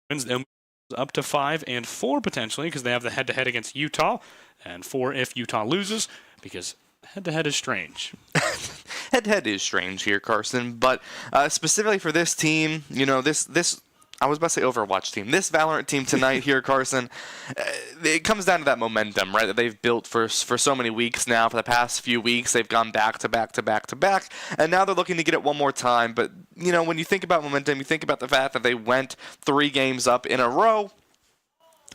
wins, they'll move up to 5-4 potentially because they have the head-to-head against Utah, and 4 if Utah loses, because head-to-head is strange. Head-to-head is strange here, Carson, but specifically for this team, this I was about to say Overwatch team. This Valorant team tonight here, Carson, it comes down to that momentum, right, that they've built for so many weeks now. For the past few weeks, they've gone back to back to back to back, and now they're looking to get it one more time. But, when you think about momentum, you think about the fact that they went 3 games up in a row,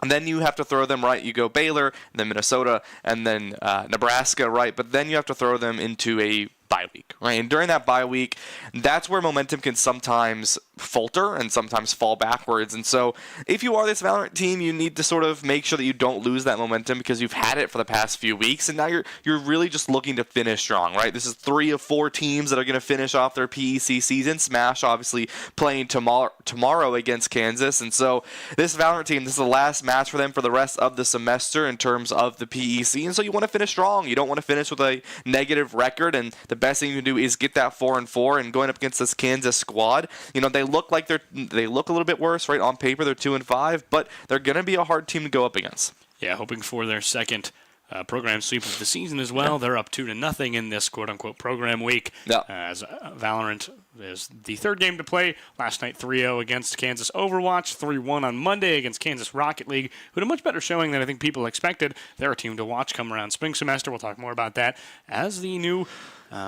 and then you have to throw them, right? You go Baylor, and then Minnesota, and then Nebraska, right? But then you have to throw them into a bye week, right? And during that bye week, that's where momentum can sometimes falter and sometimes fall backwards. And so if you are this Valorant team, you need to sort of make sure that you don't lose that momentum because you've had it for the past few weeks, and now you're really just looking to finish strong, right? This is 3 of 4 teams that are going to finish off their PEC season. Smash obviously playing tomorrow against Kansas, and so this Valorant team, this is the last match for them for the rest of the semester in terms of the PEC, and so you want to finish strong. You don't want to finish with a negative record, and the best thing you can do is get that 4-4, and going up against this Kansas squad, they look like they look a little bit worse, right? On paper, they're 2-5, but they're going to be a hard team to go up against. Yeah, hoping for their second program sweep of the season as well. Yeah. They're up 2-0 in this quote-unquote program week. Yeah. As Valorant is the third game to play. Last night, 3-0 against Kansas Overwatch, 3-1 on Monday against Kansas Rocket League, who had a much better showing than I think people expected. They're a team to watch come around spring semester. We'll talk more about that as the new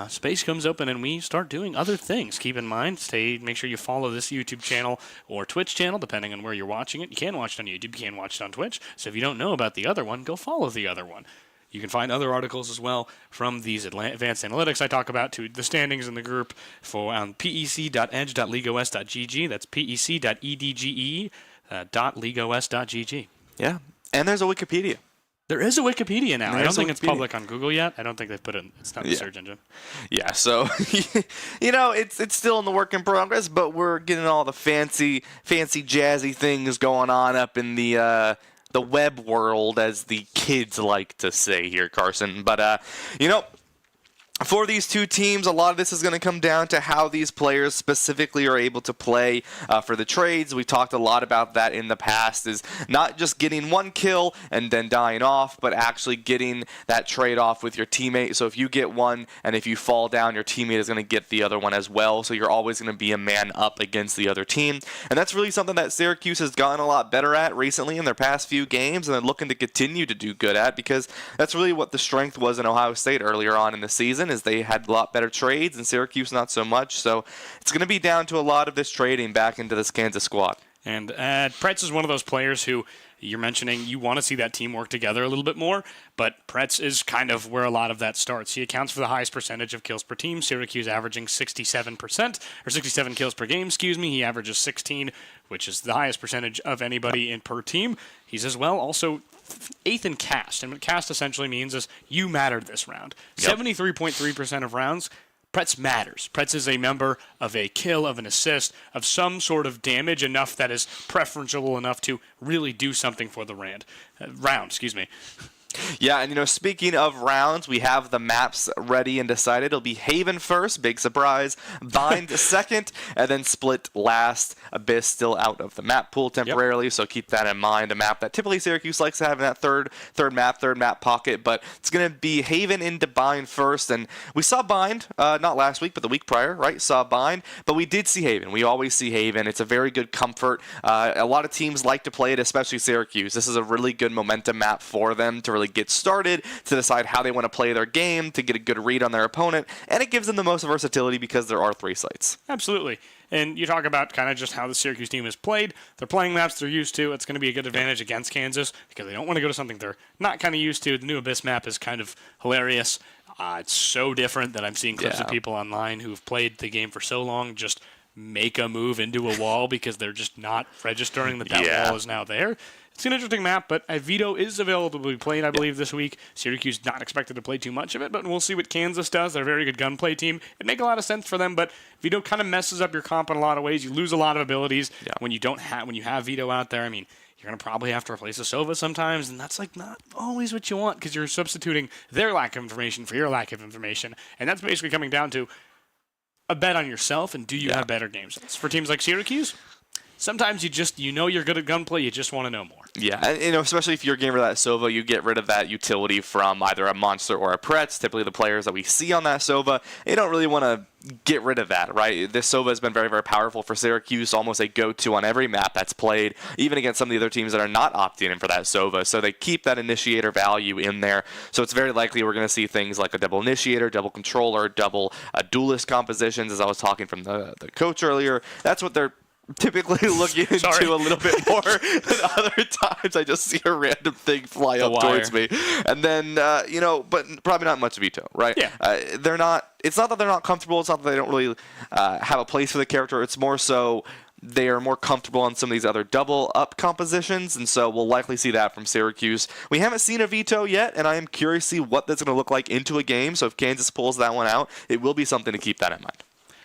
space comes open and we start doing other things. Keep in mind, make sure you follow this YouTube channel or Twitch channel, depending on where you're watching it. You can watch it on YouTube, you can watch it on Twitch. So if you don't know about the other one, go follow the other one. You can find other articles as well from these advanced analytics I talk about to the standings in the group for pec.edge.leagueos.gg. That's pec.edge.leagueos.gg. Yeah, and there's a Wikipedia. There is a Wikipedia now. I don't think it's public on Google yet. I don't think they've put it. It's not the search engine. Yeah, so it's still in the work in progress, but we're getting all the fancy jazzy things going on up in the web world, as the kids like to say here, Carson. But for these two teams, a lot of this is going to come down to how these players specifically are able to play for the trades. We talked a lot about that in the past, is not just getting one kill and then dying off, but actually getting that trade off with your teammate. So if you get one and if you fall down, your teammate is going to get the other one as well. So you're always going to be a man up against the other team. And that's really something that Syracuse has gotten a lot better at recently in their past few games, and they're looking to continue to do good at, because that's really what the strength was in Ohio State earlier on in the season, is they had a lot better trades, and Syracuse not so much. So it's going to be down to a lot of this trading back into this Kansas squad. And Pretz is one of those players who you're mentioning you want to see that team work together a little bit more, but Pretz is kind of where a lot of that starts. He accounts for the highest percentage of kills per team. Syracuse averaging 67%, or 67 kills per game, He averages 16, which is the highest percentage of anybody per team. He's as well also 8th in cast, and what cast essentially means is you mattered this round. 73.3% of rounds, Pretz matters. Pretz is a member of a kill, of an assist, of some sort of damage, enough that is preferential enough to really do something for the round. Yeah, and speaking of rounds, we have the maps ready and decided. It'll be Haven first, big surprise, Bind second, and then Split last. Abyss still out of the map pool temporarily, so keep that in mind. A map that typically Syracuse likes to have in that third map pocket, but it's going to be Haven into Bind first. And we saw Bind, not last week, but the week prior, right? Saw Bind, but we did see Haven. We always see Haven. It's a very good comfort. A lot of teams like to play it, especially Syracuse. This is a really good momentum map for them to really get started, to decide how they want to play their game, to get a good read on their opponent, and it gives them the most versatility because there are 3 sites. Absolutely. And you talk about kind of just how the Syracuse team has played. They're playing maps they're used to. It's going to be a good advantage against Kansas because they don't want to go to something they're not kind of used to. The new Abyss map is kind of hilarious. It's so different that I'm seeing clips of people online who've played the game for so long just make a move into a wall because they're just not registering that wall is now there. It's an interesting map, but Vito is available to be played, I believe, this week. Syracuse not expected to play too much of it, but we'll see what Kansas does. They're a very good gunplay team. It'd make a lot of sense for them, but Vito kind of messes up your comp in a lot of ways. You lose a lot of abilities when you have Vito out there. I mean, you're going to probably have to replace a Sova sometimes, and that's not always what you want because you're substituting their lack of information for your lack of information, and that's basically coming down to a bet on yourself, and do you have better games? For teams like Syracuse, sometimes you know you're good at gunplay, you just want to know more. Yeah, and especially if you're getting rid of that Sova, you get rid of that utility from either a monster or a Pretz, typically the players that we see on that Sova. You don't really want to get rid of that, right? This Sova has been very, very powerful for Syracuse, almost a go-to on every map that's played, even against some of the other teams that are not opting in for that Sova. So they keep that initiator value in there. So it's very likely we're going to see things like a double initiator, double controller, double duelist compositions, as I was talking from the coach earlier. That's what they're typically looking into a little bit more than other times. I just see a random thing fly up towards me. And then, but probably not much veto, right? Yeah. They're not, it's not that they're not comfortable. It's not that they don't really have a place for the character. It's more so they are more comfortable on some of these other double up compositions. And so we'll likely see that from Syracuse. We haven't seen a veto yet, and I am curious to see what that's going to look like into a game. So if Kansas pulls that one out, it will be something to keep that in mind.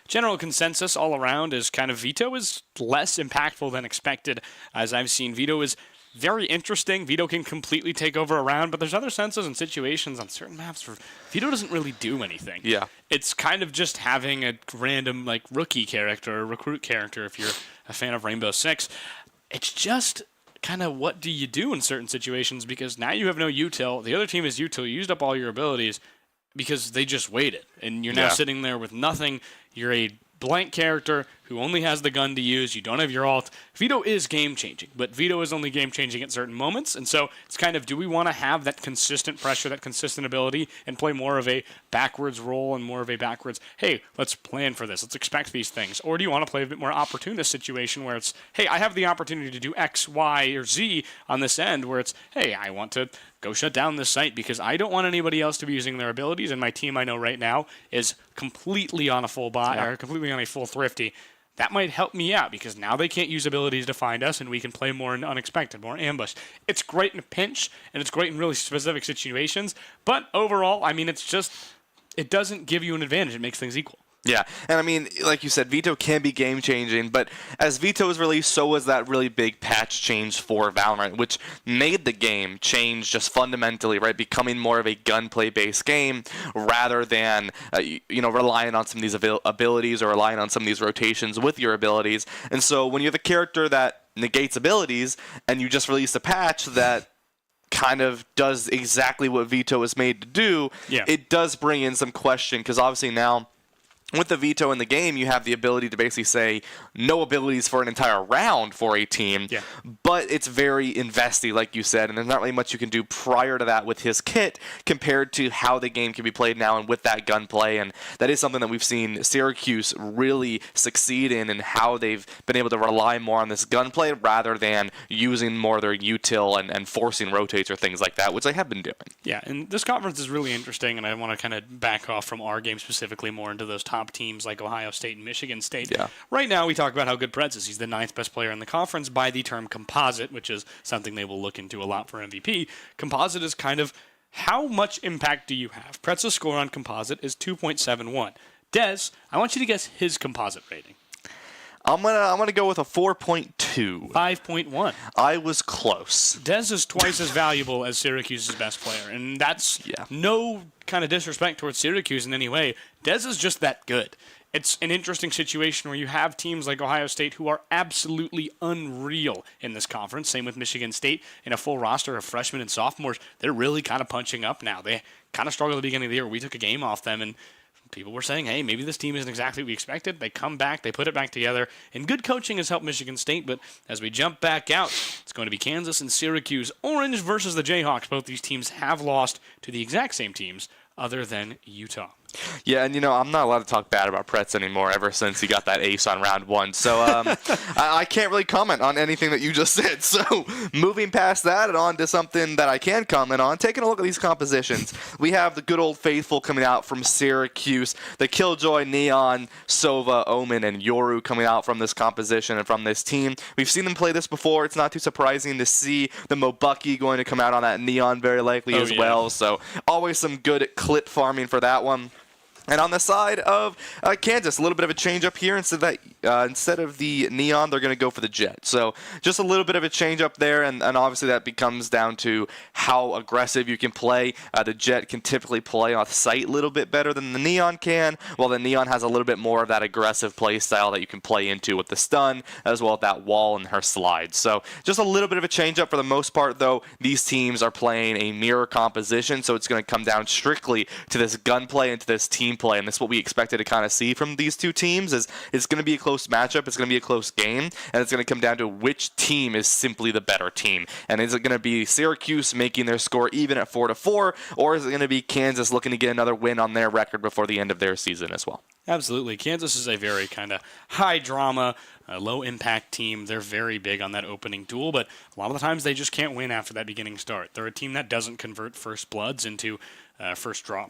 General consensus all around is kind of veto is less impactful than expected. As I've seen, veto is very interesting. Veto can completely take over a round, but there's other senses and situations on certain maps where veto doesn't really do anything. Yeah. It's kind of just having a random rookie character or recruit character if you're a fan of Rainbow Six. It's just kind of what do you do in certain situations because now you have no util. The other team is util. You used up all your abilities because they just waited, and you're now sitting there with nothing. You're a blank character who only has the gun to use. You don't have your ult. Veto is game-changing, but veto is only game-changing at certain moments, and so it's kind of, do we want to have that consistent pressure, that consistent ability, and play more of a backwards role and more of a backwards, hey, let's plan for this, let's expect these things, or do you want to play a bit more opportunist situation where it's, hey, I have the opportunity to do X, Y, or Z on this end, where it's, hey, I want to go shut down this site because I don't want anybody else to be using their abilities, and my team I know right now is completely on a full buy or completely on a full thrifty. That might help me out because now they can't use abilities to find us, and we can play more in unexpected, more ambush. It's great in a pinch, and it's great in really specific situations, but overall, I mean, it's just, it doesn't give you an advantage. It makes things equal. Yeah, and I mean, like you said, veto can be game-changing, but as veto was released, so was that really big patch change for Valorant, which made the game change just fundamentally, right, becoming more of a gunplay-based game rather than, relying on some of these abilities or relying on some of these rotations with your abilities. And so when you have a character that negates abilities and you just release a patch that kind of does exactly what veto is made to do, it does bring in some question, because obviously now, with the veto in the game, you have the ability to basically say no abilities for an entire round for a team, but it's very investy, like you said, and there's not really much you can do prior to that with his kit compared to how the game can be played now and with that gunplay, and that is something that we've seen Syracuse really succeed in and how they've been able to rely more on this gunplay rather than using more of their util and forcing rotates or things like that, which they have been doing. Yeah, and this conference is really interesting, and I want to kind of back off from our game specifically more into those top teams like Ohio State and Michigan State. Yeah. Right now, we talk about how good Pretz is. He's the 9th best player in the conference by the term composite, which is something they will look into a lot for MVP. Composite is kind of how much impact do you have? Pretz's score on composite is 2.71. Dez, I want you to guess his composite rating. I'm gonna go with a 4.2. 5.1. I was close. Dez is twice as valuable as Syracuse's best player, and that's no kind of disrespect towards Syracuse in any way. Dez is just that good. It's an interesting situation where you have teams like Ohio State who are absolutely unreal in this conference. Same with Michigan State. In a full roster of freshmen and sophomores, they're really kind of punching up now. They kind of struggled at the beginning of the year. We took a game off them, and people were saying, hey, maybe this team isn't exactly what we expected. They come back, they put it back together, and good coaching has helped Michigan State, but as we jump back out, it's going to be Kansas and Syracuse. Orange versus the Jayhawks. Both these teams have lost to the exact same teams other than Utah. Yeah, and I'm not allowed to talk bad about Pretz anymore ever since he got that ace on round 1. So I can't really comment on anything that you just said. So moving past that and on to something that I can comment on, taking a look at these compositions. We have the good old faithful coming out from Syracuse, the Killjoy, Neon, Sova, Omen, and Yoru coming out from this composition and from this team. We've seen them play this before. It's not too surprising to see the Mobucky going to come out on that Neon very likely as well. So always some good clip farming for that one. And on the side of Kansas, a little bit of a change up here. Instead of the Neon, they're going to go for the Jet. So just a little bit of a change up there, and obviously that becomes down to how aggressive you can play. The Jet can typically play off site a little bit better than the Neon can, while the Neon has a little bit more of that aggressive play style that you can play into with the stun, as well as that wall and her slides. So just a little bit of a change up for the most part, though. These teams are playing a mirror composition, so it's going to come down strictly to this gunplay and to this team play, and this is what we expected to kind of see from these two teams. Is it's going to be a close matchup, it's going to be a close game, and it's going to come down to which team is simply the better team. And is it going to be Syracuse making their score even at 4-4, or is it going to be Kansas looking to get another win on their record before the end of their season as well? Absolutely. Kansas is a very kind of high drama, low impact team. They're very big on that opening duel, but a lot of the times they just can't win after that beginning start. They're a team that doesn't convert first bloods into first draw.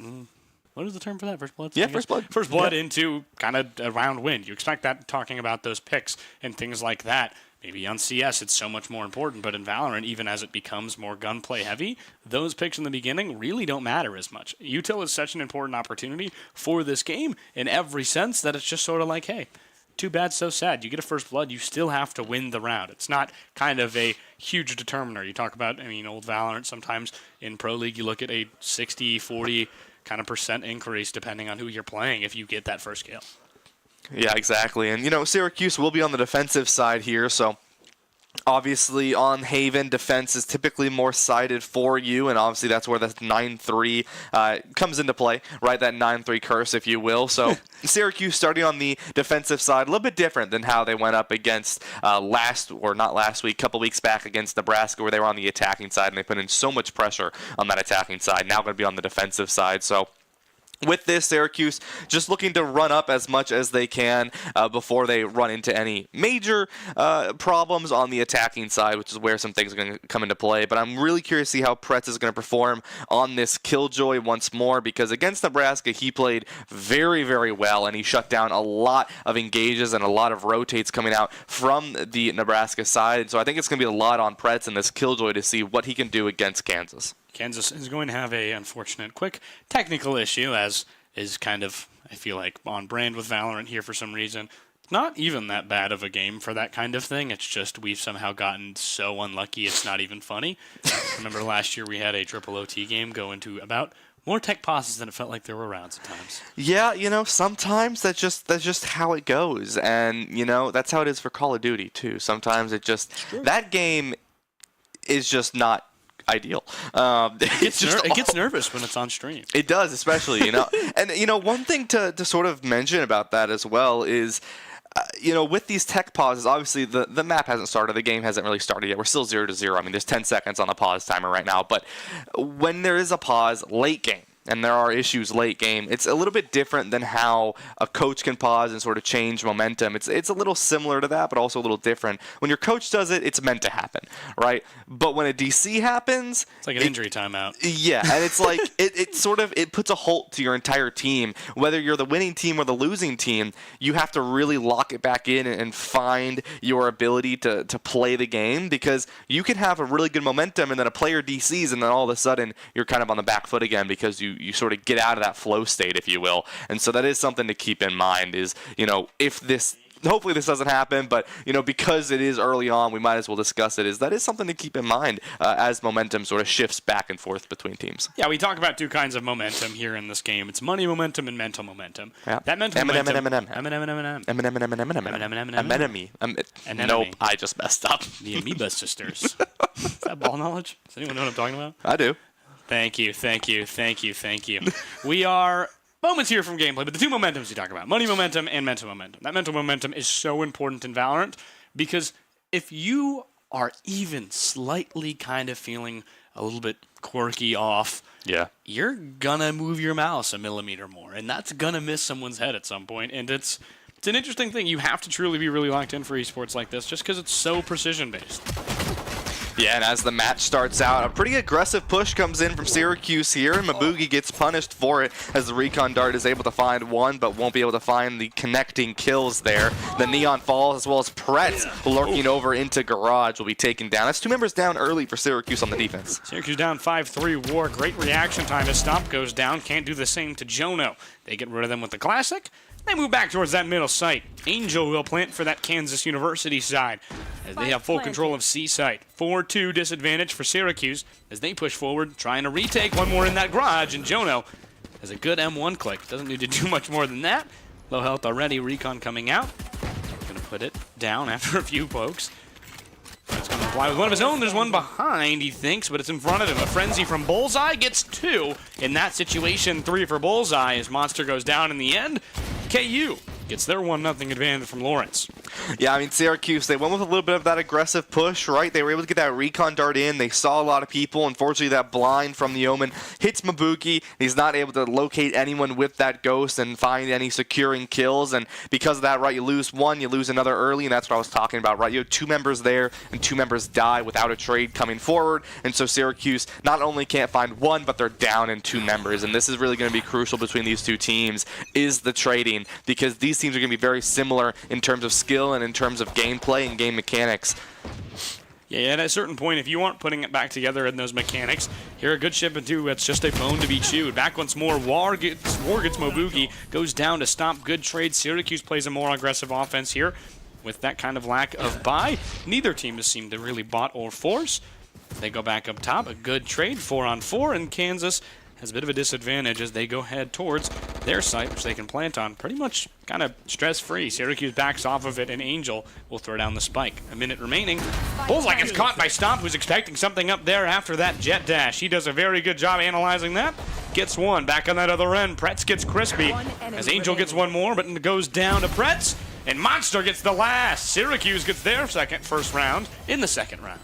What is the term for that? First blood? Yeah, first blood. First blood into kind of a round win. You expect that talking about those picks and things like that. Maybe on CS it's so much more important, but in Valorant, even as it becomes more gunplay heavy, those picks in the beginning really don't matter as much. Util is such an important opportunity for this game in every sense that it's just sort of like, hey, too bad, so sad. You get a first blood, you still have to win the round. It's not kind of a huge determiner. You talk about, old Valorant, sometimes in Pro League you look at a 60, 40 kind of percent increase depending on who you're playing if you get that first kill. Yeah, exactly. And, Syracuse will be on the defensive side here, so obviously on Haven, defense is typically more sided for you, and obviously that's where the 9-3 comes into play, right? That 9-3 curse, if you will. So Syracuse starting on the defensive side, a little bit different than how they went up against a couple weeks back against Nebraska, where they were on the attacking side, and they put in so much pressure on that attacking side. Now going to be on the defensive side, so with this, Syracuse just looking to run up as much as they can before they run into any major problems on the attacking side, which is where some things are going to come into play. But I'm really curious to see how Pretz is going to perform on this Killjoy once more, because against Nebraska, he played very, very well, and he shut down a lot of engages and a lot of rotates coming out from the Nebraska side. So I think it's going to be a lot on Pretz and this Killjoy to see what he can do against Kansas. Kansas is going to have a unfortunate quick technical issue, as is kind of, I feel like, on brand with Valorant here for some reason. It's not even that bad of a game for that kind of thing. It's just we've somehow gotten so unlucky it's not even funny. Remember last year we had a triple OT game go into about more tech pauses than it felt like there were rounds at times. Yeah, sometimes that's just how it goes. And, that's how it is for Call of Duty, too. Sometimes that game is just not ideal. It gets nervous when it's on stream. It does, especially, And, one thing to sort of mention about that as well is, with these tech pauses, obviously the map hasn't started. The game hasn't really started yet. We're still 0-0. There's 10 seconds on the pause timer right now. But when there is a pause late game, and there are issues late game, it's a little bit different than how a coach can pause and sort of change momentum. It's a little similar to that, but also a little different. When your coach does it, it's meant to happen, right? But when a DC happens, it's like an injury timeout. Yeah, and it's like it puts a halt to your entire team. Whether you're the winning team or the losing team, you have to really lock it back in and find your ability to play the game, because you can have a really good momentum and then a player DCs, and then all of a sudden you're kind of on the back foot again because you sort of get out of that flow state, if you will. And so that is something to keep in mind is, hopefully this doesn't happen, but, because it is early on, we might as well discuss it, that is something to keep in mind as momentum sort of shifts back and forth between teams. Yeah, we talk about two kinds of momentum here in this game. It's money momentum and mental momentum. Yeah. That mental momentum... Nope, I just messed up. The Amoeba Sisters. Is that ball knowledge? Does anyone know what I'm talking about? I do. Thank you. We are moments here from gameplay, but the two momentums you talk about, money momentum and mental momentum. That mental momentum is so important in Valorant, because if you are even slightly kind of feeling a little bit quirky off, you're gonna move your mouse a millimeter more, and that's gonna miss someone's head at some point, and it's an interesting thing. You have to truly be really locked in for esports like this, just because it's so precision-based. Yeah, and as the match starts out, a pretty aggressive push comes in from Syracuse here, and Mabugi gets punished for it as the recon dart is able to find one, but won't be able to find the connecting kills there. The Neon falls, as well as Pretz lurking over into Garage will be taken down. That's 2 members down early for Syracuse on the defense. Syracuse down 5-3 War. Great reaction time as Stomp goes down. Can't do the same to Jono. They get rid of them with the Classic. They move back towards that middle site. Angel will plant for that Kansas University side as they have full control of C site. 4-2 disadvantage for Syracuse as they push forward, trying to retake one more in that garage, and Jono has a good M1 click. Doesn't need to do much more than that. Low health already, recon coming out. Gonna put it down after a few pokes. It's going to fly with one of his own. There's one behind, he thinks, but it's in front of him. A frenzy from Bullseye gets 2. In that situation, 3 for Bullseye as Monster goes down in the end. KU gets their 1-0 advantage from Lawrence. Yeah, I mean, Syracuse, they went with a little bit of that aggressive push, right? They were able to get that recon dart in. They saw a lot of people. Unfortunately, that blind from the Omen hits Mabuki. He's not able to locate anyone with that ghost and find any securing kills. And because of that, right, you lose one, you lose another early, and that's what I was talking about, right? You have 2 members there, and 2 members die without a trade coming forward. And so Syracuse not only can't find one, but they're down in 2 members. And this is really going to be crucial between these 2 teams, is the trading, because these teams are going to be very similar in terms of skill and in terms of gameplay and game mechanics. Yeah, at a certain point, if you aren't putting it back together in those mechanics, here a good ship and 2, it's just a bone to be chewed. Back once more, War gets Mabugi, goes down to Stomp. Good trade. Syracuse plays a more aggressive offense here with that kind of lack of buy. Neither team has seemed to really bot or force. They go back up top. A good trade, 4-on-4, and Kansas has a bit of a disadvantage as they go head towards their site, which they can plant on pretty much kind of stress-free. Syracuse backs off of it, and Angel will throw down the spike. A minute remaining. Bullseye gets caught by Stomp, who's expecting something up there after that jet dash. He does a very good job analyzing that. Gets one. Back on that other end, Pretz gets crispy as Angel gets one more, but it goes down to Pretz, and Monster gets the last. Syracuse gets their first round in the second round.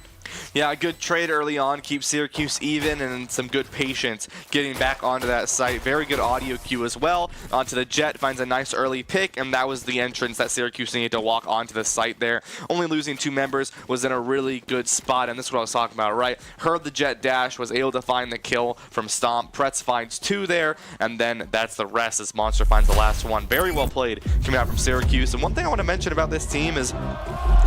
Yeah, a good trade early on keeps Syracuse even, and some good patience getting back onto that site. Very good audio cue as well. Onto the jet, finds a nice early pick, and that was the entrance that Syracuse needed to walk onto the site there. Only losing 2 members was in a really good spot, and this is what I was talking about, right? Heard the jet dash, was able to find the kill from Stomp. Pretz finds 2 there, and then that's the rest as Monster finds the last one. Very well played coming out from Syracuse. And one thing I want to mention about this team is,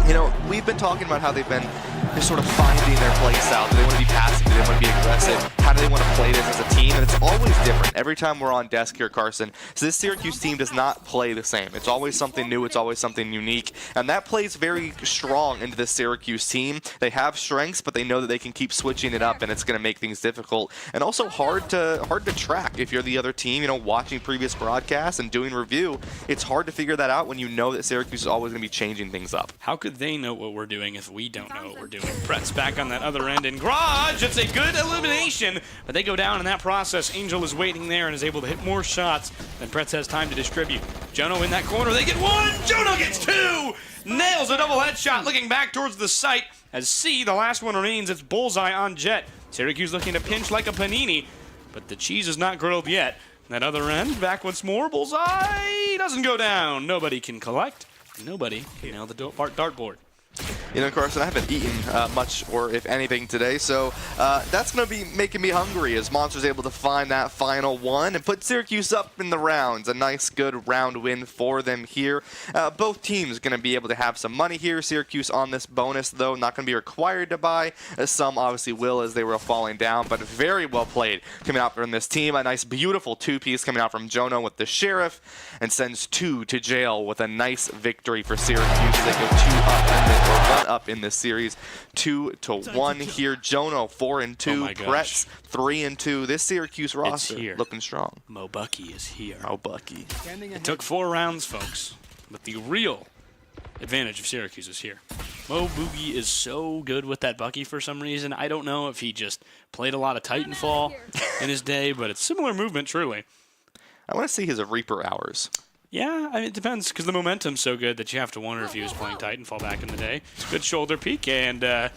you know, we've been talking about how they've been just sort of finding their play style. Do they want to be passive? Do they want to be aggressive? How do they want to play this as a team? And it's always different every time we're on desk here, Carson. So this Syracuse team does not play the same. It's always something new. It's always something unique. And that plays very strong into this Syracuse team. They have strengths, but they know that they can keep switching it up, and it's going to make things difficult. And also hard to track if you're the other team, you know, watching previous broadcasts and doing review. It's hard to figure that out when you know that Syracuse is always going to be changing things up. How could they know what we're doing if we don't know what we're doing? Pretz back on that other end in Garage. It's a good elimination, but they go down in that process. Angel is waiting there and is able to hit more shots than Pretz has time to distribute. Jono in that corner. They get 1. Jono gets 2. Nails a double headshot looking back towards the site. As C, the last one remains. It's Bullseye on Jet. Syracuse looking to pinch like a panini, but the cheese is not grilled yet. That other end, back once more. Bullseye doesn't go down. Nobody can collect. Nobody can nail the dartboard. You know, Carson, I haven't eaten much or if anything today, so that's going to be making me hungry as Monster's able to find that final one and put Syracuse up in the rounds. A nice, good round win for them here. Both teams going to be able to have some money here. Syracuse on this bonus, though, not going to be required to buy. Some obviously will as they were falling down, but very well played coming out from this team. A nice, beautiful 2-piece coming out from Jono with the Sheriff and sends 2 to jail with a nice victory for Syracuse. They go 1 up in this series, 2-1 here. Jono 4-2, Pretz 3-2. This Syracuse roster looking strong. Mo Bucky is here. Mo Bucky. It took 4 rounds, folks, but the real advantage of Syracuse is here. Mo Boogie is so good with that Bucky for some reason. I don't know if he just played a lot of Titanfall in his day, but it's similar movement, truly. I want to see his Reaper hours. Yeah, I mean, it depends, because the momentum's so good that you have to wonder if he was playing Titanfall back in the day. Good shoulder peek, and going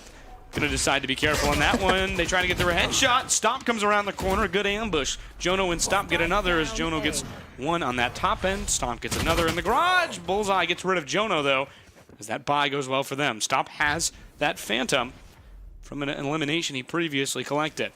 to decide to be careful on that one. They try to get their headshot. Stomp comes around the corner. Good ambush. Jono and Stomp get another as Jono gets 1 on that top end. Stomp gets another in the garage. Bullseye gets rid of Jono, though, as that buy goes well for them. Stomp has that Phantom. from an elimination he previously collected.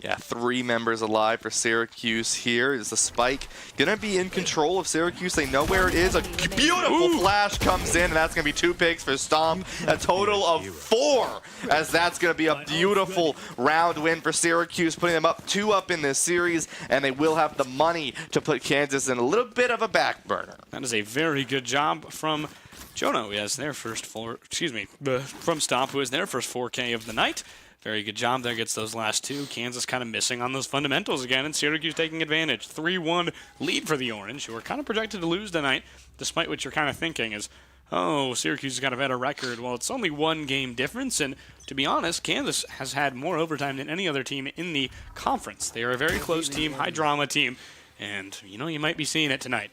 Yeah, 3 members alive for Syracuse here. Is the spike going to be in control of Syracuse? They know where it is. A beautiful flash comes in, and that's going to be 2 picks for Stomp. A total of 4, as that's going to be a beautiful round win for Syracuse, putting them up 2 up in this series, and they will have the money to put Kansas in a little bit of a back burner. That is a very good job from Jono, who has their first from Stomp, who has their first 4K of the night. Very good job there, gets those last 2. Kansas kind of missing on those fundamentals again, and Syracuse taking advantage. 3-1 lead for the Orange, who are kind of projected to lose tonight, despite what you're kind of thinking is, oh, Syracuse has got a better record. Well, it's only 1 game difference, and to be honest, Kansas has had more overtime than any other team in the conference. They are a very close team, high-drama team, and, you might be seeing it tonight.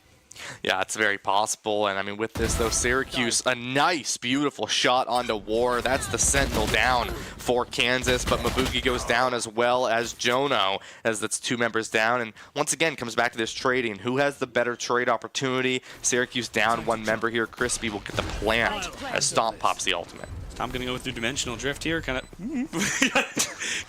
Yeah, it's very possible, and I mean, with this, though, Syracuse, a nice, beautiful shot onto War. That's the sentinel down for Kansas, but Mabugi goes down as well as Jono, as that's 2 members down, and once again, comes back to this trading. Who has the better trade opportunity? Syracuse down 1 member here. Crispy will get the plant as Stomp pops the ultimate. I'm going to go through Dimensional Drift here, kind of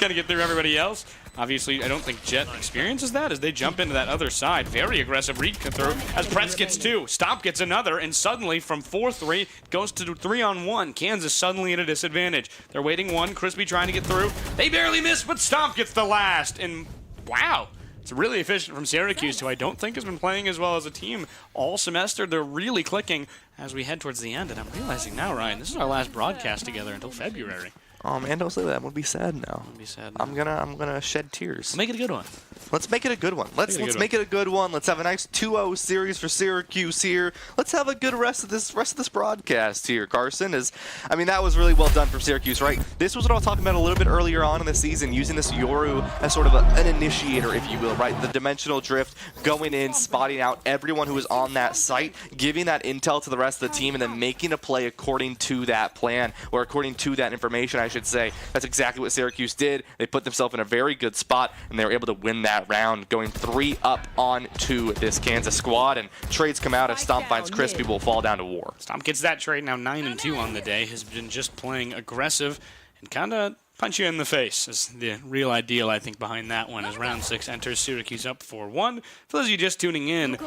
get through everybody else. Obviously, I don't think Jet experiences that as they jump into that other side. Very aggressive read through as Pretz gets 2. Stomp gets another, and suddenly from 4-3 goes to 3-on-1. Kansas suddenly at a disadvantage. They're waiting 1. Crispy trying to get through. They barely miss, but Stomp gets the last. And wow. It's really efficient from Syracuse, who I don't think has been playing as well as a team all semester. They're really clicking as we head towards the end, and I'm realizing now, Ryan, this is our last broadcast together until February. Oh man, don't say that. I'm gonna be sad now. I'm gonna shed tears. Make it a good one. Let's make it a good one. Let's make it a good one. Let's have a nice 2-0 series for Syracuse here. Let's have a good rest of this broadcast here, Carson. That was really well done from Syracuse, right? This was what I was talking about a little bit earlier on in the season, using this Yoru as sort of an initiator, if you will, right? The dimensional drift, going in, spotting out everyone who was on that site, giving that intel to the rest of the team, and then making a play according to that plan, or according to that information, I should say. That's exactly what Syracuse did. They put themselves in a very good spot, and they were able to win that round, going 3 up on to this Kansas squad, and trades come out as Stomp finds Crispy, will fall down to War. Stomp gets that trade, now 9-2 on the day, has been just playing aggressive and kind of punch you in the face is the real ideal, I think, behind that one, as round 6 enters. Syracuse up 4-1. For those of you just tuning in,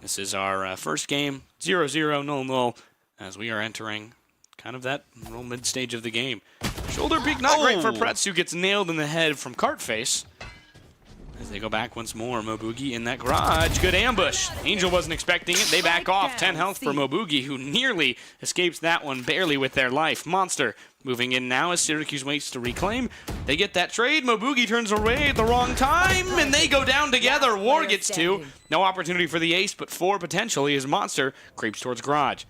this is our first game, 0-0, 0-0, as we are entering kind of that mid-stage of the game. Shoulder peek, not great for Pretz, who gets nailed in the head from Cartface. As they go back once more, Mobugi in that garage. Good ambush. Angel wasn't expecting it. They back off. 10 health for Mobugi, who nearly escapes that one, barely with their life. Monster moving in now as Syracuse waits to reclaim. They get that trade. Mobugi turns away at the wrong time, and they go down together. War gets 2. No opportunity for the ace, but 4 potentially as Monster creeps towards garage.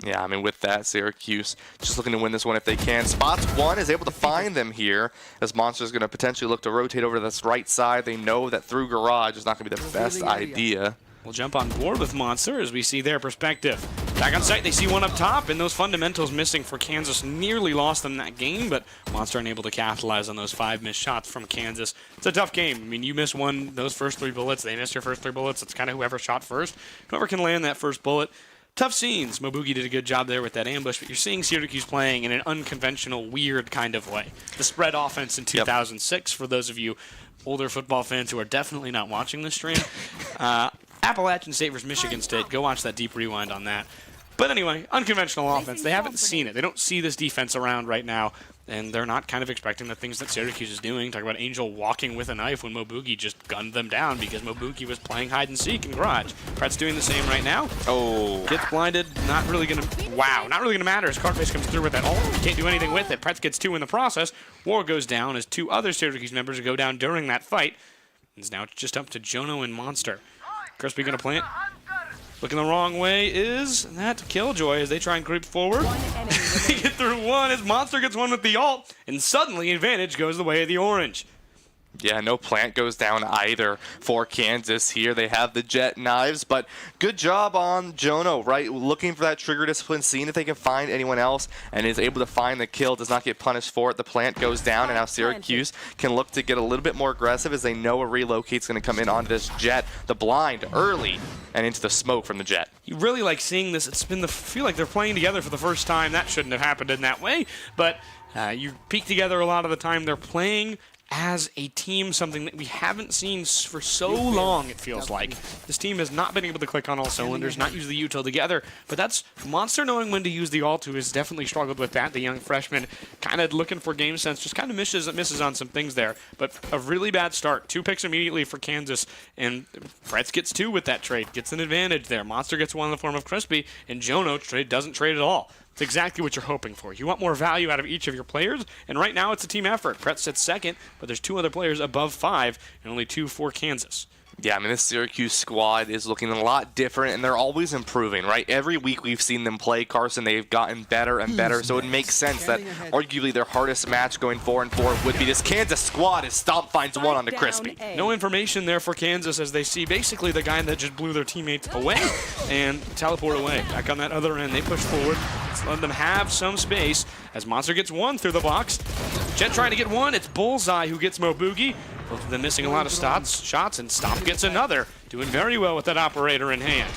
Yeah, with that, Syracuse just looking to win this one if they can. Spots 1 is able to find them here, as Monster's going to potentially look to rotate over to this right side. They know that through garage is not going to be the best idea. We'll jump on board with Monster as we see their perspective. Back on site, they see one up top, and those fundamentals missing for Kansas nearly lost them that game, but Monster unable to capitalize on those 5 missed shots from Kansas. It's a tough game. You miss those first 3 bullets. They missed your first 3 bullets. It's kind of whoever shot first. Whoever can land that first bullet. Tough scenes. Mobugi did a good job there with that ambush, but you're seeing Syracuse playing in an unconventional, weird kind of way. The spread offense in 2006, for those of you older football fans who are definitely not watching this stream. Appalachian State versus Michigan State. Go watch that deep rewind on that. But anyway, unconventional offense. They haven't seen it. They don't see this defense around right now, and they're not kind of expecting the things that Syracuse is doing. Talk about Angel walking with a knife when Mobugi just gunned them down because Mobugi was playing hide-and-seek in garage. Pretz doing the same right now. Oh. Gets blinded. Not really going to matter as Cartface comes through with that ult. Can't do anything with it. Pretz gets 2 in the process. War goes down as 2 other Syracuse members go down during that fight. It's now just up to Jono and Monster. Crispy going to plant. Looking the wrong way is that Killjoy as they try and creep forward. They get through 1 as Monster gets 1 with the ult, and suddenly advantage goes the way of the Orange. Yeah, no plant goes down either for Kansas here. They have the jet knives, but good job on Jono, right? Looking for that trigger discipline, seeing if they can find anyone else, and is able to find the kill, does not get punished for it. The plant goes down, and now Syracuse can look to get a little bit more aggressive as they know a relocate's going to come in onto this jet. The blind early and into the smoke from the jet. You really like seeing this. It's been feel like they're playing together for the first time. That shouldn't have happened in that way, but you peek together a lot of the time. They're playing as a team, something that we haven't seen for so long, it feels like. This team has not been able to click on all cylinders, not use the util together, but that's Monster knowing when to use the ult, who has definitely struggled with that. The young freshman kind of looking for game sense, just kind of misses on some things there, but a really bad start. 2 picks immediately for Kansas, and Pretz gets 2 with that trade, gets an advantage there. Monster gets 1 in the form of Crispy, and Jono doesn't trade at all. It's exactly what you're hoping for. You want more value out of each of your players, and right now it's a team effort. Pretz sits second, but there's 2 other players above 5, and only 2 for Kansas. Yeah, I mean, this Syracuse squad is looking a lot different, and they're always improving, right? Every week we've seen them play, Carson. They've gotten better and better, so it makes sense that arguably their hardest match going 4-4 would be this Kansas squad as Stomp finds 1 on the Crispy. No information there for Kansas as they see basically the guy that just blew their teammates away and teleport away. Back on that other end, they push forward. Let's let them have some space as Monster gets 1 through the box. Jet trying to get 1. It's Bullseye who gets Mobugi. Both of them missing a lot of shots, and Stomp gets another. Doing very well with that operator in hand.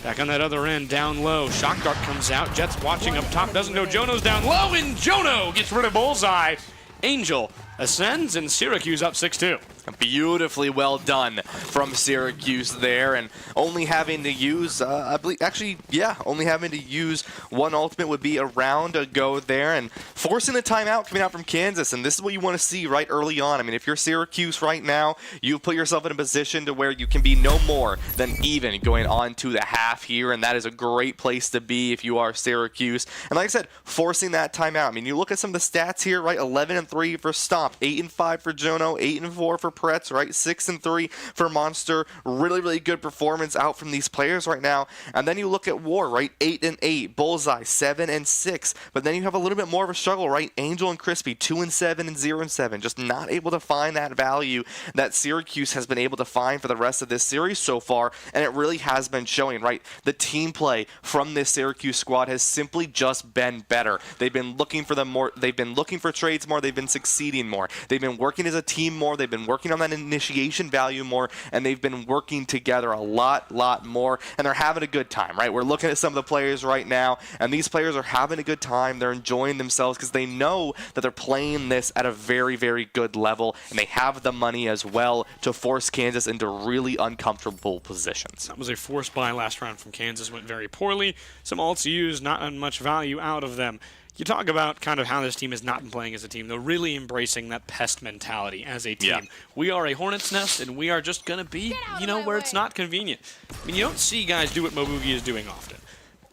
Back on that other end, down low. Shock Dart comes out. Jet's watching up top, doesn't know Jono's down low, and Jono gets rid of Bullseye. Angel ascends, and Syracuse up 6-2. Beautifully well done from Syracuse there, and only having to use, only having to use 1 ultimate would be a round ago there, and forcing the timeout coming out from Kansas, and this is what you want to see right early on. I mean, if you're Syracuse right now, you've put yourself in a position to where you can be no more than even going on to the half here, and that is a great place to be if you are Syracuse. And like I said, forcing that timeout. I mean, you look at some of the stats here, right? 11-3 for Stomp, 8-5 for Jono, 8-4 for Pretz, right? 6-3 for Monster. Really good performance out from these players right now. And then you look at War, right? 8-8. Bullseye, 7-6. But then you have a little bit more of a struggle, right? Angel and Crispy, 2-7 and 0-7. Just not able to find that value that Syracuse has been able to find for the rest of this series so far. And it really has been showing, right? The team play from this Syracuse squad has simply just been better. They've been looking for them more. They've been looking for trades more. They've been succeeding more. They've been working as a team more. They've been working on that initiation value more, and they've been working together a lot more, and they're having a good time, right? We're looking at some of the players right now, and these players are having a good time. They're enjoying themselves because they know that they're playing this at a very good level, and they have the money as well to force Kansas into really uncomfortable positions. That was a forced buy last round from Kansas. Went very poorly. Some ults used, not much value out of them. You talk about kind of how this team has not been playing as a team. They're really embracing that pest mentality as a team. Yeah. We are a hornet's nest, and we are just going to be, where it's not convenient. I mean, you don't see guys do what Mobugi is doing often.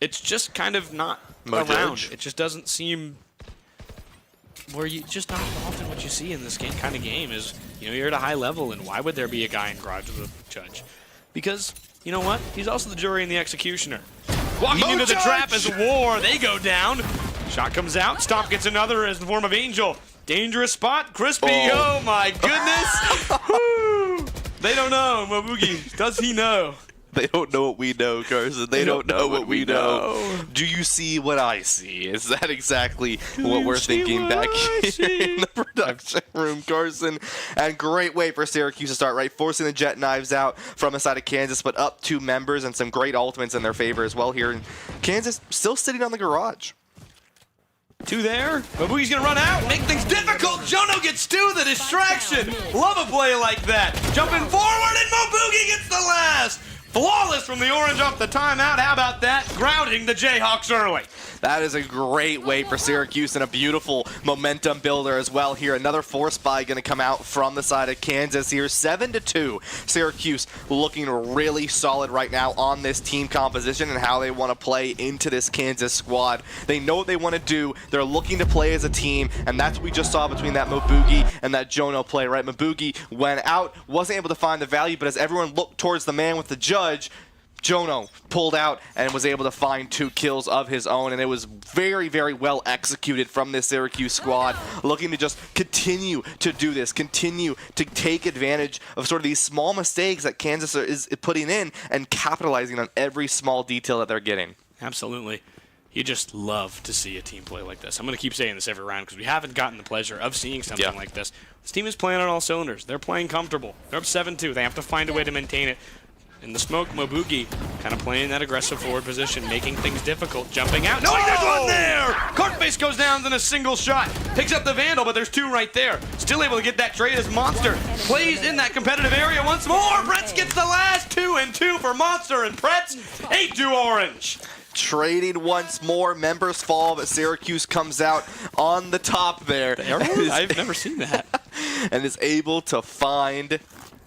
It's just kind of not around. It just doesn't seem where you just not often what you see in this kind of game is, you're at a high level, and why would there be a guy in garage with a judge? Because, you know what? He's also the jury and the executioner. Walking into the trap as War, they go down. Shot comes out. Stomp gets another as the form of Angel. Dangerous spot. Crispy. Oh my goodness. They don't know. Mobugi, does he know? They don't know what we know, Carson. They don't know what we know. Do you see what I see? Is that exactly what we're thinking back here in the production room, Carson? And great way for Syracuse to start, right? Forcing the jet knives out from the side of Kansas, but up 2 members and some great ultimates in their favor as well here. And Kansas still sitting on the garage. 2 there. Mobugi's going to run out, make things difficult. Jono gets 2, the distraction. Love a play like that. Jumping forward, and Mobugi gets the last. Flawless from the orange off the timeout. How about that? Grounding the Jayhawks early. That is a great way for Syracuse and a beautiful momentum builder as well here. Another force buy going to come out from the side of Kansas here. 7-2. Syracuse looking really solid right now on this team composition and how they want to play into this Kansas squad. They know what they want to do. They're looking to play as a team, and that's what we just saw between that Mobugi and that Jono play, right? Mobugi went out, wasn't able to find the value, but as everyone looked towards the man with the judge, Jono pulled out and was able to find 2 kills of his own, and it was very, very well executed from this Syracuse squad, looking to just continue to do this, continue to take advantage of sort of these small mistakes that Kansas is putting in and capitalizing on every small detail that they're getting. Absolutely. You just love to see a team play like this. I'm going to keep saying this every round because we haven't gotten the pleasure of seeing something like this. This team is playing on all cylinders. They're playing comfortable. They're up 7-2. They have to find a way to maintain it. In the smoke, Mobugi kind of playing that aggressive forward position, making things difficult, jumping out, knowing there's one there! Cartface goes down in a single shot, picks up the Vandal, but there's 2 right there. Still able to get that trade as Monster plays in that competitive area once more. Pretz gets the last 2 and 2 for Monster, and Pretz 8-2 Orange. Trading once more, members fall, but Syracuse comes out on the top there. I've never seen that. And is able to find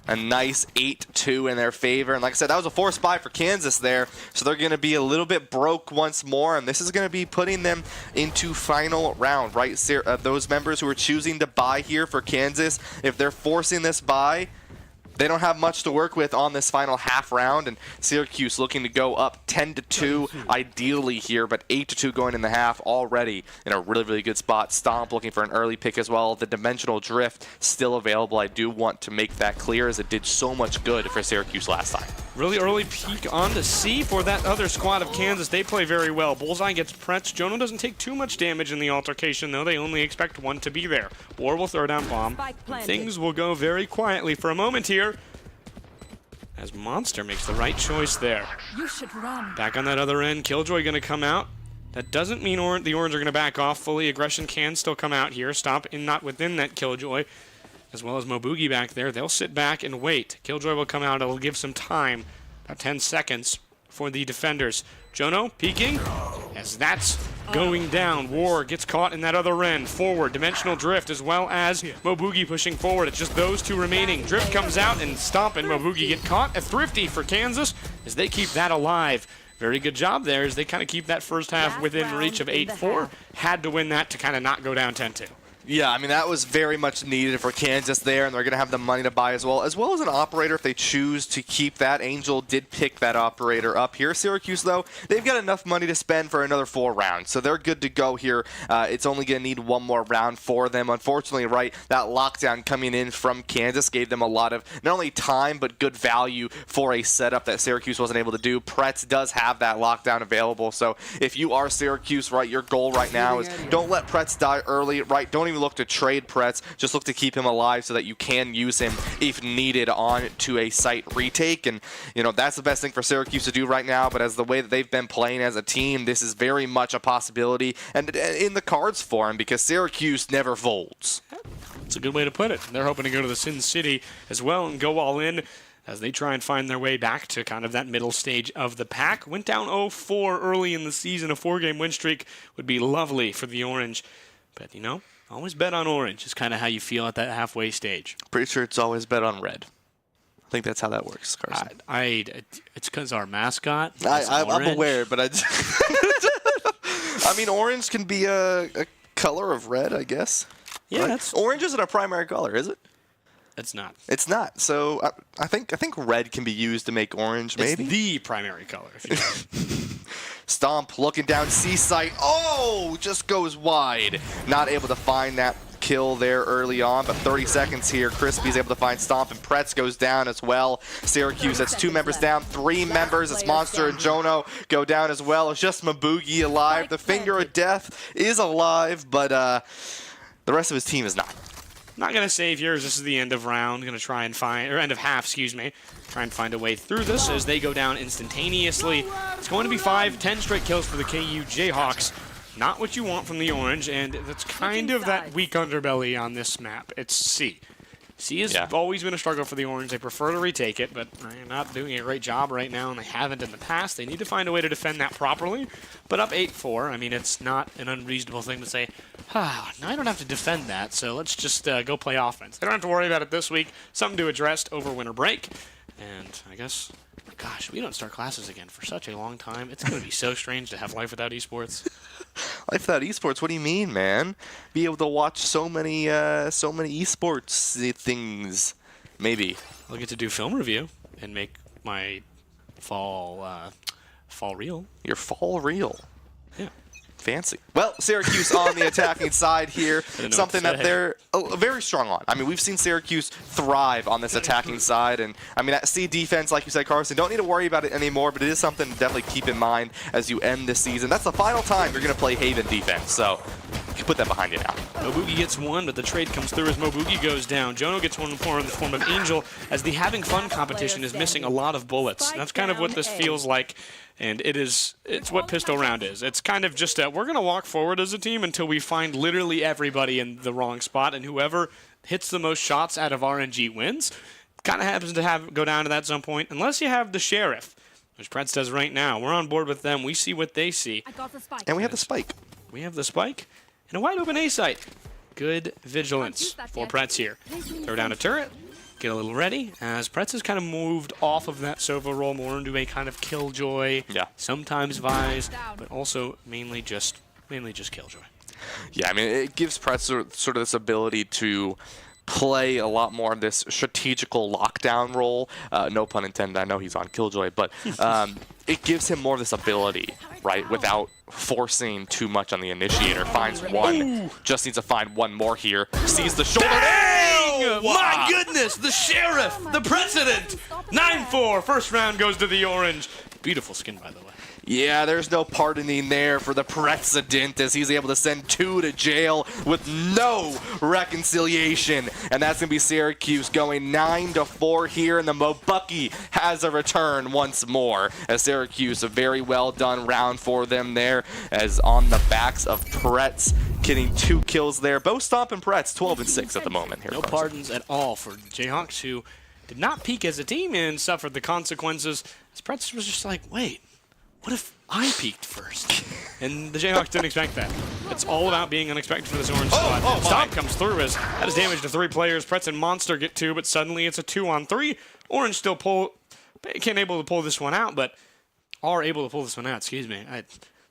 a nice 8-2 in their favor. And like I said, that was a forced buy for Kansas there, so they're going to be a little bit broke once more, and this is going to be putting them into final round, right? Those members who are choosing to buy here for Kansas, if they're forcing this buy, they don't have much to work with on this final half round, and Syracuse looking to go up 10-2 ideally here, but 8-2 going in the half already in a really, really good spot. Stomp looking for an early pick as well. The Dimensional Drift still available. I do want to make that clear as it did so much good for Syracuse last time. Really early peek on to C for that other squad of Kansas. They play very well. Bullseye gets Pretz. Jono doesn't take too much damage in the altercation, though. They only expect one to be there. War will throw down bomb. Things will go very quietly for a moment here as Monster makes the right choice there. You should run. Back on that other end, Killjoy going to come out. That doesn't mean the Orange are going to back off fully. Aggression can still come out here. Stop in not within that Killjoy, as well as Mobugi back there. They'll sit back and wait. Killjoy will come out. It'll give some time, about 10 seconds for the defenders. Jono peeking, as that's going down. War gets caught in that other end. Forward, Dimensional Drift, as well as Mobugi pushing forward. It's just those 2 remaining. Drift comes out, and Stomp and Mobugi get caught. A Thrifty for Kansas as they keep that alive. Very good job there as they kind of keep that first half within reach of 8-4. Had to win that to kind of not go down 10-2. Yeah, I mean, that was very much needed for Kansas there, and they're going to have the money to buy as well as an operator if they choose to keep that. Angel did pick that operator up here. Syracuse, though, they've got enough money to spend for another 4 rounds, so they're good to go here. It's only going to need 1 more round for them. Unfortunately, right, that lockdown coming in from Kansas gave them a lot of not only time, but good value for a setup that Syracuse wasn't able to do. Pretz does have that lockdown available, so if you are Syracuse, right, your goal right now is don't let Pretz die early, right? Don't even look to trade Pretz, just look to keep him alive so that you can use him if needed on to a site retake. And you know, that's the best thing for Syracuse to do right now, but as the way that they've been playing as a team, this is very much a possibility and in the cards for him, because Syracuse never folds. That's a good way to put it. They're hoping to go to the Sin City as well and go all in as they try and find their way back to kind of that middle stage of the pack. Went down 0-4 early in the season. A 4-game win streak would be lovely for the Orange, but you know, always bet on Orange is kind of how you feel at that halfway stage. Pretty sure it's always bet on red. I think that's how that works, Carson. It's because our mascot is I'm aware, but I mean, orange can be a color of red, I guess. Yeah, right? Orange isn't a primary color, is it? It's not. It's not. So I think red can be used to make orange, maybe? It's the primary color, if you know. Stomp looking down C site. Oh, just goes wide. Not able to find that kill there early on, but 30 seconds here. Crispy's able to find Stomp, and Pretz goes down as well. Syracuse, that's 2 members down, 3 members. It's Monster and Jono go down as well. It's just Mobugi alive. The Finger of Death is alive, but the rest of his team is not. Not going to save yours. This is the end of round. Going to try and find, or end of half, excuse me. Try and find a way through this as they go down instantaneously. It's going to be 5-10 straight kills for the KU Jayhawks. Not what you want from the Orange, and that's kind of that weak underbelly on this map. It's C. C has always been a struggle for the Orange. They prefer to retake it, but they're not doing a great job right now, and they haven't in the past. They need to find a way to defend that properly. But up 8-4, I mean, it's not an unreasonable thing to say, now I don't have to defend that, so let's just go play offense. They don't have to worry about it this week. Something to address over winter break. And I guess, gosh, we don't start classes again for such a long time. It's going to be so strange to have life without esports. Life without esports? What do you mean, man? Be able to watch so many esports things. Maybe. I'll get to do film review and make my fall real. Your fall real. Yeah. Fancy. Well, Syracuse on the attacking side here. Something that they're very strong on. I mean, we've seen Syracuse thrive on this attacking side. And, I mean, that C defense, like you said, Carson, don't need to worry about it anymore, but it is something to definitely keep in mind as you end this season. That's the final time you're going to play Haven defense, so you can put that behind you now. Mobugi gets one, but the trade comes through as Mobugi goes down. Jono gets one more in the form of Angel, as the Having Fun competition is missing a lot of bullets. That's kind of what this feels like. And it's what Pistol Round is. It's kind of just we're going to walk forward as a team until we find literally everybody in the wrong spot, and whoever hits the most shots out of RNG wins. Kind of happens to go down to that some point, unless you have the Sheriff, which Pretz does right now. We're on board with them. We see what they see. And we have the Spike. We have the Spike and a wide open A site. Good vigilance for Pretz here. Throw down a turret. Get a little ready, as Pretz has kind of moved off of that Sova role more into a kind of Killjoy, sometimes Vise, but also mainly just Killjoy. Yeah, I mean, it gives Pretz sort of this ability to play a lot more of this strategical lockdown role. No pun intended, I know he's on Killjoy, but it gives him more of this ability, right, without forcing too much on the initiator. Finds one, just needs to find one more here, sees the shoulder. My goodness, the Sheriff, the President! 9-4, first round goes to the orange. Beautiful skin, by the way. Yeah, there's no pardoning there for the President, as he's able to send 2 to jail with no reconciliation. And that's going to be Syracuse going 9-4 here, and the Mobucky has a return once more. As Syracuse, a very well done round for them there, as on the backs of Pretz, getting 2 kills there. Both Stomp and Pretz, 12-6 at the moment here. No pardons at all for Jayhawks, who did not peak as a team and suffered the consequences. As Pretz was just like, wait, what if I peaked first? And the Jayhawks didn't expect that. It's all about being unexpected for this orange squad. Stomp comes through as that is damage to 3 players. Pretz and Monster get 2, but suddenly it's a 2-on-3. Orange still can't able to pull this one out, but are able to pull this one out. Excuse me.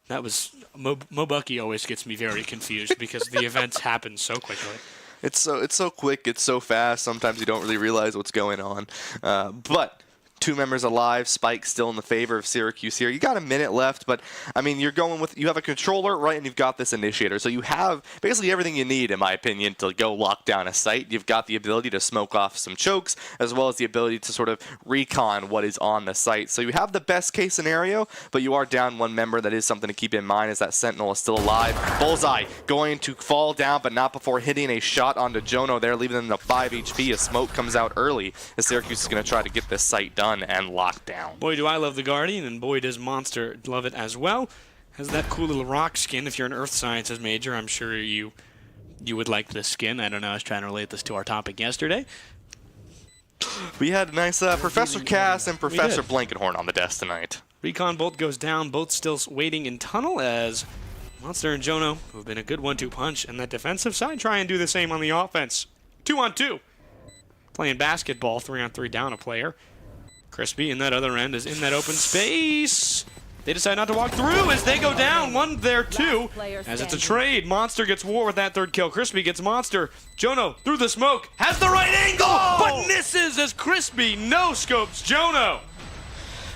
That was Mobucky always gets me very confused because the events happen so quickly. It's so quick. It's so fast. Sometimes you don't really realize what's going on. But 2 members alive. Spike still in the favor of Syracuse here. You got a minute left, but I mean, you have a controller, right, and you've got this initiator. So you have basically everything you need, in my opinion, to go lock down a site. You've got the ability to smoke off some chokes, as well as the ability to sort of recon what is on the site. So you have the best case scenario, but you are down 1 member. That is something to keep in mind, as that Sentinel is still alive. Bullseye going to fall down, but not before hitting a shot onto Jono there, leaving them to 5 HP as smoke comes out early, as Syracuse is going to try to get this site done and locked down. Boy, do I love the Guardian, and boy, does Monster love it as well. Has that cool little rock skin. If you're an Earth Sciences major, I'm sure you would like this skin. I don't know, I was trying to relate this to our topic yesterday. We had a nice Professor Cass and Professor Blankenhorn on the desk tonight. Recon bolt goes down, both still waiting in tunnel, as Monster and Jono, who have been a good 1-2 punch, and that defensive side try and do the same on the offense. 2-on-2. Playing basketball, 3-on-3 down a player. Crispy in that other end is in that open space. They decide not to walk through as they go down. 1 there, 2. As it's a trade. Monster gets War with that 3rd kill. Crispy gets Monster. Jono through the smoke. Has the right angle, but misses as Crispy no-scopes Jono.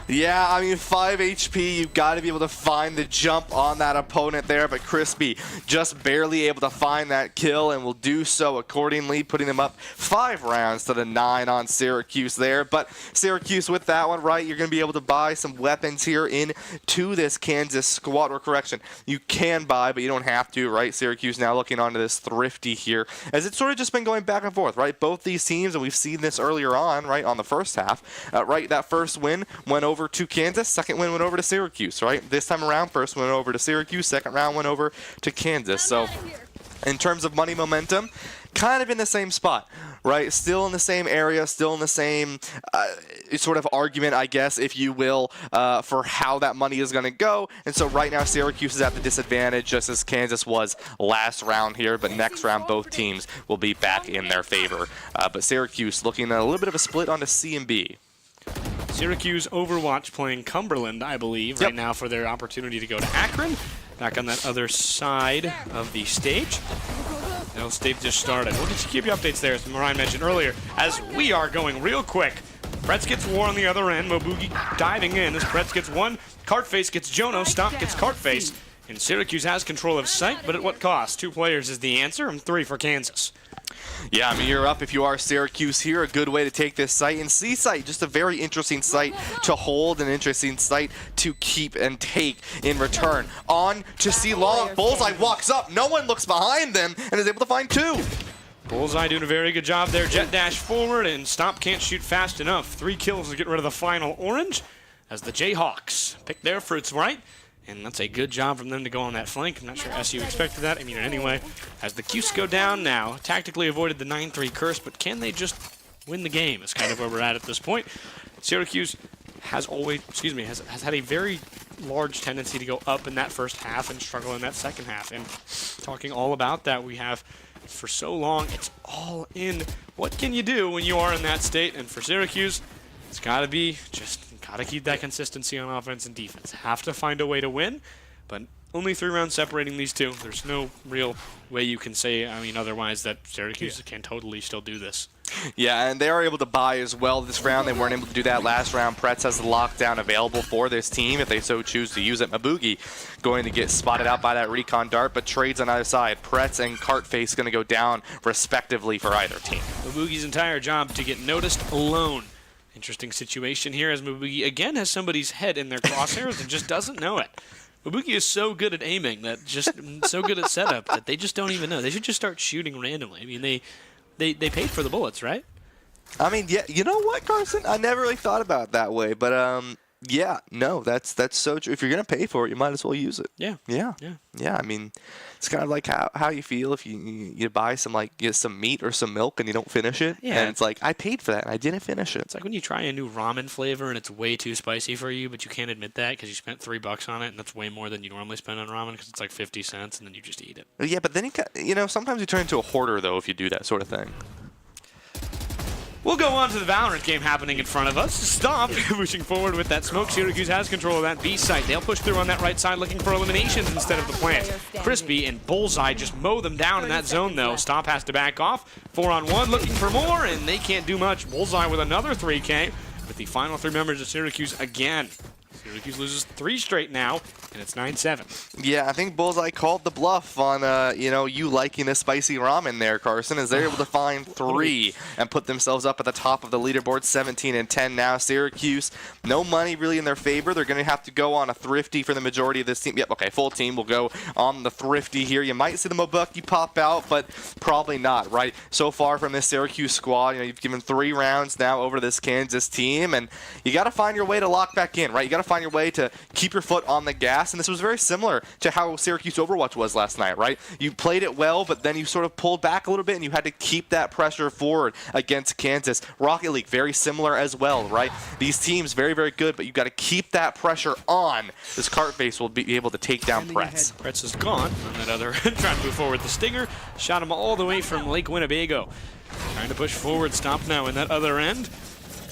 Yeah, I mean, 5 HP, you've got to be able to find the jump on that opponent there, but Crispy just barely able to find that kill and will do so accordingly, putting them up 5 rounds to the 9 on Syracuse there. But Syracuse with that one, right, you're going to be able to buy some weapons here into this Kansas squad, or correction, you can buy, but you don't have to, right? Syracuse now looking onto this Thrifty here, as it's sort of just been going back and forth, right? Both these teams, and we've seen this earlier on, right, on the first half, right, that first win went over to Kansas, second win went over to Syracuse, right? This time around, first went over to Syracuse, second round went over to Kansas. So in terms of money momentum, kind of in the same spot, right? Still in the same area, still in the same sort of argument, I guess, if you will, for how that money is going to go. And so right now, Syracuse is at the disadvantage, just as Kansas was last round here. But next round, both teams will be back in their favor. But Syracuse looking at a little bit of a split onto C and B. Syracuse Overwatch playing Cumberland, I believe, right now for their opportunity to go to Akron. Back on that other side of the stage. Stage just started. We'll just keep you updates there, as Mariah mentioned earlier, as we are going real quick Pretz gets War on the other end. Mobugi diving in as Pretz gets one. Cartface gets Jono. Stomp gets Cartface. And Syracuse has control of site, but at what cost? 2 players is the answer, and 3 for Kansas. Yeah, I mean, you're up if you are Syracuse here. A good way to take this site. And C-site, just a very interesting site to hold, an interesting site to keep and take in return. On to C-Long. Bullseye walks up. No one looks behind them and is able to find 2. Bullseye doing a very good job there. Jet dash forward, and Stomp can't shoot fast enough. 3 kills to get rid of the final orange as the Jayhawks pick their fruits right. And that's a good job from them to go on that flank. I'm not sure SU expected that. I mean, anyway, as the Cuse go down now, tactically avoided the 9-3 curse, but can they just win the game is kind of where we're at this point. Syracuse has has had a very large tendency to go up in that first half and struggle in that second half. And talking all about that, we have for so long, it's all in. What can you do when you are in that state? And for Syracuse, it's got to be just got to keep that consistency on offense and defense. Have to find a way to win, but only 3 rounds separating these two. There's no real way you can say, I mean, otherwise that Syracuse can totally still do this. Yeah, and they are able to buy as well this round. They weren't able to do that last round. Pretz has the lockdown available for this team if they so choose to use it. Mabugi going to get spotted out by that recon dart, but trades on either side. Pretz and Cartface going to go down respectively for either team. Mabugi's entire job to get noticed alone. Interesting situation here as Mabugi again has somebody's head in their crosshairs and just doesn't know it. Mabugi is so good at aiming, that just so good at setup that they just don't even know. They should just start shooting randomly. I mean, they paid for the bullets, right? I mean, yeah, you know what, Carson? I never really thought about it that way, but yeah, no, that's so true. If you're gonna pay for it, you might as well use it. Yeah. I mean, it's kind of like how you feel if you buy some some meat or some milk and you don't finish it. Yeah. And it's like, I paid for that and I didn't finish it. It's like when you try a new ramen flavor and it's way too spicy for you, but you can't admit that because you spent $3 on it, and that's way more than you normally spend on ramen because it's like 50 cents, and then you just eat it. Yeah, but then sometimes you turn into a hoarder though if you do that sort of thing. We'll go on to the Valorant game happening in front of us. Stomp pushing forward with that smoke. Syracuse has control of that B site. They'll push through on that right side looking for eliminations instead of the plant. Crispy and Bullseye just mow them down in that zone though. Stomp has to back off. 4-on-1 looking for more, and they can't do much. Bullseye with another 3K with the final 3 members of Syracuse again. Syracuse loses 3 straight now, and it's 9-7. Yeah, I think Bullseye called the bluff on, you liking the spicy ramen there, Carson, as they're able to find 3 and put themselves up at the top of the leaderboard, 17-10 now. Syracuse, no money really in their favor. They're going to have to go on a thrifty for the majority of this team. Yep, okay, full team will go on the thrifty here. You might see the Mobuki pop out, but probably not, right? So far from this Syracuse squad, you've given 3 rounds now over to this Kansas team, and you got to find your way to lock back in, right? You got to find your way to keep your foot on the gas, and this was very similar to how Syracuse Overwatch was last night, right? You played it well, but then you sort of pulled back a little bit, and you had to keep that pressure forward against Kansas. Rocket League, very similar as well, right? These teams, very, very good, but you got to keep that pressure on. This Cartface will be able to take down Pretz. Pretz is gone on that other end, trying to move forward. The Stinger shot him all the way from Lake Winnebago. Trying to push forward. Stomp now in that other end.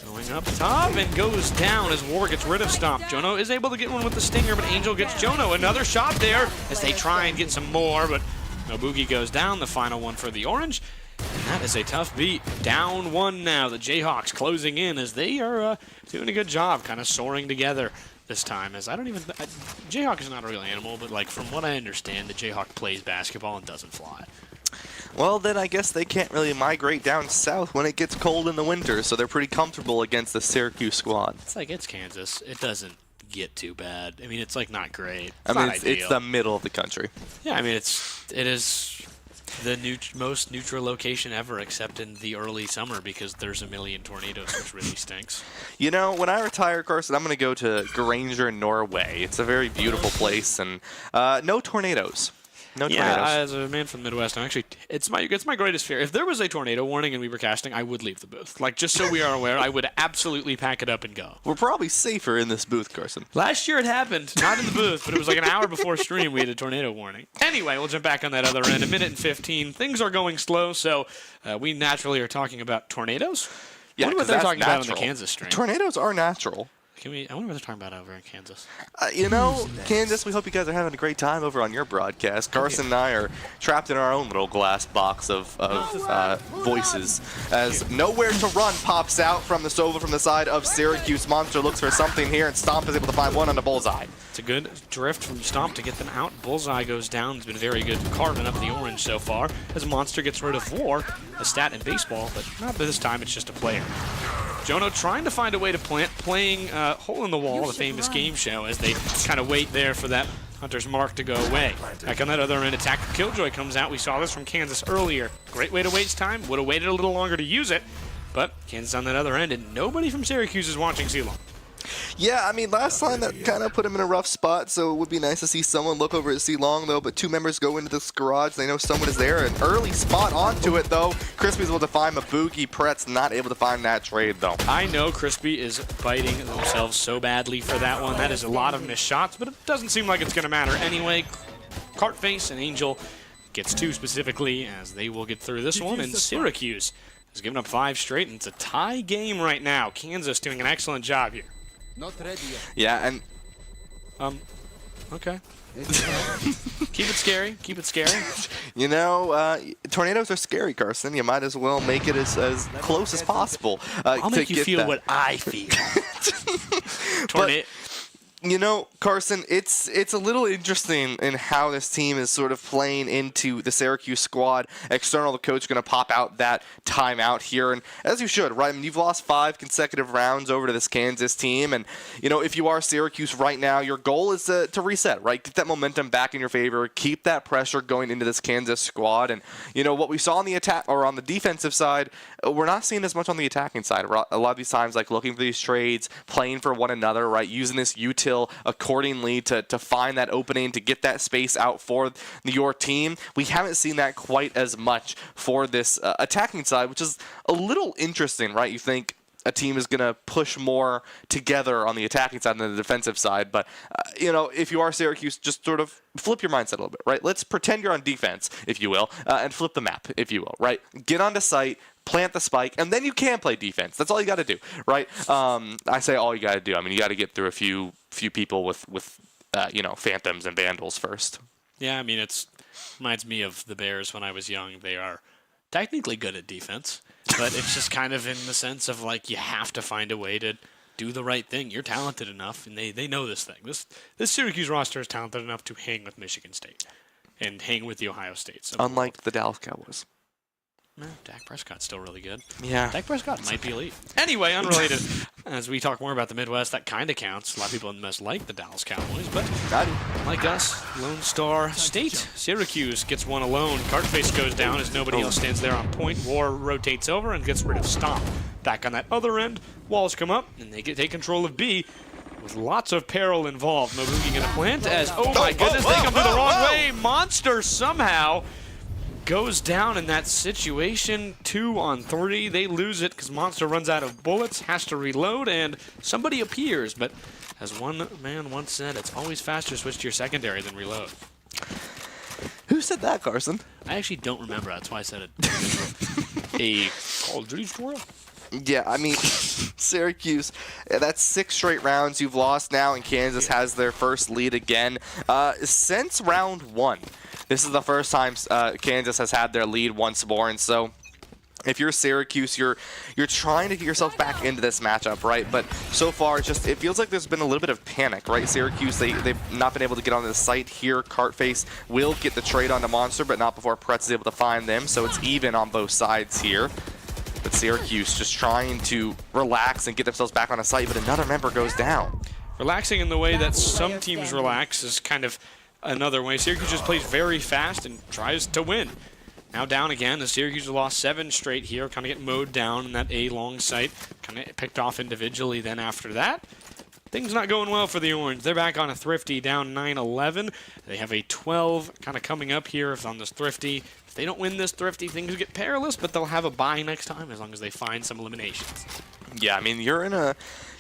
Going up top and goes down as War gets rid of Stomp. Jono is able to get one with the Stinger, but Angel gets Jono. Another shot there as they try and get some more, but Mobugi goes down. The final one for the Orange. And that is a tough beat. Down 1 now. The Jayhawks closing in as they are doing a good job kind of soaring together this time. As Jayhawk is not a real animal, but like from what I understand, the Jayhawk plays basketball and doesn't fly. Well, then I guess they can't really migrate down south when it gets cold in the winter, so they're pretty comfortable against the Syracuse squad. It's like, it's Kansas. It doesn't get too bad. I mean, it's like not great. It's the middle of the country. Yeah, I mean, it is the most neutral location ever, except in the early summer because there's a million tornadoes, which really stinks. You know, when I retire, Carson, I'm going to go to Granger, Norway. It's a very beautiful place, and no tornadoes. No tornadoes. Yeah, as a man from the Midwest, it's my greatest fear. If there was a tornado warning and we were casting, I would leave the booth. Like, just so we are aware, I would absolutely pack it up and go. We're probably safer in this booth, Carson. Last year it happened, not in the booth, but it was like an hour before stream we had a tornado warning. Anyway, we'll jump back on that other end. 1:15. Things are going slow, so we naturally are talking about tornadoes. Yeah, what about they're talking about on the Kansas stream? Tornadoes are natural. I wonder what they're talking about over in Kansas. Kansas, we hope you guys are having a great time over on your broadcast. Carson and I are trapped in our own little glass box of voices. As Nowhere to Run pops out from the Sova from the side of Syracuse. Monster looks for something here, and Stomp is able to find one on the bullseye. It's a good drift from Stomp to get them out. Bullseye goes down. It's been very good carving up the orange so far. As Monster gets rid of War, a stat in baseball, but not this time. It's just a player. Jono trying to find a way to playing Hole in the Wall, the famous game show, as they kind of wait there for that Hunter's Mark to go away. Back on that other end, Attack Killjoy comes out. We saw this from Kansas earlier. Great way to waste time. Would have waited a little longer to use it, but Kansas on that other end, and nobody from Syracuse is watching C-Long. Yeah, I mean, last time that kind of put him in a rough spot, so it would be nice to see someone look over at C-Long, though, but 2 members go into this garage. They know someone is there. An early spot onto it, though. Crispy's able to find Mabuki. Pret's not able to find that trade, though. I know Crispy is biting themselves so badly for that one. That is a lot of missed shots, but it doesn't seem like it's going to matter anyway. Cartface and Angel gets 2 specifically, as they will get through this one, and Syracuse has given up 5 straight, and it's a tie game right now. Kansas doing an excellent job here. Not ready yet. Yeah, and okay. Keep it scary. Keep it scary. Tornadoes are scary, Carson. You might as well make it as close as possible. I'll make you feel what I feel. Carson, it's a little interesting in how this team is sort of playing into the Syracuse squad. External, the coach going to pop out that timeout here, and as you should, right? I mean, you've lost 5 consecutive rounds over to this Kansas team, and if you are Syracuse right now, your goal is to reset, right? Get that momentum back in your favor, keep that pressure going into this Kansas squad, and what we saw on the attack or on the defensive side, we're not seeing as much on the attacking side. A lot of these times, like looking for these trades, playing for one another, right? Using this util accordingly to find that opening, to get that space out for your team. We haven't seen that quite as much for this attacking side, which is a little interesting, right? You think a team is going to push more together on the attacking side than the defensive side. But, if you are Syracuse, just sort of flip your mindset a little bit, right? Let's pretend you're on defense, if you will, and flip the map, if you will, right? Get onto site, plant the spike, and then you can play defense. That's all you got to do, right? I say all you got to do. I mean, you got to get through a few people with phantoms and vandals first. Yeah, I mean, it reminds me of the Bears when I was young. They are technically good at defense, but it's just kind of in the sense of like you have to find a way to do the right thing. You're talented enough, and they know this thing. This Syracuse roster is talented enough to hang with Michigan State and hang with the Ohio States. Unlike the Dallas Cowboys. Dak Prescott's still really good. Yeah. Dak Prescott might be elite. Anyway, unrelated. As we talk more about the Midwest, that kind of counts. A lot of people in the Midwest like the Dallas Cowboys, but like us, Lone Star State, Syracuse gets one alone. Cartface goes down as nobody else stands there on point. War rotates over and gets rid of Stomp. Back on that other end, walls come up, and they take control of B with lots of peril involved. Mabuki gonna plant as, oh my goodness, they come through the wrong way. Monster somehow goes down in that situation. 2 on 3. They lose it because Monster runs out of bullets, has to reload, and somebody appears. But as one man once said, it's always faster to switch to your secondary than reload. Who said that, Carson? I actually don't remember. That's why I said it. A Call of Duty tutorial? Yeah, I mean, Syracuse, that's 6 straight rounds you've lost now, and Kansas has their first lead again since round 1. This is the first time Kansas has had their lead once more, and so if you're Syracuse, you're trying to get yourself back into this matchup, right? But so far, it feels like there's been a little bit of panic, right? Syracuse, they've not been able to get onto the site here. Cartface will get the trade onto Monster, but not before Pretz is able to find them, so it's even on both sides here. But Syracuse just trying to relax and get themselves back on a site, but another member goes down. Relaxing in the way that some teams relax is kind of another way. Syracuse just plays very fast and tries to win. Now down again, as Syracuse lost 7 straight here, kind of get mowed down in that A long site, kind of picked off individually then after that. Things not going well for the Orange. They're back on a Thrifty, down 9-11. They have a 12 kind of coming up here on this Thrifty. If they don't win this Thrifty, things get perilous, but they'll have a bye next time as long as they find some eliminations. Yeah, I mean, you're in a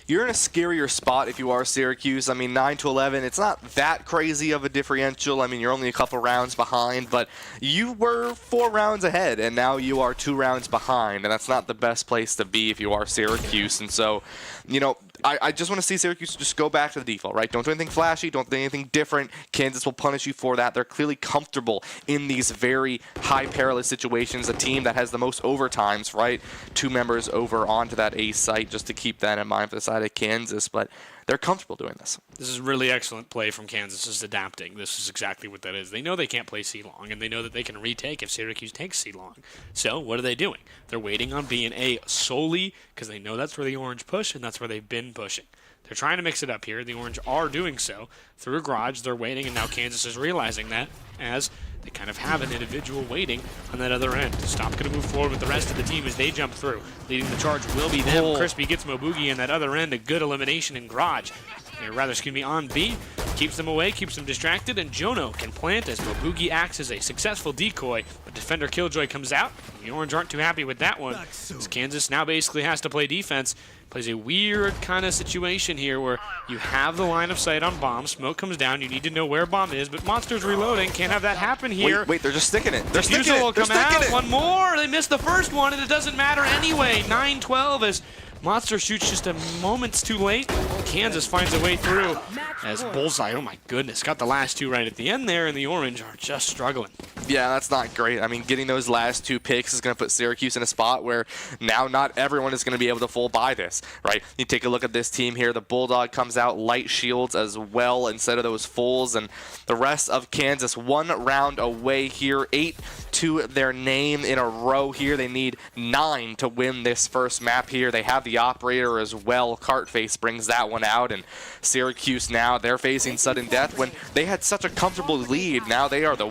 scarier spot if you are Syracuse. I mean, 9-11, it's not that crazy of a differential. I mean, you're only a couple rounds behind, but you were 4 rounds ahead, and now you are 2 rounds behind, and that's not the best place to be if you are Syracuse. And so, I just want to see Syracuse just go back to the default, right? Don't do anything flashy. Don't do anything different. Kansas will punish you for that. They're clearly comfortable in these very high perilous situations. A team that has the most overtimes, right? 2 members over onto that A site, just to keep that in mind for the side of Kansas. But they're comfortable doing this. This is really excellent play from Kansas, is adapting. This is exactly what that is. They know they can't play C-long, and they know that they can retake if Syracuse takes C-long. So what are they doing? They're waiting on B and A solely because they know that's where the Orange push, and that's where they've been pushing. They're trying to mix it up here. The Orange are doing so through a garage. They're waiting, and now Kansas is realizing that as they kind of have an individual waiting on that other end. Stop going to move forward with the rest of the team as they jump through. Leading the charge will be them. Crispy gets Mobugi in that other end. A good elimination in garage. On B. Keeps them away, keeps them distracted, and Jono can plant as Mobugi acts as a successful decoy. But defender Killjoy comes out. The Orange aren't too happy with that one. As Kansas now basically has to play defense. Plays a weird kind of situation here where you have the line of sight on bomb. Smoke comes down. You need to know where bomb is, but Monster's reloading. Can't have that happen here. Wait, they're just sticking it. They're sticking will it. They're come out. sticking it. One more. They missed the first one, and it doesn't matter anyway. 9-12 as Monster shoots just a moment's too late. Kansas finds a way through as Bullseye, oh my goodness, got the last 2 right at the end there, and the Orange are just struggling. Yeah, that's not great. I mean, getting those last 2 picks is going to put Syracuse in a spot where now not everyone is going to be able to full buy this, right? You take a look at this team here. The Bulldog comes out light shields as well instead of those fulls, and the rest of Kansas 1 round away here, 8 to their name in a row here. They need 9 to win this first map here. They have the operator as well. Cartface brings that one out, and Syracuse now, they're facing sudden death when they had such a comfortable lead. Now they are the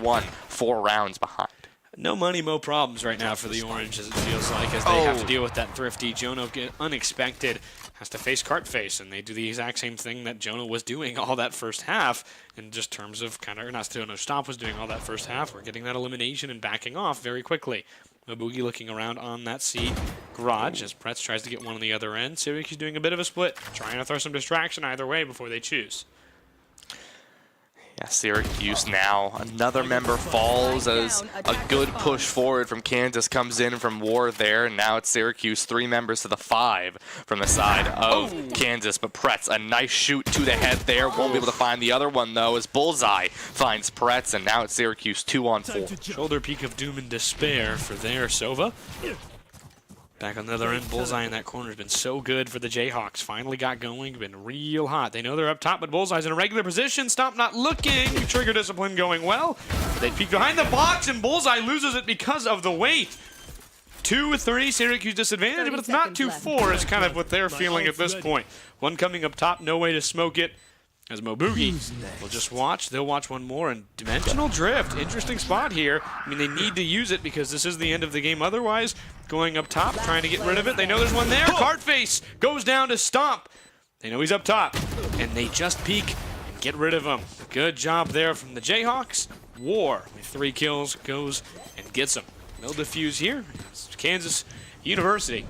4 rounds behind. No money, no problems right now for the Orange, as it feels like, as they have to deal with that thrifty. Jono get unexpected, has to face Cartface, and they do the exact same thing that Jono was doing all that first half in just terms of not Jono Stop was doing all that first half. We're getting that elimination and backing off very quickly. Mobugi looking around on that C garage as Pretz tries to get one on the other end. Syracuse doing a bit of a split, trying to throw some distraction either way before they choose. Yeah, Syracuse now. Another member falls as a good push forward from Kansas comes in from War there. And now it's Syracuse, 3 members to the 5 from the side of Kansas. But Pretz, a nice shoot to the head there. Won't be able to find the other one, though, as Bullseye finds Pretz. And now it's Syracuse 2-on-4. Shoulder peak of doom and despair for there, Sova. Back on the other end, Bullseye in that corner has been so good for the Jayhawks. Finally got going, been real hot. They know they're up top, but Bullseye's in a regular position. Stomp not looking. Trigger discipline going well. They peek behind the box, and Bullseye loses it because of the weight. 2-3, Syracuse disadvantage, but it's not 2-4 is kind of what they're feeling at this point. One coming up top, no way to smoke it. As Mobugi will just watch. They'll watch one more. And Dimensional Drift, interesting spot here. I mean, they need to use it because this is the end of the game. Otherwise, going up top, trying to get rid of it. They know there's one there. Cartface goes down to Stomp. They know he's up top. And they just peek and get rid of him. Good job there from the Jayhawks. War with 3 kills goes and gets him. No defuse here. Kansas University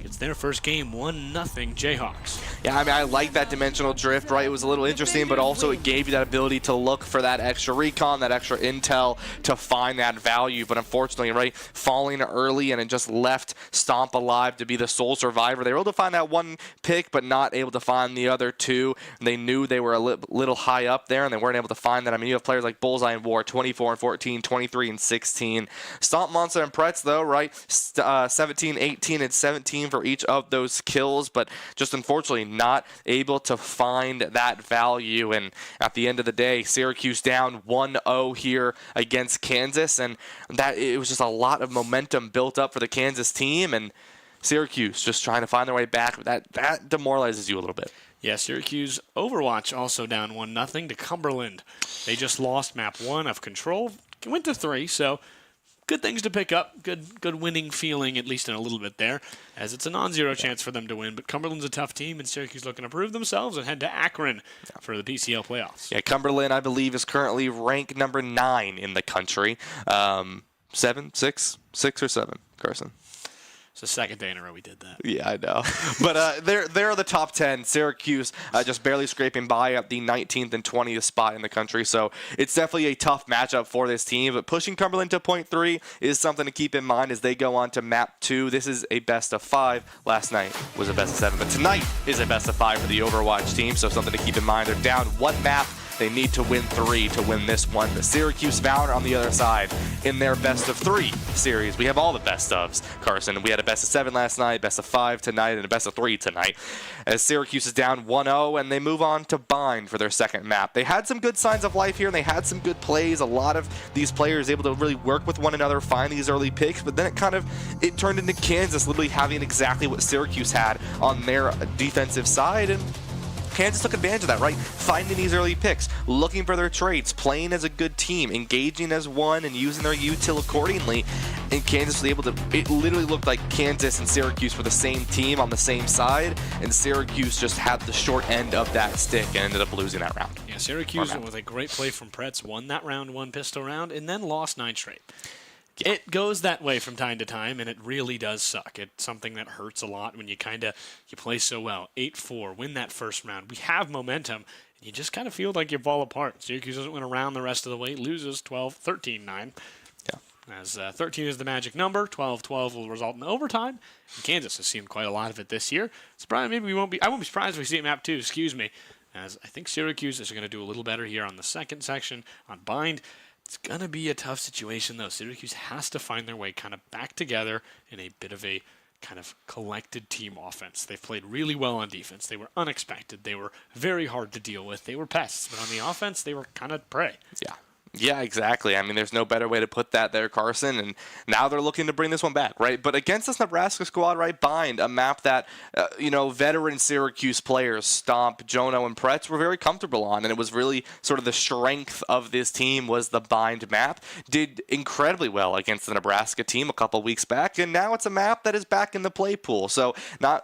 gets their first game, 1-0 Jayhawks. Yeah, I mean, I like that dimensional drift, right? It was a little interesting, but also it gave you that ability to look for that extra recon, that extra intel to find that value. But unfortunately, right, falling early and it just left Stomp alive to be the sole survivor. They were able to find that 1 pick, but not able to find the other 2. They knew they were a little high up there, and they weren't able to find that. I mean, you have players like Bullseye and War, 24-14, 23-16. Stomp, Monster, and Pretz, though, right? 17, 18, and 17 for each of those kills, but just unfortunately not able to find that value. And at the end of the day, Syracuse down 1-0 here against Kansas, and that it was just a lot of momentum built up for the Kansas team, and Syracuse just trying to find their way back. That demoralizes you a little bit. Yeah, Syracuse Overwatch also down 1-0 to Cumberland. They just lost map 1 of Control, went to 3, so good things to pick up. Good winning feeling, at least in a little bit there, as it's a non-zero chance for them to win. But Cumberland's a tough team, and Syracuse looking to prove themselves and head to Akron for the PCL playoffs. Yeah, Cumberland, I believe, is currently ranked number 9 in the country. 7, 6 or 7, Carson? It's the second day in a row we did that. Yeah, I know. But they're the top 10. Syracuse just barely scraping by at the 19th and 20th spot in the country. So it's definitely a tough matchup for this team. But pushing Cumberland to point 3 is something to keep in mind as they go on to map 2. This is a best of 5. Last night was a best of 7. But tonight is a best of 5 for the Overwatch team. So something to keep in mind. They're down 1 map. They need to win 3 to win this one. The Syracuse Valorant on the other side in their best of 3 series. We have all the best ofs, Carson. We had a best of 7 last night, best of 5 tonight, and a best of 3 tonight. As Syracuse is down 1-0, and they move on to Bind for their second map. They had some good signs of life here, and they had some good plays. A lot of these players able to really work with one another, find these early picks, but then it turned into Kansas literally having exactly what Syracuse had on their defensive side, and Kansas took advantage of that, right? Finding these early picks, looking for their traits, playing as a good team, engaging as one, and using their util accordingly. And Kansas was able to, it literally looked like Kansas and Syracuse were the same team on the same side, and Syracuse just had the short end of that stick and ended up losing that round. Yeah, Syracuse, with a great play from Pretz, won that round, won pistol round, and then lost 9 straight. Yeah. It goes that way from time to time, and it really does suck. It's something that hurts a lot when you play so well. 8-4, win that first round. We have momentum, and you just kind of feel like you fall apart. Syracuse doesn't win a round the rest of the way, loses 12-13-9. Yeah. As 13 is the magic number, 12-12 will result in overtime. And Kansas has seen quite a lot of it this year. I won't be surprised if we see it map 2, as I think Syracuse is going to do a little better here on the second section on Bind. It's going to be a tough situation, though. Syracuse has to find their way kind of back together in a bit of a kind of collected team offense. They've played really well on defense. They were unexpected. They were very hard to deal with. They were pests, but on the offense, they were kind of prey. Yeah, exactly. I mean, there's no better way to put that there, Carson. And now they're looking to bring this one back, right? But against this Nebraska squad, right, Bind, a map that, veteran Syracuse players, Stomp, Jono, and Pretz were very comfortable on. And it was really sort of the strength of this team was the Bind map. Did incredibly well against the Nebraska team a couple weeks back. And now it's a map that is back in the play pool. So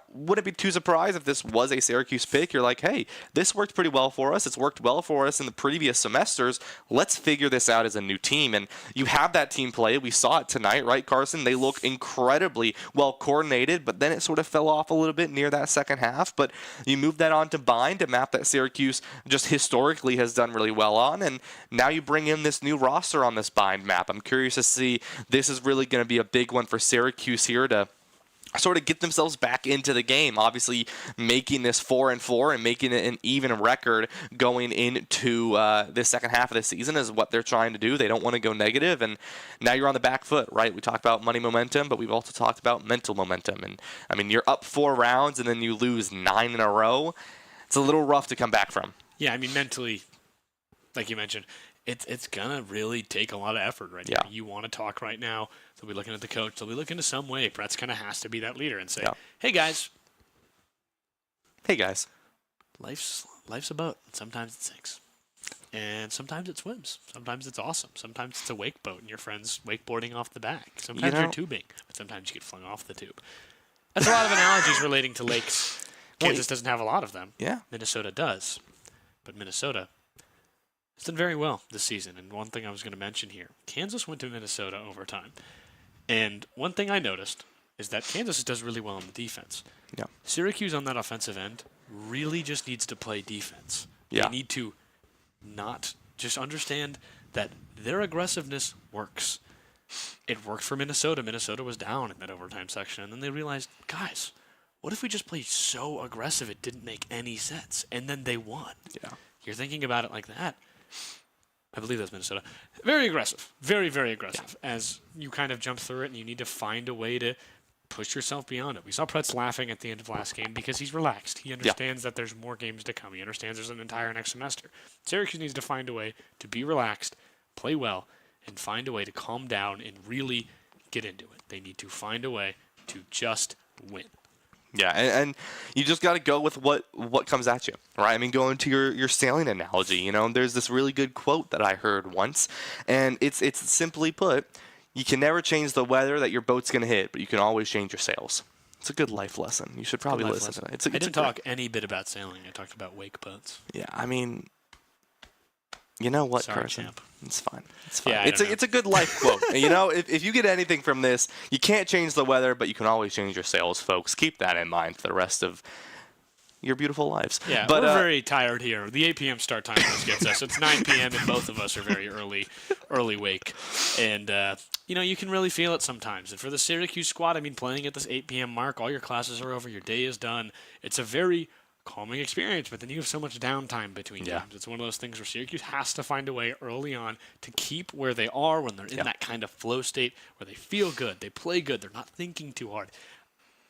wouldn't be too surprised if this was a Syracuse pick. You're like, hey, this worked pretty well for us. It's worked well for us in the previous semesters. Let's figure this out as a new team. And you have that team play. We saw it tonight, right, Carson? They look incredibly well coordinated, but then it sort of fell off a little bit near that second half. But you move that on to Bind, a map that Syracuse just historically has done really well on. And now you bring in this new roster on this Bind map. I'm curious to see, this is really going to be a big one for Syracuse here to sort of get themselves back into the game. Obviously, making this 4-4 and making it an even record going into the second half of the season is what they're trying to do. They don't want to go negative, and now you're on the back foot, right? We talked about money momentum, but we've also talked about mental momentum. And I mean, you're up 4 rounds and then you lose 9 in a row. It's a little rough to come back from. Yeah, I mean, mentally, like you mentioned, it's going to really take a lot of effort right now. You want to talk right now. They'll be looking at the coach. They'll be looking to some way. Brett's kind of has to be that leader and say, hey, guys. Life's a boat. And sometimes it sinks. And sometimes it swims. Sometimes it's awesome. Sometimes it's a wake boat and your friend's wakeboarding off the back. Sometimes you're tubing, but sometimes you get flung off the tube. That's a lot of analogies relating to lakes. Kansas doesn't have a lot of them. Yeah. Minnesota does. But Minnesota has done very well this season. And one thing I was going to mention here, Kansas went to Minnesota overtime. And one thing I noticed is that Kansas does really well on the defense. Yeah. Syracuse on that offensive end really just needs to play defense. Yeah. They need to not just understand that their aggressiveness works. It worked for Minnesota. Minnesota was down in that overtime section. And then they realized, guys, what if we just played so aggressive it didn't make any sense? And then they won. Yeah. You're thinking about it like that. I believe that's Minnesota. Very aggressive. Very, very aggressive. Yeah. As you kind of jump through it and you need to find a way to push yourself beyond it. We saw Pretz laughing at the end of last game because he's relaxed. He understands that there's more games to come. He understands there's an entire next semester. Syracuse needs to find a way to be relaxed, play well, and find a way to calm down and really get into it. They need to find a way to just win. Yeah, and you just got to go with what comes at you, right? I mean, going to your sailing analogy, there's this really good quote that I heard once, and it's simply put, you can never change the weather that your boat's going to hit, but you can always change your sails. It's a good life lesson. You should probably listen to it. I didn't talk any bit about sailing. I talked about wake boats. Yeah, I mean, You know what, Sorry, Carson? champ. It's fine. It's fine. Yeah, it's a good life quote. And, if you get anything from this, you can't change the weather, but you can always change your sails, folks. Keep that in mind for the rest of your beautiful lives. Yeah, but, we're very tired here. The 8 p.m. start time just gets us. It's 9 p.m. and both of us are very early wake. And, you can really feel it sometimes. And for the Syracuse squad, playing at this 8 p.m. mark, all your classes are over, your day is done. It's a very calming experience, but then you have so much downtime between games. It's one of those things where Syracuse has to find a way early on to keep where they are when they're in that kind of flow state where they feel good, they play good, they're not thinking too hard.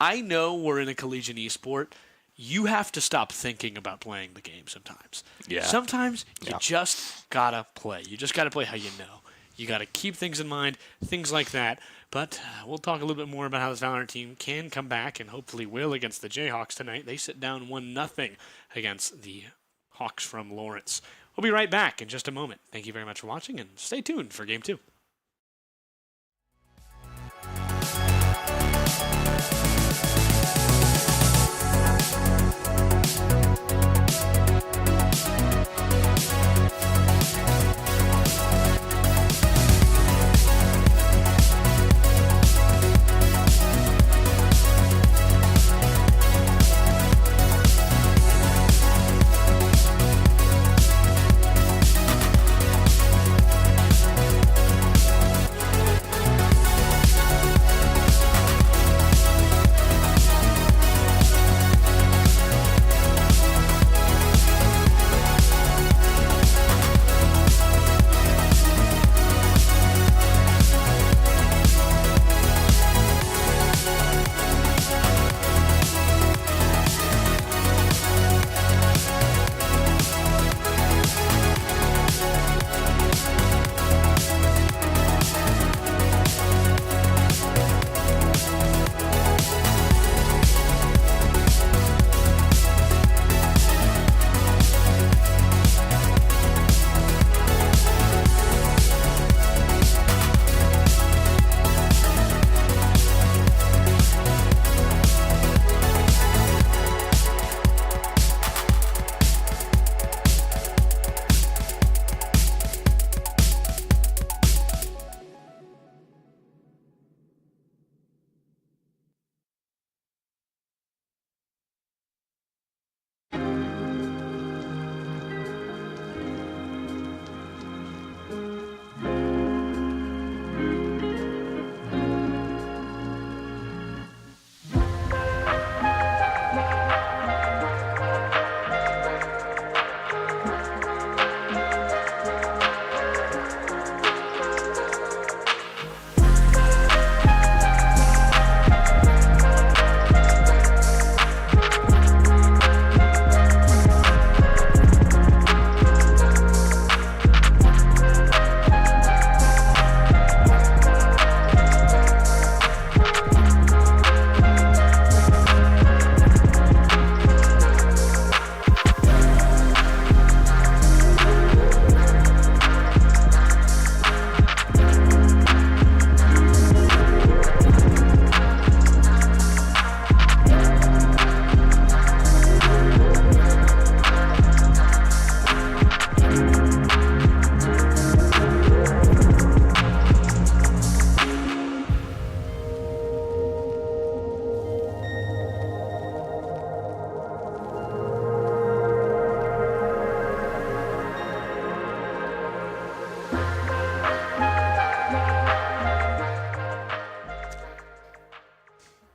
I know we're in a collegiate esport. You have to stop thinking about playing the game sometimes. Yeah. Sometimes you just gotta play. You just gotta play how you know. You gotta keep things in mind, things like that. But we'll talk a little bit more about how this Valorant team can come back and hopefully will against the Jayhawks tonight. They sit down 1-0 against the Hawks from Lawrence. We'll be right back in just a moment. Thank you very much for watching and stay tuned for Game 2.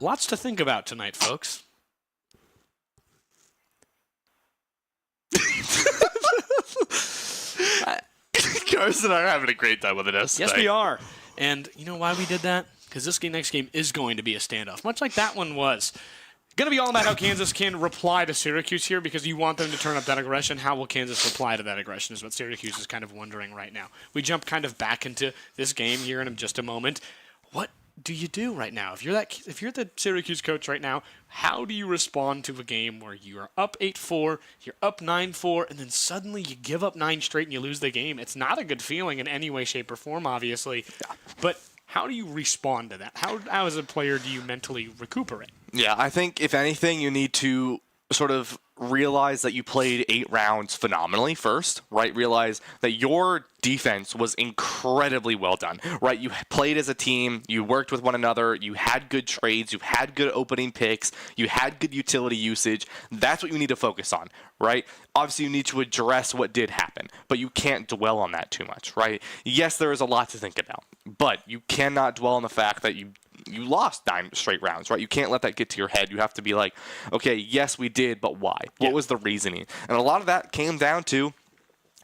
Lots to think about tonight, folks. Carson and I are having a great time with this. Yes, we are. And you know why we did that? Because this next game is going to be a standoff, much like that one was. Going to be all about how Kansas can reply to Syracuse here, because you want them to turn up that aggression. How will Kansas reply to that aggression is what Syracuse is kind of wondering right now. We jump kind of back into this game here in just a moment. What do you do right now? If you're the Syracuse coach right now, how do you respond to a game where you are up 8-4, you're up 9-4, and then suddenly you give up 9 straight and you lose the game? It's not a good feeling in any way, shape, or form, obviously. But how do you respond to that? How as a player do you mentally recuperate? Yeah, I think if anything, you need to sort of realize that you played 8 rounds phenomenally first, right? Realize that your defense was incredibly well done, right? You played as a team, you worked with one another, you had good trades, you had good opening picks, you had good utility usage. That's what you need to focus on, right? Obviously, you need to address what did happen, but you can't dwell on that too much, right? Yes, there is a lot to think about, but you cannot dwell on the fact that you lost 9 straight rounds, right? You can't let that get to your head. You have to be like, okay, yes, we did, but why? What was the reasoning? And a lot of that came down to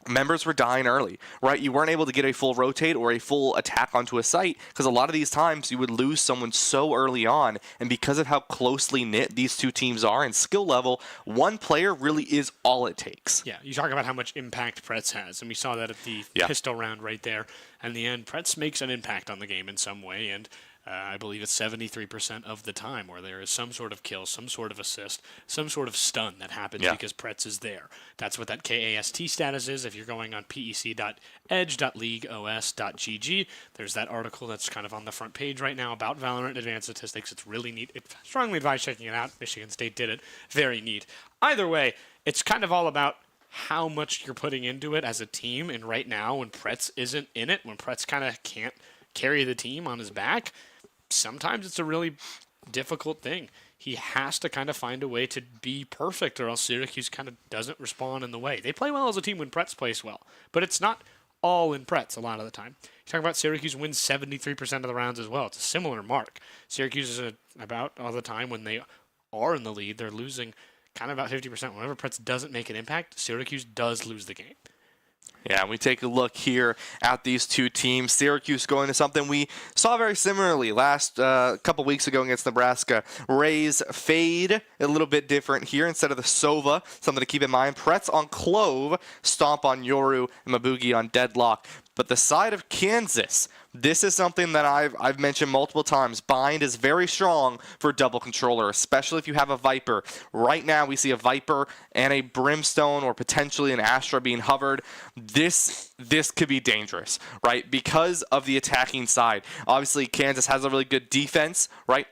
members were dying early, right? You weren't able to get a full rotate or a full attack onto a site because a lot of these times you would lose someone so early on, and because of how closely knit these two teams are in skill level, one player really is all it takes. Yeah, you talk about how much impact Pretz has, and we saw that at the pistol round right there. In the end, Pretz makes an impact on the game in some way, and I believe it's 73% of the time where there is some sort of kill, some sort of assist, some sort of stun that happens because Pretz is there. That's what that KAST status is. If you're going on pec.edge.leagueos.gg, there's that article that's kind of on the front page right now about Valorant advanced statistics. It's really neat. I strongly advise checking it out. Michigan State did it. Very neat. Either way, it's kind of all about how much you're putting into it as a team. And right now, when Pretz isn't in it, when Pretz kind of can't carry the team on his back, sometimes it's a really difficult thing. He has to kind of find a way to be perfect, or else Syracuse kind of doesn't respond in the way. They play well as a team when Pretz plays well, but it's not all in Pretz a lot of the time. You talk about Syracuse wins 73% of the rounds as well. It's a similar mark. Syracuse is about all the time when they are in the lead, they're losing kind of about 50%. Whenever Pretz doesn't make an impact, Syracuse does lose the game. Yeah, we take a look here at these two teams. Syracuse going to something we saw very similarly last couple weeks ago against Nebraska. Rays fade a little bit different here instead of the Sova. Something to keep in mind. Pretz on Clove, Stomp on Yoru, and Mabugi on Deadlock. But the side of Kansas, this is something that I've mentioned multiple times. Bind is very strong for double controller, especially if you have a Viper. Right now, we see a Viper and a Brimstone or potentially an Astra being hovered. This could be dangerous, right? Because of the attacking side. Obviously, Kansas has a really good defense, right?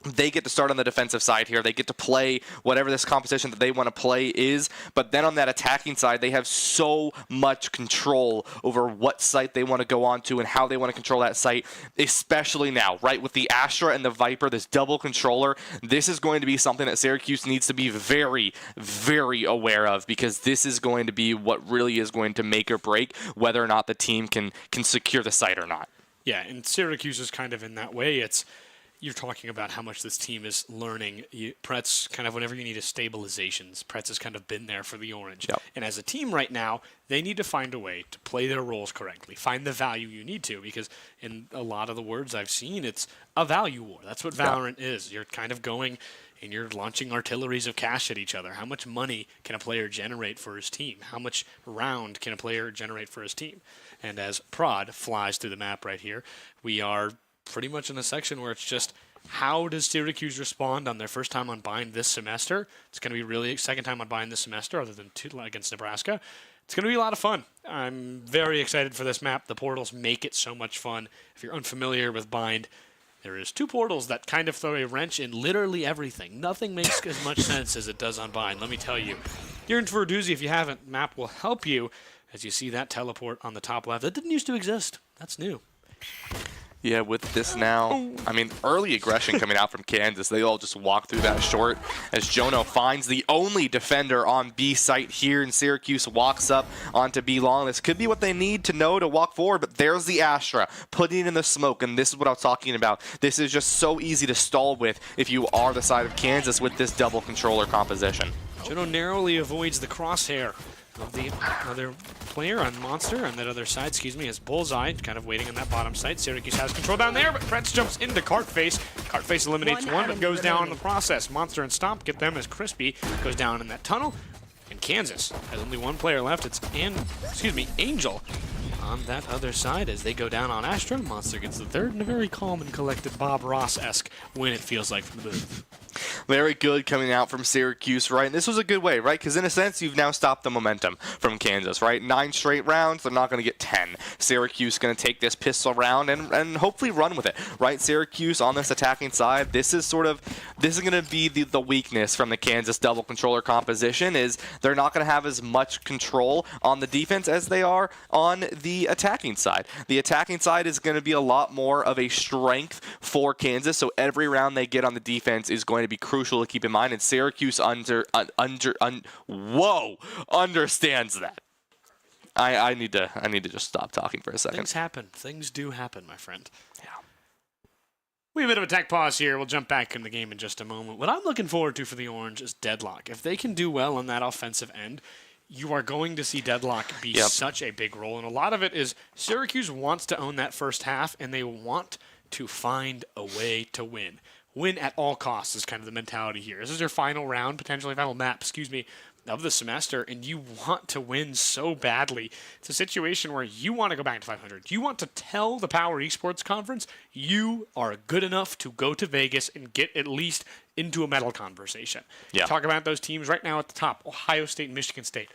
They get to start on the defensive side here. They get to play whatever this composition that they want to play is. But then on that attacking side, they have so much control over what site they want to go on to and how they want to control that site, especially now, right? With the Astra and the Viper, this double controller, this is going to be something that Syracuse needs to be very, very aware of, because this is going to be what really is going to make or break whether or not the team can secure the site or not. Yeah, and Syracuse is kind of in that way. You're talking about how much this team is learning. Pretz, kind of whenever you need a stabilizations, Pretz has kind of been there for the Orange. Yep. And as a team right now, they need to find a way to play their roles correctly, find the value you need to, because in a lot of the words I've seen, it's a value war. That's what Valorant is. You're kind of going and you're launching artilleries of cash at each other. How much money can a player generate for his team? How much round can a player generate for his team? And as Prod flies through the map right here, we are pretty much in a section where it's just, how does Syracuse respond on their first time on Bind this semester? It's going to be really second time on Bind this semester, other than 2 against Nebraska. It's going to be a lot of fun. I'm very excited for this map. The portals make it so much fun. If you're unfamiliar with Bind, there is 2 portals that kind of throw a wrench in literally everything. Nothing makes as much sense as it does on Bind, let me tell you. You're in for a doozy if you haven't. Map will help you as you see that teleport on the top left. That didn't used to exist. That's new. Yeah, with this now, I mean, early aggression coming out from Kansas. They all just walk through that short as Jono finds the only defender on B site here, and Syracuse walks up onto B long. This could be what they need to know to walk forward, but there's the Astra putting it in the smoke, and this is what I was talking about. This is just so easy to stall with if you are the side of Kansas with this double controller composition. Jono narrowly avoids the crosshair of the other player on Monster on that other side, is Bullseye, kind of waiting on that bottom side. Syracuse has control down there, but Pretz jumps into Cartface. Cartface eliminates one, but goes down in the process. Monster and Stomp get them as Crispy goes down in that tunnel. And Kansas has only one player left. It's Angel on that other side as they go down on Astra. Monster gets the third, and a very calm and collected Bob Ross-esque win, it feels like, from the booth. Very good coming out from Syracuse, right? And this was a good way, right? Because in a sense, you've now stopped the momentum from Kansas, right? 9 straight rounds, they're not going to get 10. Syracuse going to take this pistol round and hopefully run with it, right? Syracuse on this attacking side, this is going to be the weakness from the Kansas double controller composition, is they're not going to have as much control on the defense as they are on the attacking side. The attacking side is going to be a lot more of a strength for Kansas, so every round they get on the defense is going to be crucial to keep in mind, and Syracuse understands that. I need to just stop talking for a second. Things happen. Things do happen, my friend. Yeah. We have a bit of a tech pause here. We'll jump back in the game in just a moment. What I'm looking forward to for the Orange is Deadlock. If they can do well on that offensive end, you are going to see Deadlock be such a big role. And a lot of it is Syracuse wants to own that first half, and they want to find a way to win. Win at all costs is kind of the mentality here. This is your final round, potentially final map, of the semester, and you want to win so badly. It's a situation where you want to go back to 500. You want to tell the Power Esports Conference you are good enough to go to Vegas and get at least into a medal conversation. Yeah. Talk about those teams right now at the top, Ohio State and Michigan State.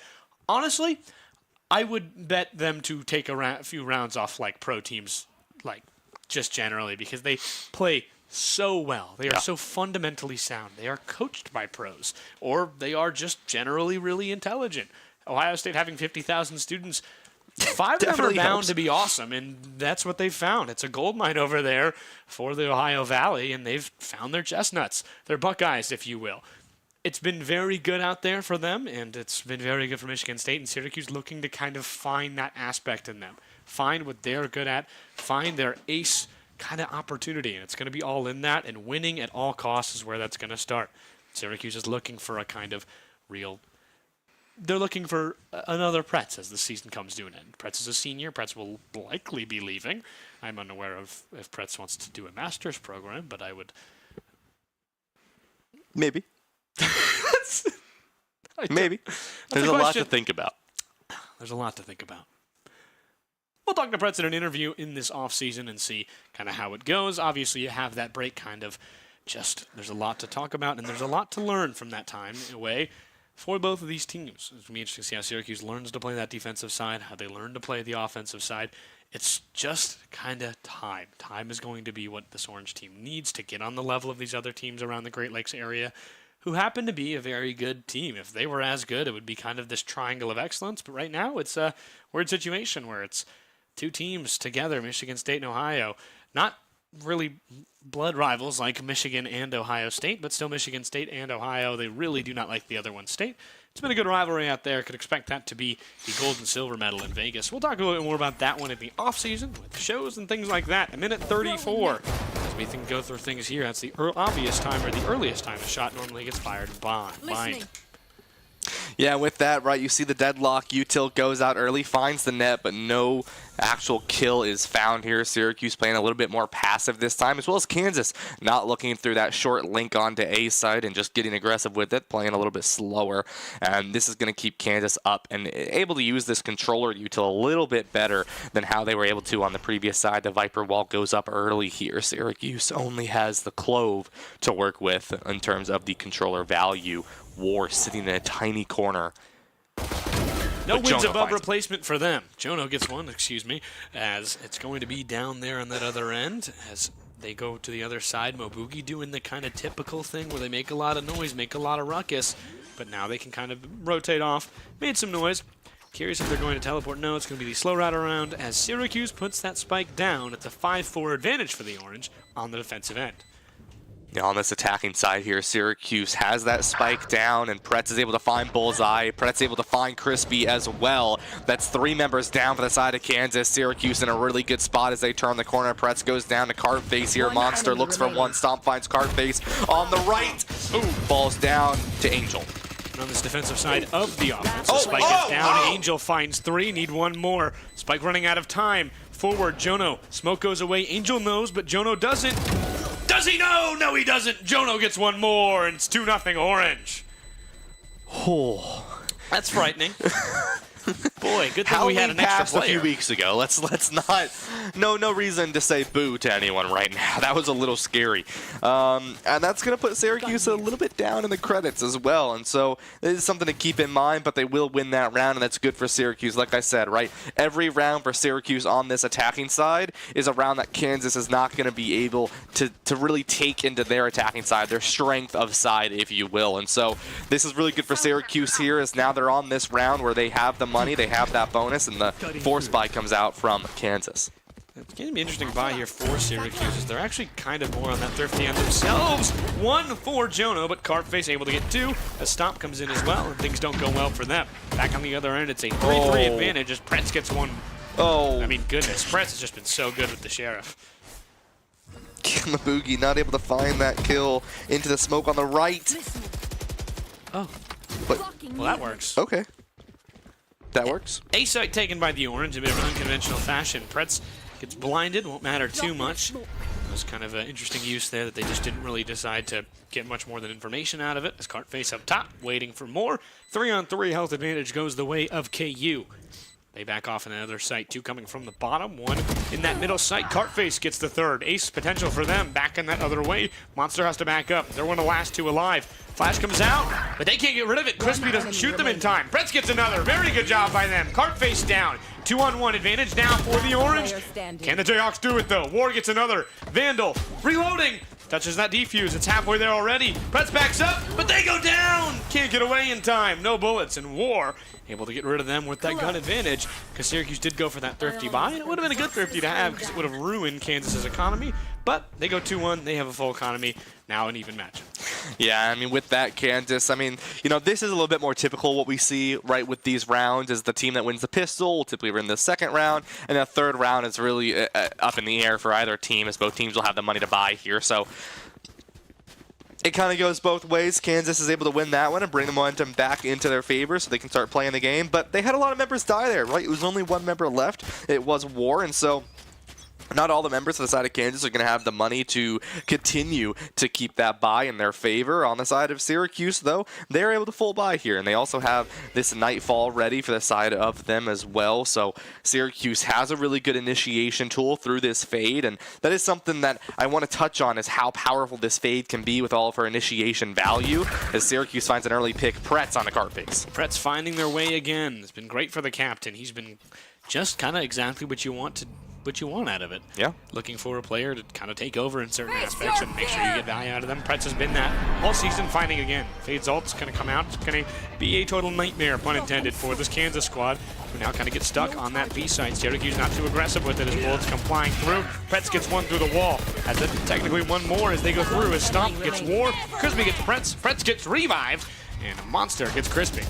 Honestly, I would bet them to take a few rounds off like pro teams, like just generally, because they play so well. They are so fundamentally sound. They are coached by pros, or they are just generally really intelligent. Ohio State having 50,000 students, 5 of them are bound to be awesome, and that's what they've found. It's a gold mine over there for the Ohio Valley, and they've found their chestnuts, their Buckeyes, if you will. It's been very good out there for them, and it's been very good for Michigan State and Syracuse, looking to kind of find that aspect in them, find what they're good at, find their ace kind of opportunity, and it's going to be all in that, and winning at all costs is where that's going to start. Syracuse is looking for a kind of real... They're looking for another Pretz as the season comes to an end. Pretz is a senior. Pretz will likely be leaving. I'm unaware of if Pretz wants to do a master's program, but I would... Maybe. Maybe. There's a lot to think about. There's a lot to think about. We'll talk to Pretz in an interview in this offseason and see kind of how it goes. Obviously, you have that break kind of just, there's a lot to talk about, and there's a lot to learn from that time in a way for both of these teams. It's going to be interesting to see how Syracuse learns to play that defensive side, how they learn to play the offensive side. It's just kind of time. Time is going to be what this Orange team needs to get on the level of these other teams around the Great Lakes area, who happen to be a very good team. If they were as good, it would be kind of this triangle of excellence. But right now, it's a weird situation where it's 2 teams together, Michigan State and Ohio. Not really blood rivals like Michigan and Ohio State, but still Michigan State and Ohio. They really do not like the other one's state. It's been a good rivalry out there. Could expect that to be the gold and silver medal in Vegas. We'll talk a little bit more about that one in the offseason with shows and things like that. A minute 34. As we can go through things here, that's the obvious time or the earliest time a shot normally gets fired by. Yeah, with that, right, you see the Deadlock. Util goes out early, finds the net, but no actual kill is found here. Syracuse playing a little bit more passive this time, as well as Kansas not looking through that short link onto A side and just getting aggressive with it, playing a little bit slower. And this is going to keep Kansas up and able to use this controller Util a little bit better than how they were able to on the previous side. The Viper wall goes up early here. Syracuse only has the Clove to work with in terms of the controller value. War sitting in a tiny corner. No wins above replacement for them. Jono gets one, as it's going to be down there on that other end as they go to the other side. Mobugi doing the kind of typical thing where they make a lot of noise, make a lot of ruckus, but now they can kind of rotate off. Made some noise. Curious if they're going to teleport. No, it's going to be the slow route around as Syracuse puts that spike down. It's a 5-4 advantage for the Orange on the defensive end. Yeah, on this attacking side here, Syracuse has that spike down, and Pretz is able to find Bullseye. Pretz able to find Crispy as well. That's 3 members down for the side of Kansas. Syracuse in a really good spot as they turn the corner. Pretz goes down to Cardface here. Monster looks for one. Stomp finds Cardface on the right. Ooh, falls down to Angel. On this defensive side of the offense, the spike is down. Angel finds 3, need 1 more. Spike running out of time. Forward, Jono. Smoke goes away. Angel knows, but Jono doesn't. Does he know? No, he doesn't. Jono gets 1 more, and it's 2-0 Orange. Oh. That's frightening. Boy, good thing we had an extra player. A few weeks ago. Let's not. No reason to say boo to anyone right now. That was a little scary, and that's gonna put Syracuse a little bit down in the credits as well. And so it is something to keep in mind. But they will win that round, and that's good for Syracuse. Like I said, right, every round for Syracuse on this attacking side is a round that Kansas is not going to be able to really take into their attacking side, their strength of side, if you will. And so this is really good for Syracuse here, as now they're on this round where they have the money, they have that bonus, and the force buy comes out from Kansas. It's going to be an interesting buy here for Syracuse, as they're actually kind of more on that thrifty end themselves. 1 for Jono, but Cartface able to get 2. A stop comes in as well, and things don't go well for them. Back on the other end, it's a 3-3 advantage as Pretz gets 1. I mean, goodness, Pretz has just been so good with the Sheriff. Maboogie not able to find that kill into the smoke on the right. Oh. But, well, that works. Okay. That works. A site taken by the Orange in a bit of an unconventional fashion. Pretz gets blinded, won't matter too much. It was kind of an interesting use there that they just didn't really decide to get much more than information out of it. As Cartface up top, waiting for more. 3-on-3 health advantage goes the way of KU. They back off in another site. 2 coming from the bottom. 1 in that middle site. Cartface gets the 3rd. Ace potential for them. Back in that other way. Monster has to back up. They're one of the last 2 alive. Flash comes out, but they can't get rid of it. Crispy doesn't shoot them in time. Pretz gets another. Very good job by them. Cartface down. 2-on-1 advantage now for the Orange. Can the Jayhawks do it, though? War gets another. Vandal reloading. Touches that defuse. It's halfway there already. Pretz backs up, but they go down. Can't get away in time. No bullets. And War able to get rid of them with that gun advantage, because Syracuse did go for that thrifty buy. It would have been a good thrifty to have, because it would have ruined Kansas's economy. But they go 2-1. They have a full economy. Now an even match. Yeah, I mean, with that, Kansas, I mean, you know, this is a little bit more typical what we see, right, with these rounds, is the team that wins the pistol will typically win the 2nd round, and the 3rd round is really up in the air for either team, as both teams will have the money to buy here. So it kind of goes both ways. Kansas is able to win that one and bring the momentum back into their favor so they can start playing the game. But they had a lot of members die there, right? It was only 1 member left. It was War, and so not all the members on the side of Kansas are going to have the money to continue to keep that buy in their favor. On the side of Syracuse, though, they're able to full buy here, and they also have this Nightfall ready for the side of them as well. So Syracuse has a really good initiation tool through this fade, and that is something that I want to touch on, is how powerful this fade can be with all of her initiation value, as Syracuse finds an early pick. Pretz on the Cartface. Pretz finding their way again. It's been great for the captain. He's been just kind of exactly what you want out of it. Yeah. Looking for a player to kind of take over in certain aspects and make sure you get value out of them. Pretz has been that all season, finding again. Fade's ult's going to come out. It's going to be a total nightmare, pun intended, for this Kansas squad, who now kind of get stuck on that B side. Syracuse not too aggressive with it as bullets come flying through. Pretz gets 1 through the wall. Has technically 1 more as they go through. As Stomp gets War. Crispy gets Pretz. Pretz gets revived. And Monster gets Crispy.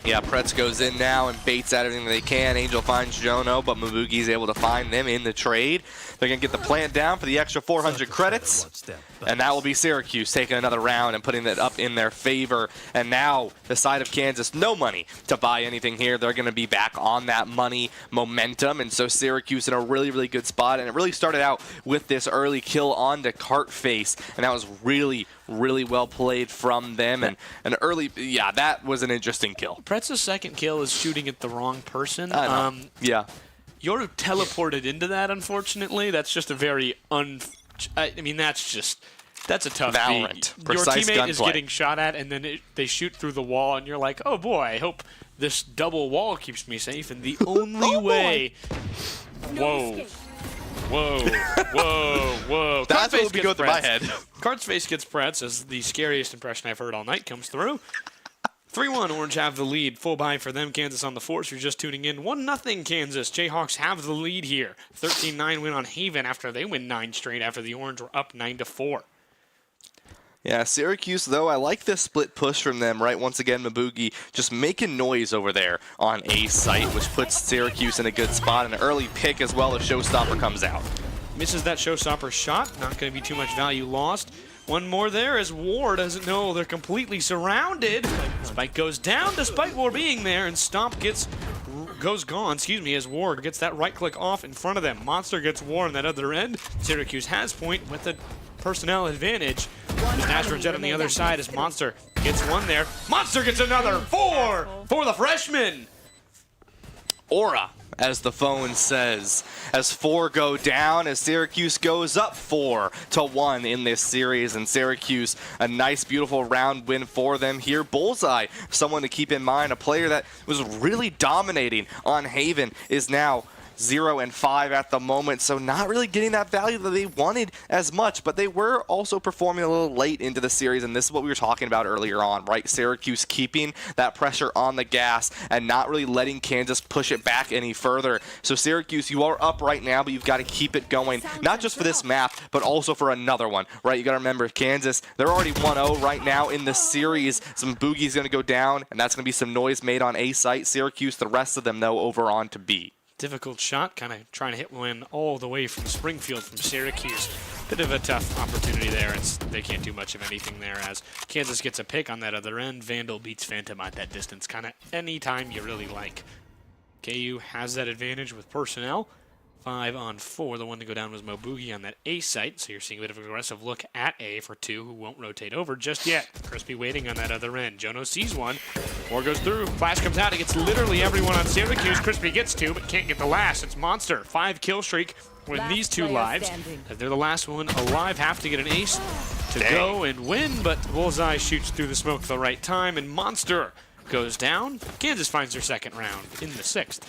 Yeah, Pretz goes in now and baits out everything they can. Angel finds Jono, but Mabugi's able to find them in the trade. They're going to get the plant down for the extra 400 credits. And that will be Syracuse taking another round and putting that up in their favor. And now the side of Kansas, no money to buy anything here. They're going to be back on that money momentum. And so Syracuse in a really, really good spot. And it really started out with this early kill onto Cartface. And that was really, really well played from them. And an early, yeah, that was an interesting kill. Pretz's 2nd kill is shooting at the wrong person. Yeah. You're teleported into that, unfortunately. That's just a very I mean, that's a tough Valorant. beat. Precise Your teammate gunplay is getting shot at, and then they shoot through the wall, and you're like, oh boy, I hope this double wall keeps me safe. And the only way... Whoa. Whoa. Whoa. Whoa. That's what would be going through my head. Cartface gets Pretz as the scariest impression I've heard all night comes through. 3-1, Orange have the lead. Full buy for them. Kansas on the force. You're just tuning in. 1-0 Kansas. Jayhawks have the lead here. 13-9 win on Haven after they win 9 straight after the Orange were up 9-4. Yeah, Syracuse, though, I like this split push from them, right? Once again, Mabugi just making noise over there on A site, which puts Syracuse in a good spot. And an early pick as well as Showstopper comes out. Misses that Showstopper shot. Not going to be too much value lost. 1 more there as War doesn't know they're completely surrounded. Spike goes down despite War being there, and Stomp goes gone, as War gets that right click off in front of them. Monster gets War on that other end. Syracuse has point with the personnel advantage. There's Astro Jet on the other side as Monster gets 1 there. Monster gets another 4 for the freshman. Aura, as the phone says, as 4 go down, as Syracuse goes up 4-1 in this series. And Syracuse, a nice, beautiful round win for them here. Bullseye, someone to keep in mind, a player that was really dominating on Haven, is now 0-5 at the moment, so not really getting that value that they wanted as much, but they were also performing a little late into the series, and this is what we were talking about earlier on, right? Syracuse keeping that pressure on the gas and not really letting Kansas push it back any further. So Syracuse, you are up right now, but you've got to keep it going, not just for this map, but also for another one, right? You got to remember, Kansas, they're already 1-0 right now in the series. Some boogie's going to go down, and that's going to be some noise made on A site. Syracuse, the rest of them, though, over on to B. Difficult shot, kind of trying to hit one all the way from Springfield from Syracuse. Bit of a tough opportunity there. They can't do much of anything there as Kansas gets a pick on that other end. Vandal beats Phantom at that distance kind of any time you really like. KU has that advantage with personnel. 5-on-4. The one to go down was Moboogie on that A site, so you're seeing a bit of an aggressive look at A for 2, who won't rotate over just yet. Crispy waiting on that other end. Jono sees one. 4 goes through. Flash comes out. It gets literally everyone on Syracuse. Crispy gets 2, but can't get the last. It's Monster. 5 kill streak with these 2 lives. As they're the last one alive, have to get an ace to go and win, but Bullseye shoots through the smoke at the right time, and Monster goes down. Kansas finds their second round in the 6th.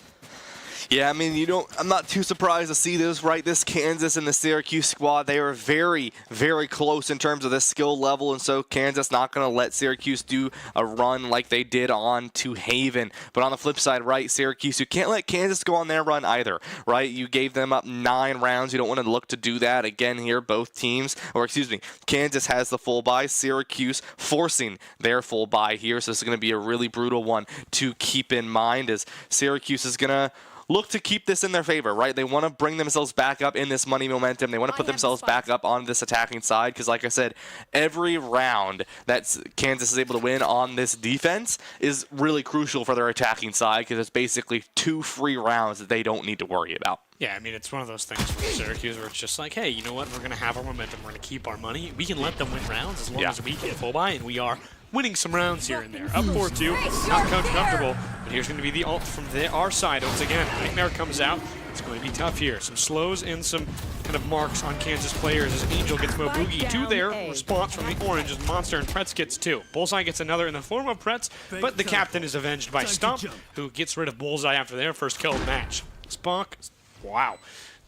Yeah, I mean, I'm not too surprised to see this, right? This Kansas and the Syracuse squad, they are very, very close in terms of this skill level, and so Kansas not going to let Syracuse do a run like they did on to Haven. But on the flip side, right, Syracuse, you can't let Kansas go on their run either, right? You gave them up 9 rounds. You don't want to look to do that again here. Both teams, or excuse me, Kansas has the full buy. Syracuse forcing their full buy here, so this is going to be a really brutal one to keep in mind as Syracuse is going to look to keep this in their favor, right? They want to bring themselves back up in this money momentum. They want to put themselves back up on this attacking side because, like I said, every round that Kansas is able to win on this defense is really crucial for their attacking side because it's basically 2 free rounds that they don't need to worry about. Yeah, I mean, it's one of those things for Syracuse where it's just like, hey, you know what? We're going to have our momentum. We're going to keep our money. We can let them win rounds as long as we get full buy, and we are winning some rounds here and there. Up 4-2, not comfortable, but here's going to be the ult from our side once again. Nightmare comes out. It's going to be tough here. Some slows and some kind of marks on Kansas players as Angel gets Moboogie to their response from the orange as Monster and Pretz gets 2. Bullseye gets another in the form of Pretz, but the captain is avenged by Stump, who gets rid of Bullseye after their first kill of the match. Spunk, wow.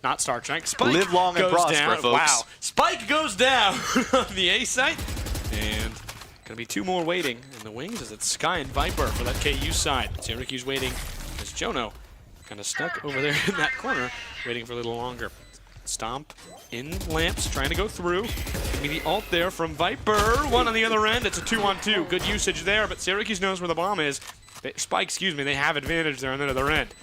Not Star Trek. Spike live long and prosper, down. folks. Wow. Spike goes down on the A site. And gonna be 2 more waiting in the wings as it's Sky and Viper for that KU side. Syracuse waiting as Jono kind of stuck over there in that corner, waiting for a little longer. Stomp in lamps, trying to go through. Gonna be the ult there from Viper. 1 on the other end. It's a 2-on-2. Good usage there, but Syracuse knows where the bomb is. Spike, excuse me, they have advantage there on the other end.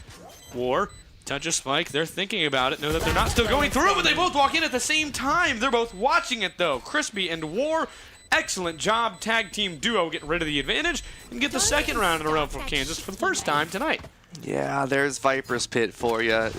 War. Touch a Spike, they're thinking about it, know that they're not still going through, but they both walk in at the same time. They're both watching it though. Crispy and War, excellent job. Tag team duo getting rid of the advantage and get the second round in a row from Kansas for the first time tonight. Yeah, there's Viper's Pit for you.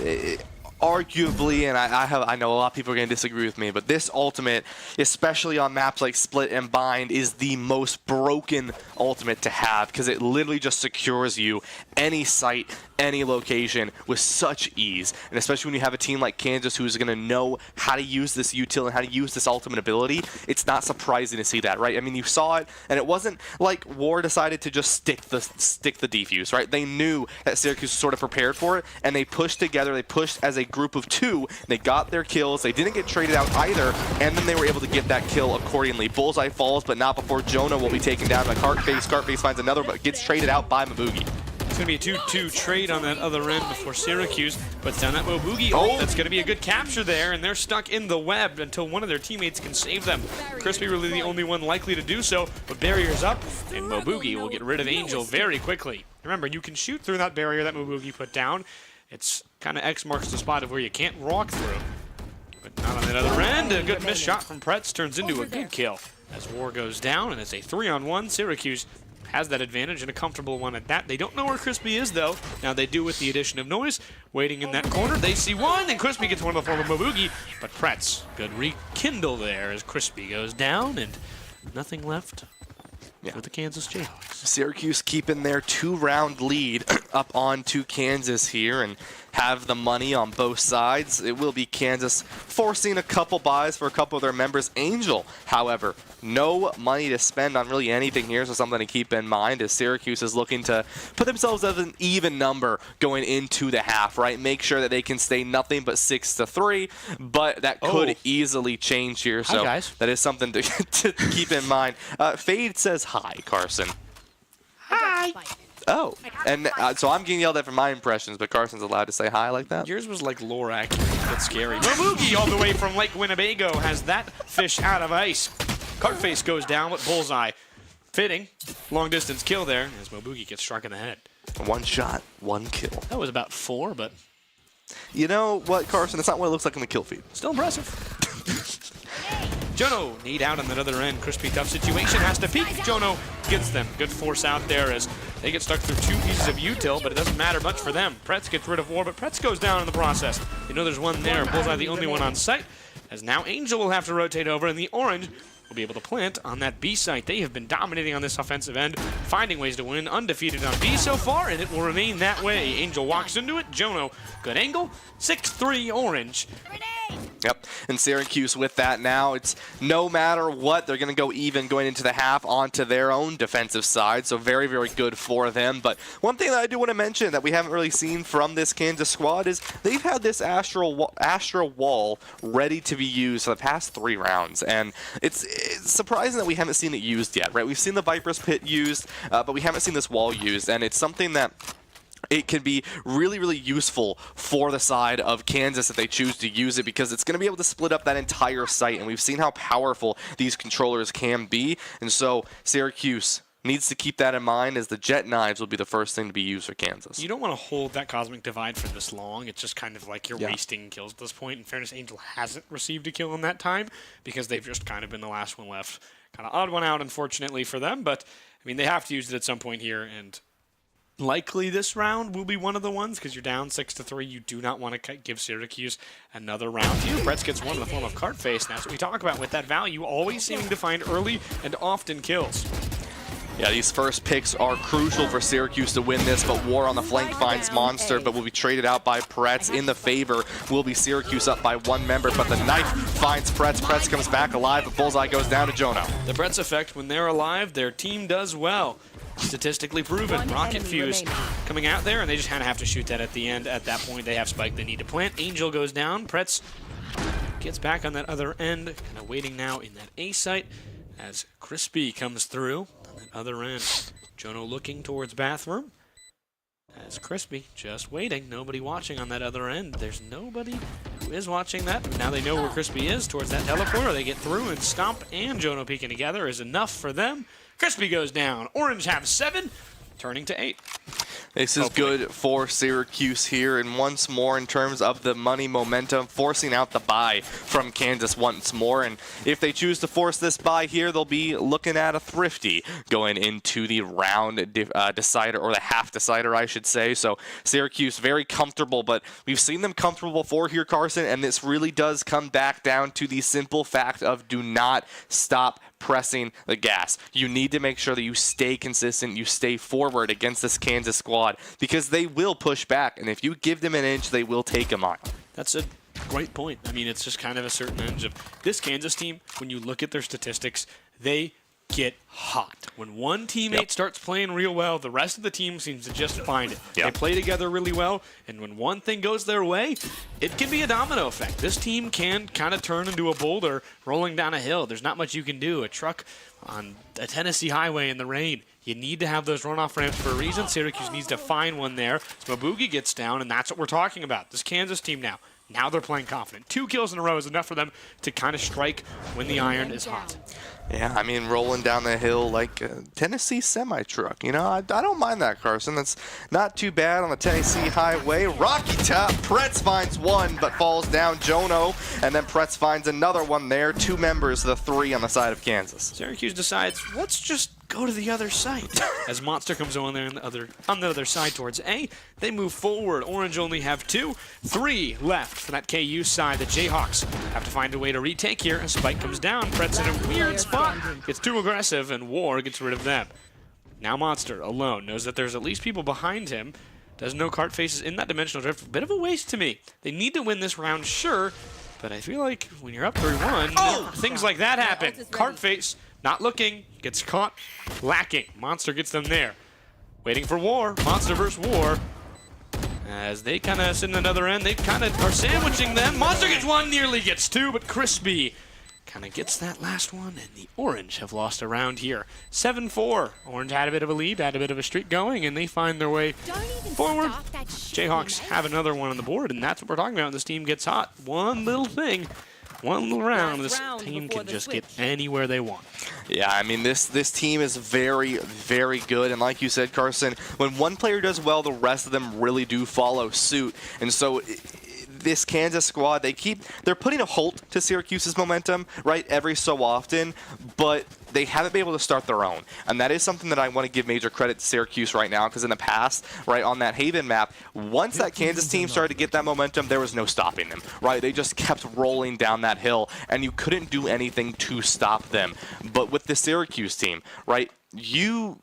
Arguably, and I know a lot of people are going to disagree with me, but this ultimate, especially on maps like Split and Bind, is the most broken ultimate to have because it literally just secures you any site, any location with such ease. And especially when you have a team like Kansas who's going to know how to use this util and how to use this ultimate ability, it's not surprising to see that, right? I mean, you saw it, and it wasn't like War decided to just stick the defuse, right? They knew that Syracuse was sort of prepared for it, and they pushed together. They pushed as a group of 2. They got their kills. They didn't get traded out either, and then they were able to get that kill accordingly. Bullseye falls, but not before Jonah will be taken down by Cartface. Cartface finds another, but gets traded out by Maboogie. It's going to be a 2-2 trade on that other end before Syracuse puts down that Moboogie. Oh, that's going to be a good capture there, and they're stuck in the web until one of their teammates can save them. Crispy really the only one likely to do so, but barrier's up, and Moboogie will get rid of Angel very quickly. Remember, you can shoot through that barrier that Moboogie put down. It's kind of X marks the spot of where you can't walk through. But not on that other end. A good missed shot from Pretz turns into a good kill as War goes down, and it's a 3-on-1. Syracuse has that advantage and a comfortable one at that. They don't know where Crispy is, though. Now they do with the addition of Noise. Waiting in that corner, they see one, and Crispy gets one in the form of Moboogie. But Pretz, good rekindle there as Crispy goes down, and nothing left for the Kansas Jayhawks. Syracuse keeping their 2-round lead up onto Kansas here and have the money on both sides. It will be Kansas forcing a couple buys for a couple of their members. Angel, however, no money to spend on really anything here, so something to keep in mind as Syracuse is looking to put themselves as an even number going into the half, right? Make sure that they can stay nothing but 6-3, but that could easily change here, so hi, guys. that is something to keep in mind. Fade says hi, Carson. Hi. Oh, and so I'm getting yelled at for my impressions, but Carson's allowed to say hi like that? Yours was like Lorak. That's scary. Moogie all the way from Lake Winnebago has that fish out of ice. Cartface goes down with Bullseye. Fitting. Long distance kill there as Mobugi gets struck in the head. One shot, one kill. That was about 4, but you know what, Carson? It's not what it looks like in the kill feed. still impressive. Jono need out on that other end. Crispy tough situation. Has to peek. Jono gets them. Good force out there as they get stuck through 2 pieces of util, but it doesn't matter much for them. Pretz gets rid of War, but Pretz goes down in the process. You know there's one there. Bullseye the only one on site, as now Angel will have to rotate over, and the orange will be able to plant on that B site. They have been dominating on this offensive end, finding ways to win, undefeated on B so far, and it will remain that way. Angel walks into it. Jono, good angle. 6-3 orange. Yep, and Syracuse with that now, it's no matter what, they're going to go even going into the half onto their own defensive side, so very, very good for them. But one thing that I do want to mention that we haven't really seen from this Kansas squad is they've had this Astra wall ready to be used for the past 3 rounds, and it's surprising that we haven't seen it used yet, right? We've seen the Viper's Pit used, but we haven't seen this wall used, and it's something that it can be really, really useful for the side of Kansas if they choose to use it, because it's going to be able to split up that entire site, and we've seen how powerful these controllers can be, and so Syracuse needs to keep that in mind, as the jet knives will be the first thing to be used for Kansas. You don't want to hold that Cosmic Divide for this long. It's just kind of like you're wasting kills at this point. In fairness, Angel hasn't received a kill in that time because they've just kind of been the last one left. Kind of odd one out, unfortunately, for them, but I mean, they have to use it at some point here, and likely this round will be one of the ones because you're down 6-3. You do not want to give Syracuse another round here. Pretz gets one in the form of Cartface, and that's what we talk about with that value, always seeming to find early and often kills. Yeah, these first picks are crucial for Syracuse to win this, but War on the flank finds Monster, but will be traded out by Pretz. In the favor will be Syracuse up by 1 member, but the knife finds Pretz. Pretz comes back alive, but Bullseye goes down to Jono. The Pretz effect, when they're alive, their team does well. Statistically proven. Rocket Fuse coming out there, and they just kind of have to shoot that at the end. At that point, they have Spike they need to plant. Angel goes down. Pretz gets back on that other end, kind of waiting now in that A site as Crispy comes through on that other end. Jono looking towards bathroom as Crispy just waiting. Nobody watching on that other end. There's nobody who is watching that. Now they know where Crispy is towards that teleporter. They get through, and Stomp and Jono peeking together is enough for them. Crispy goes down. Orange have 7, turning to 8. This is good for Syracuse here, and once more in terms of the money momentum, forcing out the buy from Kansas once more. And if they choose to force this buy here, they'll be looking at a thrifty going into the round decider, or the half decider, I should say. So Syracuse very comfortable, but we've seen them comfortable before here, Carson, and this really does come back down to the simple fact of do not stop pressing the gas. You need to make sure that you stay consistent, you stay forward against this Kansas squad, because they will push back, and if you give them an inch, they will take a mile. That's a great point. I mean, it's just kind of a certain edge of this Kansas team. When you look at their statistics, they get hot. When one teammate starts playing real well, the rest of the team seems to just find it. They play together really well, and when one thing goes their way, it can be a domino effect. This team can kind of turn into a boulder rolling down a hill. There's not much you can do. A truck on a Tennessee highway in the rain. You need to have those runoff ramps for a reason. Syracuse needs to find one there. So Mabugi gets down, and that's what we're talking about. This Kansas team now they're playing confident. 2 kills in a row is enough for them to kind of strike when the iron is hot. Yeah, I mean, rolling down the hill like a Tennessee semi-truck. You know, I don't mind that, Carson. That's not too bad on the Tennessee highway. Rocky top. Pretz finds 1, but falls down. Jono, and then Pretz finds another one there. 2 members of the 3 on the side of Kansas. Syracuse decides, let's just go to the other side. As Monster comes on there on the other side towards A, they move forward. Orange only have 2. 3 left for that KU side. The Jayhawks have to find a way to retake here. A Spike comes down. Pretz in a weird spot. Gets too aggressive, and War gets rid of them. Now Monster, alone, knows that there's at least people behind him. Doesn't know Cartface is in that dimensional drift. A bit of a waste to me. They need to win this round, sure, but I feel like when you're up 3-1, things like that happen. Cartface, not looking, gets caught lacking. Monster gets them there. Waiting for War, Monster versus War. As they kind of sit in another end, they kind of are sandwiching them. Monster gets one, nearly gets two, but Crispy kind of gets that last one, and the Orange have lost a round here. 7-4. Orange had a bit of a lead, had a bit of a streak going, and they find their way forward. Jayhawks have another one on the board, and that's what we're talking about when this team gets hot. One little thing, one little round, this team can just get anywhere they want. Yeah, I mean, this team is very, very good. And like you said, Carson, when one player does well, the rest of them really do follow suit. And so this Kansas squad, they're putting a halt to Syracuse's momentum, right, every so often, but they haven't been able to start their own. And that is something that I want to give major credit to Syracuse right now, because in the past, right, on that Haven map, once that Kansas team started to get that momentum, there was no stopping them, right? They just kept rolling down that hill, and you couldn't do anything to stop them. But with the Syracuse team, right, you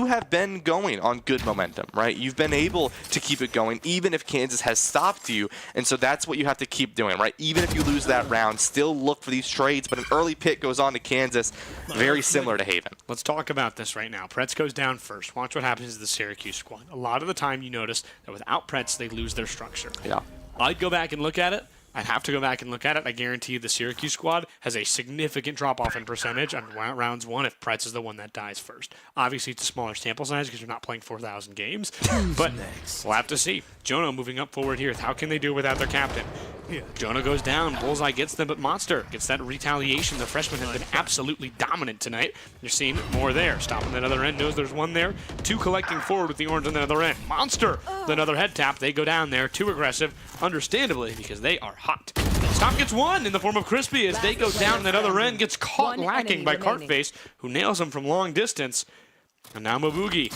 have been going on good momentum, right? You've been able to keep it going, even if Kansas has stopped you. And so that's what you have to keep doing, right? Even if you lose that round, still look for these trades. But an early pick goes on to Kansas, very similar to Haven. Let's talk about this right now. Pretz goes down first. Watch what happens to the Syracuse squad. A lot of the time you notice that without Pretz, they lose their structure. Yeah. I'd go back and look at it. I'd have to go back and look at it. I guarantee you the Syracuse squad has a significant drop-off in percentage on rounds 1 if Pretz is the one that dies first. Obviously, it's a smaller sample size because you're not playing 4,000 games, but we'll have to see. Jono moving up forward here. How can they do it without their captain? Jono goes down. Bullseye gets them, but Monster gets that retaliation. The freshman has been absolutely dominant tonight. You're seeing more there. Stopping the other end. Knows there's one there. Two collecting forward with the Orange on the other end. Monster with another head tap. They go down there. Too aggressive, understandably, because they are hot. Stop gets one in the form of Crispy as they go down that other end. Gets caught lacking by Cartface, who nails him from long distance. And now Maboogie.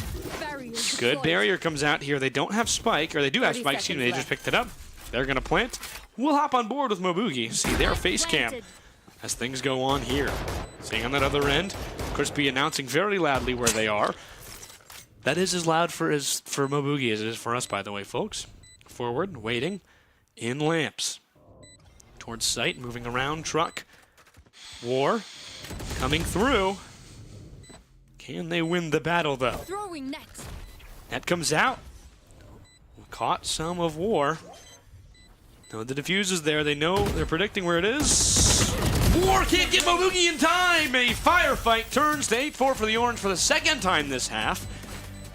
Good barrier comes out here. They don't have Spike, or they do have Spike, excuse me, they just picked it up. They're going to plant. We'll hop on board with Maboogie. See their face cam as things go on here. Seeing on that other end, Crispy announcing very loudly where they are. That is as loud for Maboogie as it is for us, by the way, folks. Forward, waiting, in lamps. Towards site, moving around, truck. War, coming through. Can they win the battle, though? Throwing net. Net comes out. Caught some of War. No, the defuse is there. They know, they're predicting where it is. War can't get Maboogie in time. A firefight turns to 8-4 for the Orange for the second time this half.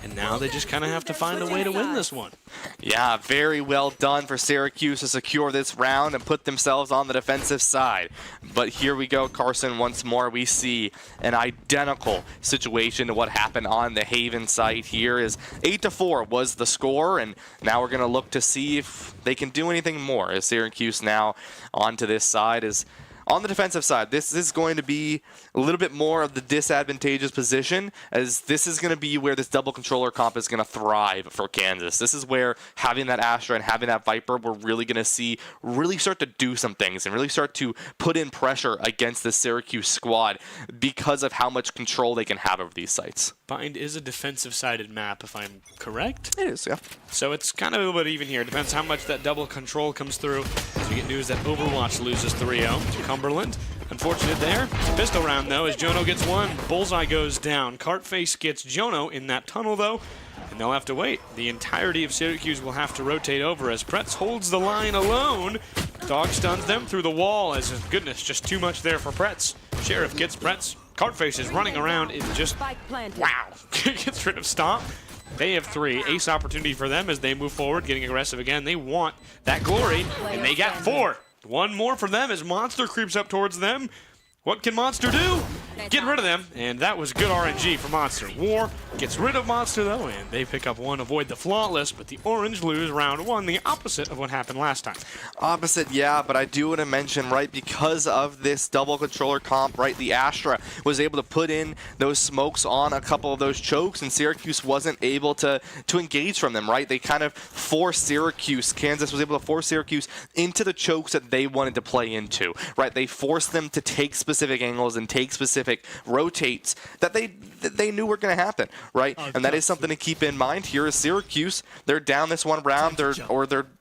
And now they just kind of have to find a way to win this one. Yeah, very well done for Syracuse to secure this round and put themselves on the defensive side. But here we go, Carson, once more. We see an identical situation to what happened on the Haven site. Here is 8-4 was the score, and now we're going to look to see if they can do anything more. As Syracuse now onto this side is on the defensive side. This is going to be a little bit more of the disadvantageous position, as this is going to be where this double controller comp is going to thrive for Kansas. This is where having that Astra and having that Viper, we're really going to see really start to do some things and really start to put in pressure against the Syracuse squad because of how much control they can have over these sites. Bind is a defensive-sided map, if I'm correct. It is, yeah. So it's kind of a little bit even here. Depends how much that double control comes through. As we get news that Overwatch loses 3-0 to Cumberland. Unfortunate there. Pistol round, though, as Jono gets one. Bullseye goes down. Cartface gets Jono in that tunnel, though, and they'll have to wait. The entirety of Syracuse will have to rotate over as Pretz holds the line alone. Dog stuns them through the wall as, goodness, just too much there for Pretz. Sheriff gets Pretz. Cartface is running around. It just, wow. Gets rid of Stomp. They have 3. Ace opportunity for them as they move forward, getting aggressive again. They want that glory, and they got 4. One more for them as Monster creeps up towards them. What can Monster do? Get rid of them, and that was good RNG for Monster. War gets rid of Monster, though, and they pick up one, avoid the flawless, but the Orange lose round 1, the opposite of what happened last time. Opposite, yeah, but I do want to mention, right, because of this double controller comp, right, the Astra was able to put in those smokes on a couple of those chokes, and Syracuse wasn't able to engage from them, right? They kind of forced Syracuse, Kansas was able to force Syracuse into the chokes that they wanted to play into, right? They forced them to take specific angles and take specific specific rotates that they knew were going to happen, right? And that is something to keep in mind. Here is Syracuse. They're down this one round, they're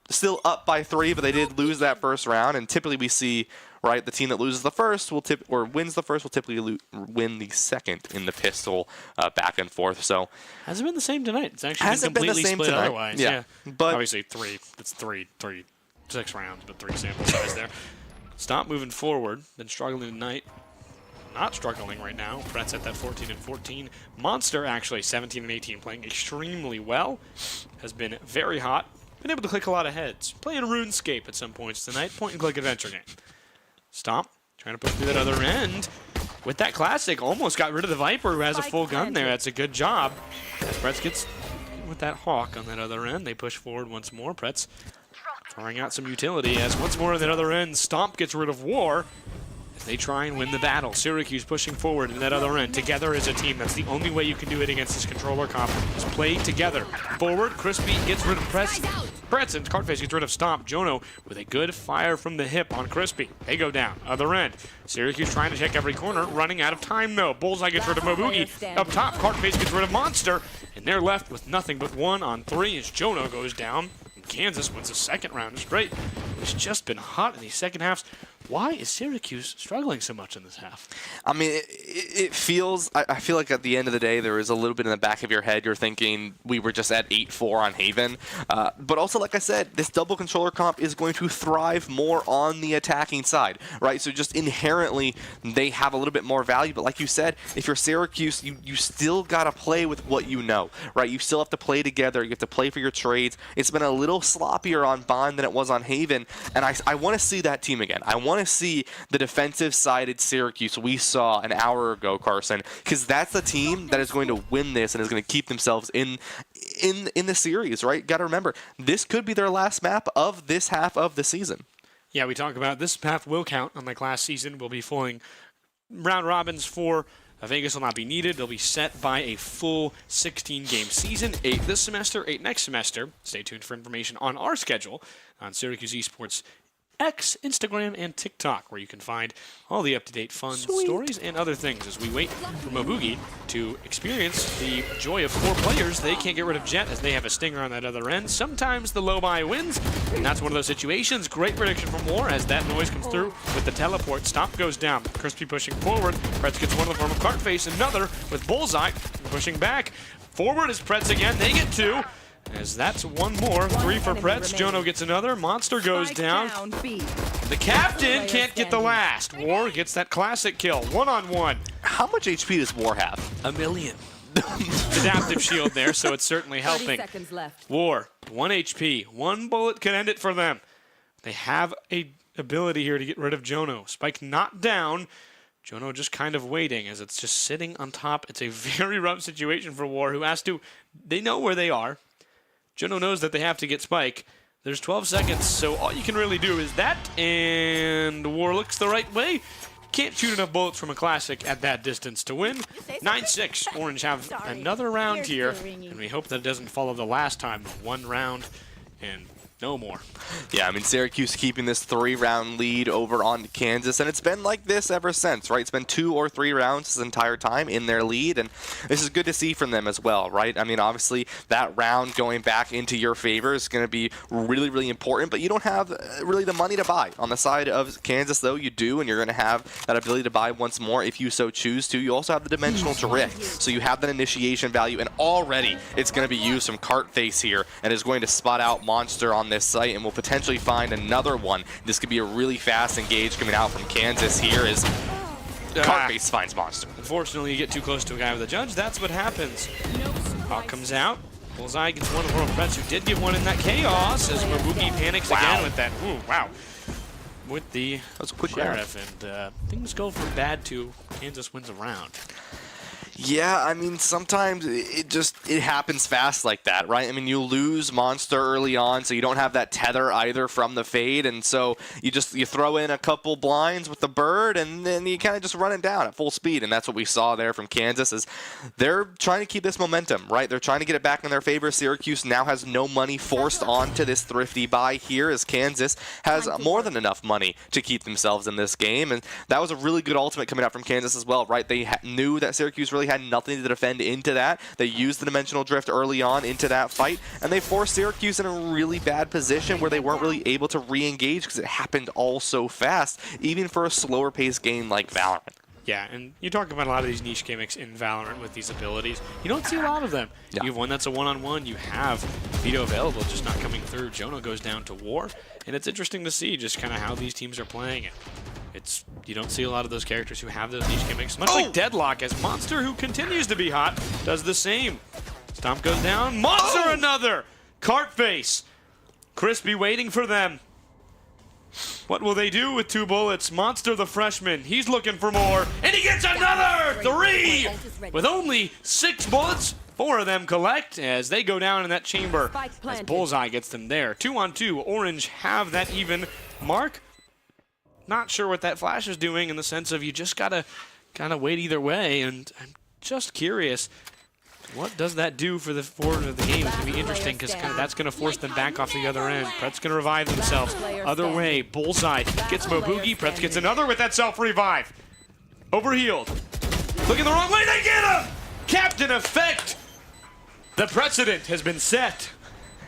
still up by 3, but they did lose that first round. And typically we see, right, the team that loses the first wins the first will typically win the second in the pistol back and forth. So hasn't been the same tonight. It's actually been completely split tonight. Otherwise. Yeah. But obviously 6 rounds, but 3 sample size there. Stop moving forward. Been struggling tonight. Not struggling right now. Pretz at that 14 and 14. Monster actually 17 and 18, playing extremely well. Has been very hot. Been able to click a lot of heads. Playing RuneScape at some points tonight. Point and click adventure game. Stomp trying to push through that other end. With that classic, almost got rid of the Viper who has a full gun there. That's a good job. As Pretz gets with that Hawk on that other end, they push forward once more. Pretz throwing out some utility as once more on that other end, Stomp gets rid of War. They try and win the battle. Syracuse pushing forward in that other end. Together as a team. That's the only way you can do it against this controller comp. Is play together. Forward, Crispy gets rid of Pretz, and Cartface gets rid of Stomp. Jono with a good fire from the hip on Crispy. They go down. Other end. Syracuse trying to check every corner. Running out of time though. Bullseye gets rid of Maboogie. Up top, Cartface gets rid of Monster. And they're left with nothing but 1 on 3 as Jono goes down. And Kansas wins the second round straight. It's just been hot in these second halves. Why is Syracuse struggling so much in this half? I mean, it feels, I feel like at the end of the day, there is a little bit in the back of your head. You're thinking we were just at 8-4 on Haven. But also, like I said, this double controller comp is going to thrive more on the attacking side, right? So just inherently, they have a little bit more value. But like you said, if you're Syracuse, you still got to play with what you know, right? You still have to play together. You have to play for your trades. It's been a little sloppier on Bond than it was on Haven. And I want to see that team again. I want to see the defensive-sided Syracuse we saw an hour ago, Carson, because that's the team that is going to win this and is going to keep themselves in the series, right? Got to remember, this could be their last map of this half of the season. Yeah, we talk about this half will count, unlike last season. We'll be pulling round robins for Vegas will not be needed. They'll be set by a full 16-game season, 8 this semester, 8 next semester. Stay tuned for information on our schedule on Syracuse Esports X, Instagram, and TikTok, where you can find all the up-to-date fun stories and other things as we wait for Maboogie to experience the joy of 4 players. They can't get rid of Jet as they have a stinger on that other end. Sometimes the low buy wins, and that's one of those situations. Great prediction from War as that noise comes through with the teleport. Stomp goes down. Crispy pushing forward. Pretz gets one in the form of Cartface. Another with Bullseye pushing back. Forward is Pretz again. They get 2. As that's 1 more. 3 for Pretz. Jono gets another. Monster goes down. The captain can't get the last. War gets that classic kill. 1-on-1. How much HP does War have? 1 million. Adaptive shield there, so it's certainly helping. War, 1 HP. 1 bullet can end it for them. They have a ability here to get rid of Jono. Spike not down. Jono just kind of waiting as it's just sitting on top. It's a very rough situation for War, who has to... They know where they are. Jono knows that they have to get Spike. There's 12 seconds, so all you can really do is that, and War looks the right way. Can't shoot enough bullets from a classic at that distance to win. 9-6. Orange have another round here, and we hope that it doesn't follow the last time. 1 round and no more. Yeah, I mean, Syracuse keeping this 3-round lead over on Kansas, and it's been like this ever since, right? It's been 2 or 3 rounds this entire time in their lead, and this is good to see from them as well, right? I mean, obviously, that round going back into your favor is going to be really, really important, but you don't have really the money to buy. On the side of Kansas, though, you do, and you're going to have that ability to buy once more if you so choose to. You also have the dimensional drift, so you have that initiation value, and already it's going to be used from Cartface here, and is going to spot out Monster on this site, and we'll potentially find another one. This could be a really fast engage coming out from Kansas here as Cartface finds Monster. Unfortunately, you get too close to a guy with a judge. That's what happens. Hawk comes out. Bullseye gets one of the Pretz, who did get one in that chaos as Maboogie panics again with that. Ooh, wow. With the quick Sheriff, and things go from bad to Kansas wins a round. Yeah, I mean, sometimes it happens fast like that, right? I mean, you lose Monster early on, so you don't have that tether either from the fade, and so you throw in a couple blinds with the bird, and then you kind of just run it down at full speed, and that's what we saw there from Kansas. Is they're trying to keep this momentum, right? They're trying to get it back in their favor. Syracuse now has no money forced onto this thrifty buy here, as Kansas has more than enough money to keep themselves in this game, and that was a really good ultimate coming out from Kansas as well, right? They knew that Syracuse really had nothing to defend into that. They used the dimensional drift early on into that fight, and they forced Syracuse in a really bad position where they weren't really able to re-engage because it happened all so fast, even for a slower paced game like Valorant. Yeah, and you talk about a lot of these niche gimmicks in Valorant with these abilities. You don't see a lot of them. Yeah. You have one that's a one-on-one. You have Veto available, just not coming through. Jono goes down to War, and it's interesting to see just kind of how these teams are playing it. You don't see a lot of those characters who have those niche gimmicks, much like Deadlock, as Monster, who continues to be hot, does the same. Stomp goes down. Monster another! Cartface. Crispy waiting for them. What will they do with 2 bullets? Monster the freshman, he's looking for more, and he gets another 3! With only 6 bullets, 4 of them collect as they go down in that chamber. As Bullseye gets them there. 2-on-2, Orange have that even mark. Not sure what that flash is doing in the sense of you just gotta kind of wait either way, and I'm just curious, what does that do for the forward of the game? It's going to be interesting because that's going to force them back off the other end. Pret's going to revive themselves. Other way, Bullseye gets Mobugi. Pret gets another with that self-revive. Overhealed. Looking the wrong way, they get him! Captain Effect! The precedent has been set.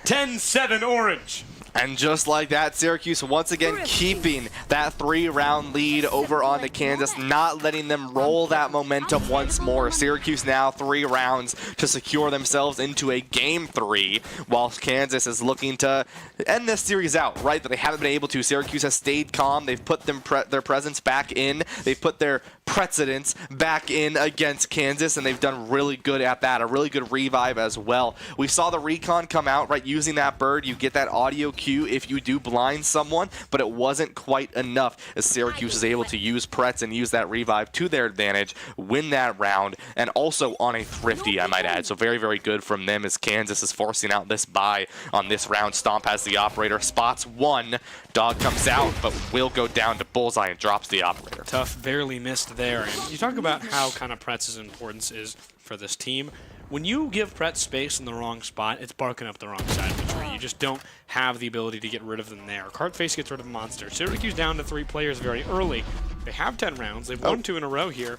10-7 Orange. And just like that, Syracuse once again keeping that 3-round lead over onto Kansas, not letting them roll that momentum once more. Syracuse now 3 rounds to secure themselves into a Game 3, while Kansas is looking to end this series out, right? But they haven't been able to. Syracuse has stayed calm. They've put their presence back in. They've put their precedence back in against Kansas, and they've done really good at that. A really good revive as well. We saw the recon come out, right? Using that bird, you get that audio cue if you do blind someone, but it wasn't quite enough as Syracuse is able to use Pretz and use that revive to their advantage, win that round, and also on a thrifty, I might add. So very, very good from them as Kansas is forcing out this buy on this round. Stomp has the operator, spots 1. Dog comes out, but will go down to Bullseye and drops the operator. Tough, barely missed there. And you talk about how kind of Pretz's importance is for this team. When you give Pretz space in the wrong spot, it's barking up the wrong side of the tree. You just don't have the ability to get rid of them there. Cartface gets rid of Monster. Syracuse down to 3 players very early. They have 10 rounds. They've won 2 in a row here.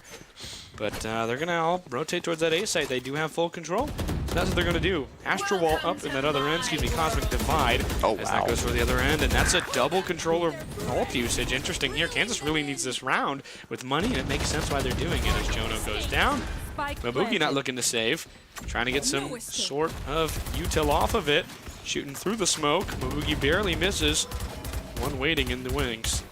But they're going to all rotate towards that A site. They do have full control. So that's what they're going to do. Astral Wall up in that other end. Cosmic Divide. As that goes for the other end. And that's a double controller ult usage. Interesting here. Kansas really needs this round with money, and it makes sense why they're doing it as Jono goes down. Mobugi not looking to save. Trying to get some sort of util off of it. Shooting through the smoke. Mobugi barely misses. One waiting in the wings.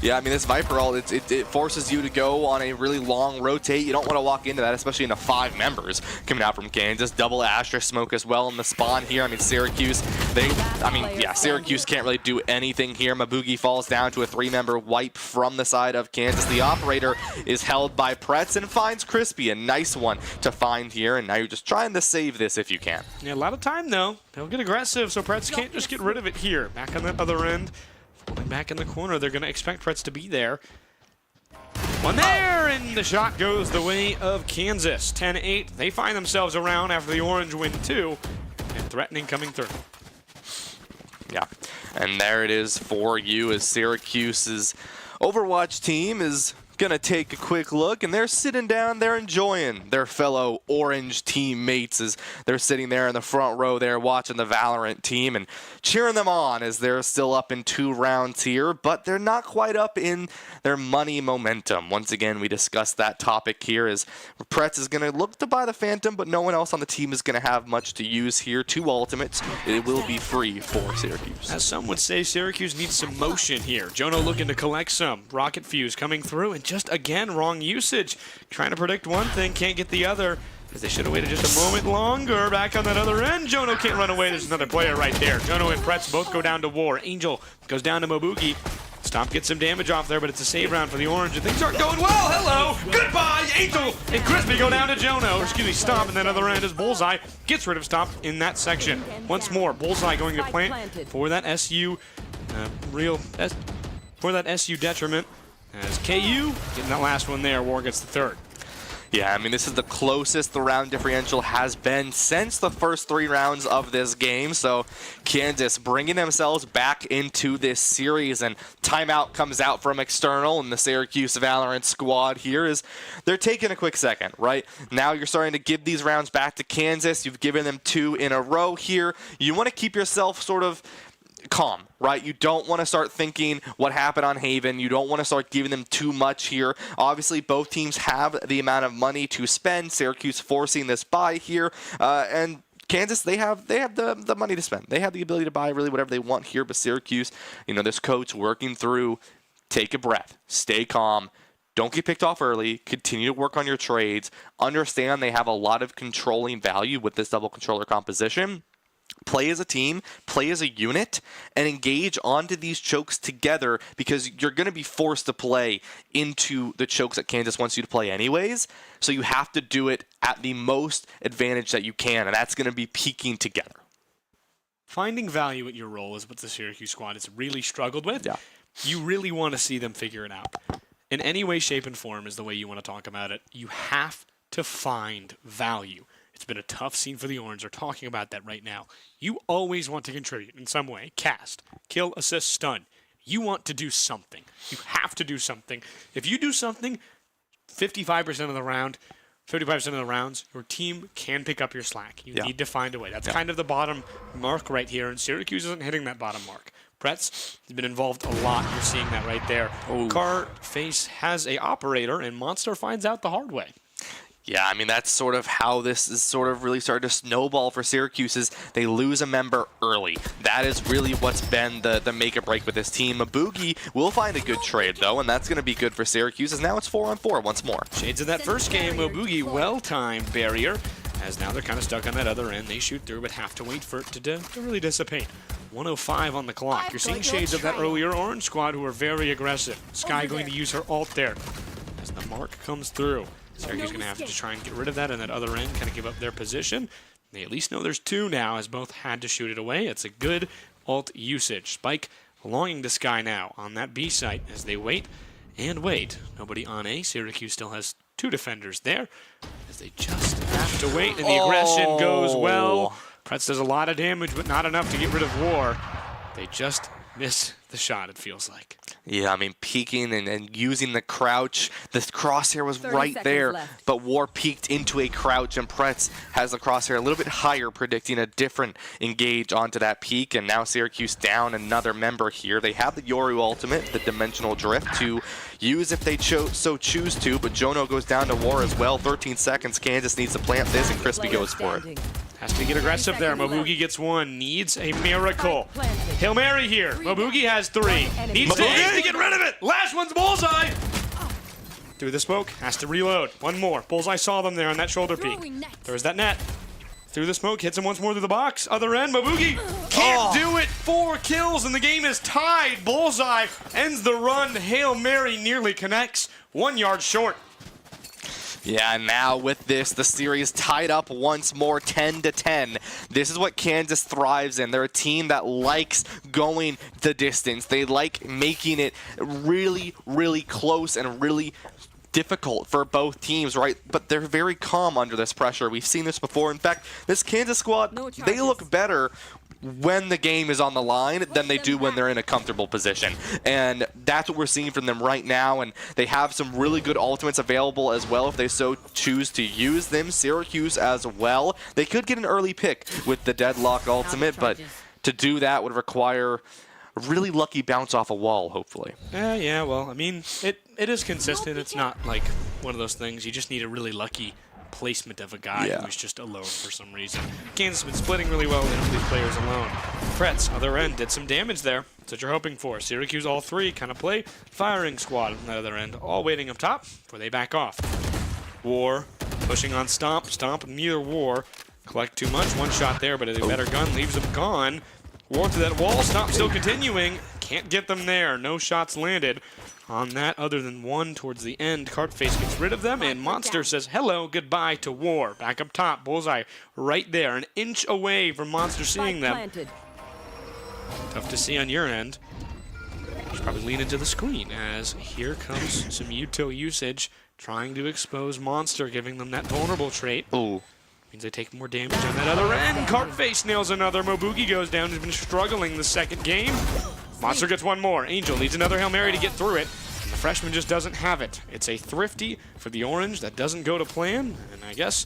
Yeah, I mean, this Viper ult, it forces you to go on a really long rotate. You don't want to walk into that, especially in the 5 members coming out from Kansas. Double Astra smoke as well in the spawn here. I mean, Syracuse, Syracuse can't really do anything here. Mobugi falls down to a 3-member wipe from the side of Kansas. The operator is held by Pretz and finds Crispy. A nice one to find here, and now you're just trying to save this if you can. Yeah, a lot of time, though. They'll get aggressive, so Pretz can't just get rid of it here. Back on the other end. Back in the corner, they're going to expect Pretz to be there. One there, and the shot goes the way of Kansas. 10-8. They find themselves around after the Orange win 2, and threatening coming through. Yeah, and there it is for you as Syracuse's Overwatch team is going to take a quick look, and they're sitting down, they're enjoying their fellow Orange teammates as they're sitting there in the front row there watching the Valorant team and cheering them on as they're still up in 2 rounds here, but they're not quite up in their money momentum. Once again, we discussed that topic here as Pretz is going to look to buy the Phantom, but no one else on the team is going to have much to use here. 2 ultimates. It will be free for Syracuse. As some would say, Syracuse needs some motion here. Jono looking to collect some. Rocket Fuse coming through, and just again, wrong usage. Trying to predict one thing, can't get the other. Because they should have waited just a moment longer. Back on that other end, Jono can't run away. There's another player right there. Jono and Pretz both go down to War. Angel goes down to Mobugi. Stomp gets some damage off there, but it's a save round for the Orange, and things aren't going well. Hello, goodbye, Angel and Crispy go down to Jono, or excuse me, Stomp, and then other end is Bullseye gets rid of Stomp in that section. Once more, Bullseye going to plant for that SU, for that SU detriment, as KU getting that last one there. War gets the third. Yeah, I mean, this is the closest the round differential has been since the first 3 rounds of this game. So Kansas bringing themselves back into this series, and timeout comes out from external, and the Syracuse Valorant squad here is they're taking a quick second, right? Now you're starting to give these rounds back to Kansas. You've given them 2 in a row here. You want to keep yourself sort of calm, right? You don't want to start thinking what happened on Haven. You don't want to start giving them too much here. Obviously, both teams have the amount of money to spend. Syracuse forcing this buy here, and Kansas, they have the money to spend. They have the ability to buy really whatever they want here, but Syracuse, this coach working through, take a breath, stay calm. Don't get picked off early. Continue to work on your trades. Understand they have a lot of controlling value with this double controller composition. Play as a team, play as a unit, and engage onto these chokes together, because you're going to be forced to play into the chokes that Kansas wants you to play anyways. So you have to do it at the most advantage that you can, and that's going to be peaking together. Finding value at your role is what the Syracuse squad has really struggled with. Yeah. You really want to see them figure it out. In any way, shape, and form is the way you want to talk about it. You have to find value. It's been a tough scene for the Orange. They're talking about that right now. You always want to contribute in some way. Cast, kill, assist, stun. You want to do something. You have to do something. If you do something 55% of the round, 55% of the rounds, your team can pick up your slack. You need to find a way. That's kind of the bottom mark right here, and Syracuse isn't hitting that bottom mark. Pretz has been involved a lot. You're seeing that right there. Carface has a operator, and Monster finds out the hard way. Yeah, I mean, that's sort of how this is sort of really started to snowball for Syracuse, is they lose a member early. That is really what's been the make or break with this team. Boogie will find a good trade, though, and that's going to be good for Syracuse, as now it's 4-on-4 once more. Shades of that first game, Boogie well-timed barrier, as now they're kind of stuck on that other end. They shoot through, but have to wait for it to really dissipate. 1:05 on the clock. You're seeing shades of that earlier Orange squad who are very aggressive. Sky going to use her ult there as the mark comes through. Syracuse going to have to try and get rid of that, and that other end kind of give up their position. They at least know there's 2 now, as both had to shoot it away. It's a good ult usage. Spike belonging to Sky now on that B site as they wait and wait. Nobody on A. Syracuse still has 2 defenders there, as they just have to wait, and the aggression goes well. Pretz does a lot of damage, but not enough to get rid of War. They just miss the shot, it feels like. Yeah, I mean, peeking and using the crouch. The crosshair was right there, but War peeked into a crouch, and Pretz has the crosshair a little bit higher, predicting a different engage onto that peak, and now Syracuse down another member here. They have the Yoru ultimate, the Dimensional Drift, to use if they so choose to, but Jono goes down to War as well. 13 seconds, Kansas needs to plant this, and Crispy goes for it. Has to get aggressive there. Mobugi gets 1. Needs a miracle. Hail Mary here. Mobugi has 3. Needs to get rid of it. Last one's Bullseye. Through the smoke. Has to reload. 1 more. Bullseye saw them there on that shoulder peek. There's that net. Through the smoke. Hits him once more through the box. Other end. Mobugi can't do it. 4 kills, and the game is tied. Bullseye ends the run. Hail Mary nearly connects. 1 yard short. Yeah, now with this, the series tied up once more, 10-10. This is what Kansas thrives in. They're a team that likes going the distance. They like making it really, really close and really difficult for both teams, right? But they're very calm under this pressure. We've seen this before. In fact, this Kansas squad, they look better when the game is on the line than they do when they're in a comfortable position. And that's what we're seeing from them right now, and they have some really good ultimates available as well if they so choose to use them. Syracuse as well. They could get an early pick with the Deadlock ultimate, but to do that would require a really lucky bounce off a wall, hopefully. Yeah, well, I mean, it is consistent. It's not like one of those things. You just need a really lucky placement of a guy who's just alone for some reason. Kansas has been splitting really well. They don't leave players alone. Pretz, other end, did some damage there. That's what you're hoping for. Syracuse, all 3 kind of play firing squad on the other end, all waiting up top before they back off. War pushing on Stomp. Stomp, neither War collect too much. 1 shot there, but a better gun leaves him gone. War to that wall. Stomp still continuing. can't get them there. No shots landed on that other than one towards the end. Cartface gets rid of them, and Monster says hello, goodbye to War. Back up top, Bullseye right there, an inch away from Monster seeing them. Tough to see on your end. Should probably lean into the screen as here comes some util usage, trying to expose Monster, giving them that vulnerable trait. Ooh. Means they take more damage on that other end. Cartface nails another. Mobugi goes down. He's been struggling the second game. Monster gets one more. Angel needs another Hail Mary to get through it. And the freshman just doesn't have it. It's a thrifty for the Orange that doesn't go to plan. And I guess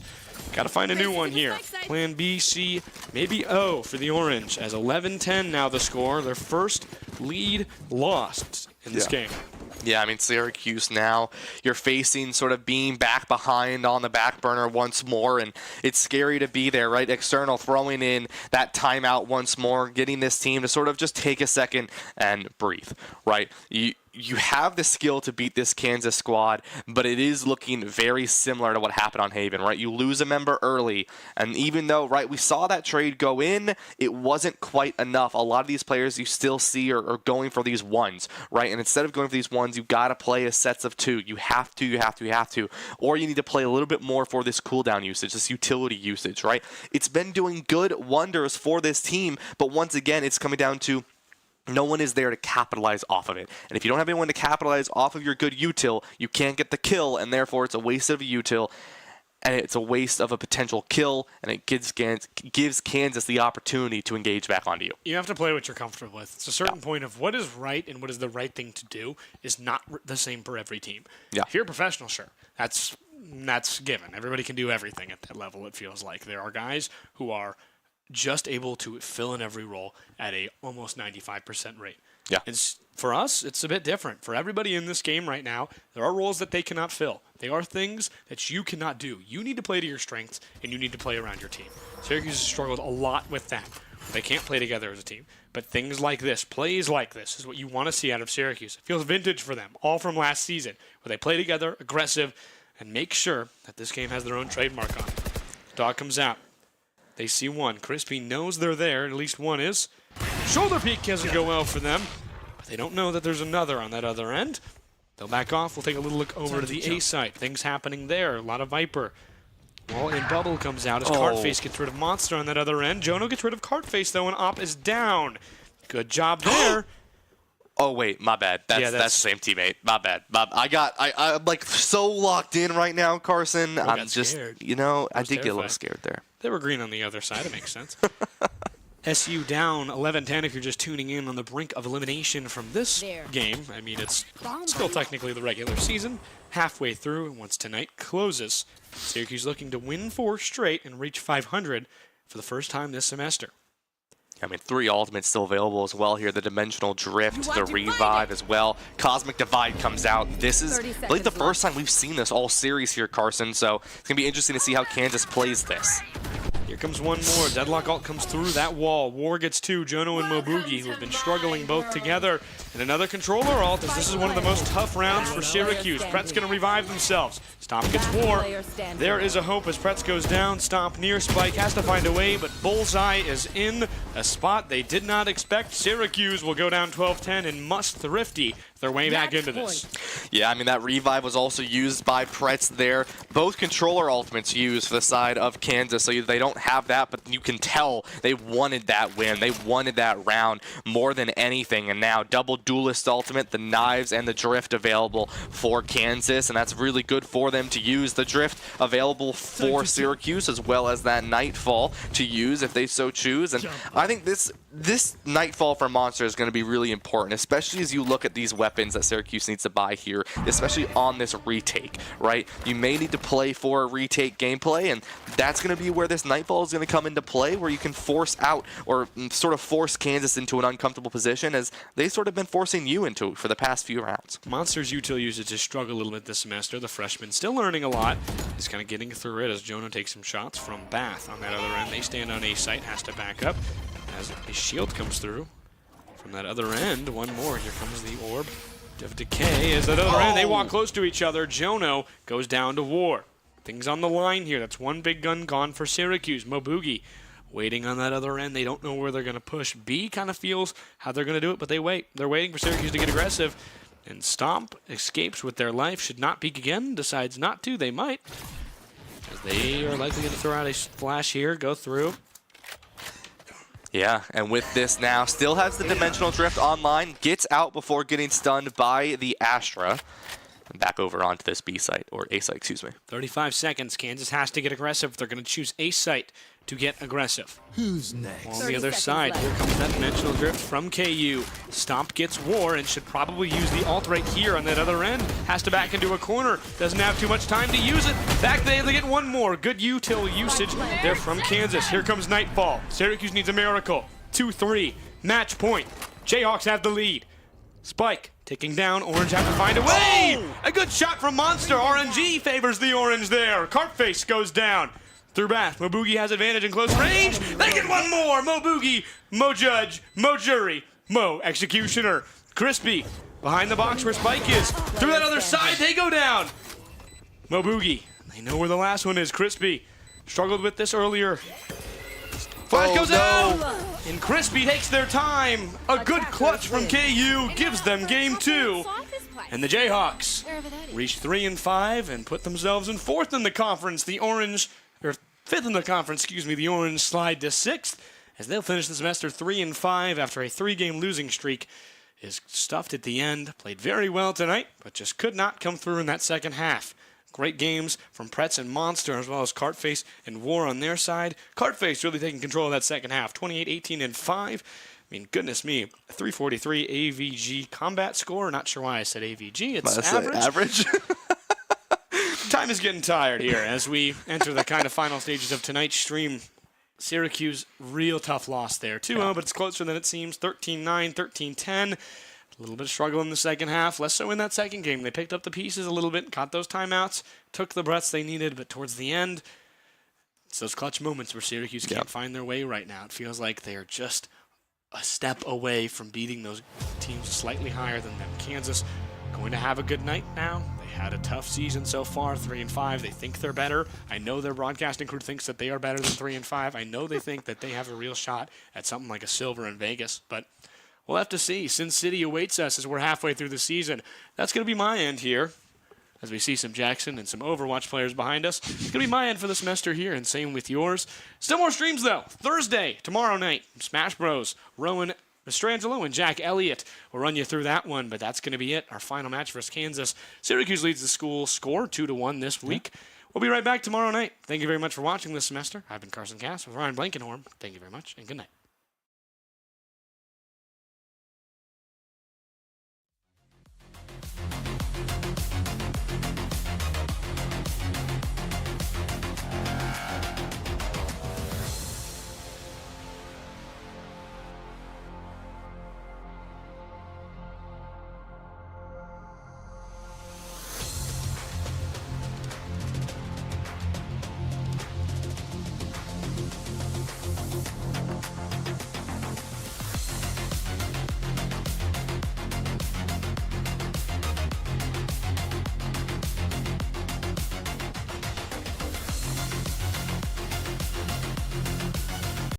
got to find a new one here. Plan B, C, maybe O for the Orange. As 11-10 now the score. Their first lead lost in this game. Yeah, I mean, Syracuse now, you're facing sort of being back behind on the back burner once more, and it's scary to be there, right? External throwing in that timeout once more, getting this team to sort of just take a second and breathe, right? You have the skill to beat this Kansas squad, but it is looking very similar to what happened on Haven, right? You lose a member early, and even though, right, we saw that trade go in, it wasn't quite enough. A lot of these players you still see are going for these ones, right? And instead of going for these ones, you got to play as sets of two. You have to. Or you need to play a little bit more for this cooldown usage, this utility usage, right? It's been doing good wonders for this team, but once again, it's coming down to no one is there to capitalize off of it. And if you don't have anyone to capitalize off of your good util, you can't get the kill, and therefore it's a waste of a util, and it's a waste of a potential kill, and it gives Kansas the opportunity to engage back onto you. You have to play what you're comfortable with. It's a certain point of what is right and what is the right thing to do is not the same for every team. Yeah. If you're a professional, sure. That's given. Everybody can do everything at that level, it feels like. There are guys who are just able to fill in every role at a almost 95% rate. Yeah. For us, it's a bit different. For everybody in this game right now, there are roles that they cannot fill. They are things that you cannot do. You need to play to your strengths, and you need to play around your team. Syracuse has struggled a lot with that. They can't play together as a team. But things like this, plays like this, is what you want to see out of Syracuse. It feels vintage for them, all from last season, where they play together, aggressive, and make sure that this game has their own trademark on it. Dog comes out. They see one. Crispy knows they're there. At least one is. Shoulder peek doesn't go well for them. But they don't know that there's another on that other end. They'll back off. We'll take a little look over to the A site. Things happening there. A lot of Viper. Wall and Bubble comes out as Cartface gets rid of Monster on that other end. Jono gets rid of Cartface, though, and Op is down. Good job there. Oh, wait, my bad. That's the same teammate. My bad. I'm like so locked in right now, Carson. I'm just, scared. I did get a little scared there. They were green on the other side. It makes sense. SU down 11-10 if you're just tuning in on the brink of elimination from this game. I mean, it's still technically the regular season, halfway through, and once tonight closes, Syracuse looking to win 4 straight and reach 500 for the first time this semester. I mean, 3 ultimates still available as well here. The Dimensional Drift, the Revive as well. Cosmic Divide comes out. This is, I believe, the first time we've seen this all series here, Carson, so it's going to be interesting to see how Kansas plays this. Here comes one more. Deadlock ult comes through that wall. War gets 2. Jono and Mobugi, who have been struggling both together. And another controller ult, as this is one of the most tough rounds for Syracuse. Pret's going to revive themselves. Stomp gets War. There is a hope as Pretz goes down. Stomp near Spike, has to find a way, but Bullseye is in a spot they did not expect. Syracuse will go down 12-10 and must thrifty their way back into this. Yeah, I mean, that revive was also used by Pretz there. Both controller ultimates used for the side of Kansas, so they don't have that, but you can tell they wanted that win. They wanted that round more than anything, and now double duelist ultimate, the knives and the drift available for Kansas, and that's really good for them to use. The drift available for Syracuse, as well as that Nightfall to use if they so choose, and I think this Nightfall for Monster is going to be really important, especially as you look at these weapons that Syracuse needs to buy here, especially on this retake, right? You may need to play for a retake gameplay, and that's going to be where this Nightfall is going to come into play, where you can force out or sort of force Kansas into an uncomfortable position, as they've sort of been forcing you into for the past few rounds. Monster's util usage has struggled a little bit this semester. The freshman still learning a lot. He's kind of getting through it as Jono takes some shots from Bath on that other end. They stand on A site, has to back up as a shield comes through from that other end. One more. Here comes the orb of decay. As that other end, they walk close to each other. Jono goes down to War. Things on the line here. That's one big gun gone for Syracuse. Mobugi waiting on that other end. They don't know where they're going to push. B kind of feels how they're going to do it, but they wait. They're waiting for Syracuse to get aggressive. And Stomp escapes with their life. Should not peek again. Decides not to. They might. As they are likely going to throw out a flash here. Go through. Yeah, and with this now, still has the Dimensional Drift online. Gets out before getting stunned by the Astra. And back over onto this B site, or A site, excuse me. 35 seconds. Kansas has to get aggressive. They're going to choose A site to get aggressive. Who's next? On the other side, here comes that Dimensional Drift from KU. Stomp gets War and should probably use the ult right here on that other end. Has to back into a corner. Doesn't have too much time to use it. Back they get one more. Good util usage there from Kansas. Here comes Nightfall. Syracuse needs a miracle. 2-3. Match point. Jayhawks have the lead. Spike ticking down. Orange have to find a way. A good shot from Monster. RNG favors the Orange there. Cartface goes down. Through Bath, Mo Boogie has advantage in close range. They get one more. Mo Boogie, Mo Judge, Mo Jury, Mo Executioner. Crispy behind the box where Spike is. Through that other side, they go down. Mo Boogie, they know where the last one is. Crispy struggled with this earlier. Flash goes out, and Crispy takes their time. A good clutch from KU gives them game 2. And the Jayhawks reach 3-5 and put themselves in 4th in the conference. The Orange, or 5th in the conference, excuse me, the Orange slide to 6th as they'll finish the semester 3-5 after a 3-game losing streak. Is stuffed at the end. Played very well tonight, but just could not come through in that second half. Great games from Pretz and Monster, as well as Cartface and War on their side. Cartface really taking control of that second half. 28-18-5. I mean, goodness me, 343 AVG combat score. Not sure why I said AVG. It's average. Time is getting tired here as we enter the kind of final stages of tonight's stream. Syracuse, real tough loss there. 2-0, but it's closer than it seems. 13-9, 13-10. A little bit of struggle in the second half, less so in that second game. They picked up the pieces a little bit, got those timeouts, took the breaths they needed, but towards the end, it's those clutch moments where Syracuse can't find their way right now. It feels like they are just a step away from beating those teams slightly higher than them. Kansas going to have a good night now. They had a tough season so far, 3-5. They think they're better. I know their broadcasting crew thinks that they are better than 3-5. I know they think that they have a real shot at something like a silver in Vegas, but we'll have to see. Sin City awaits us as we're halfway through the season. That's going to be my end here. As we see some Jackson and some Overwatch players behind us. It's going to be my end for the semester here, and same with yours. Still more streams, though. Thursday, tomorrow night, Smash Bros. Rowan Mastrangelo and Jack Elliott will run you through that one, but that's going to be it. Our final match versus Kansas. Syracuse leads the school score 2-1 this week. We'll be right back tomorrow night. Thank you very much for watching this semester. I've been Carson Cass with Ryan Blankenhorn. Thank you very much, and good night.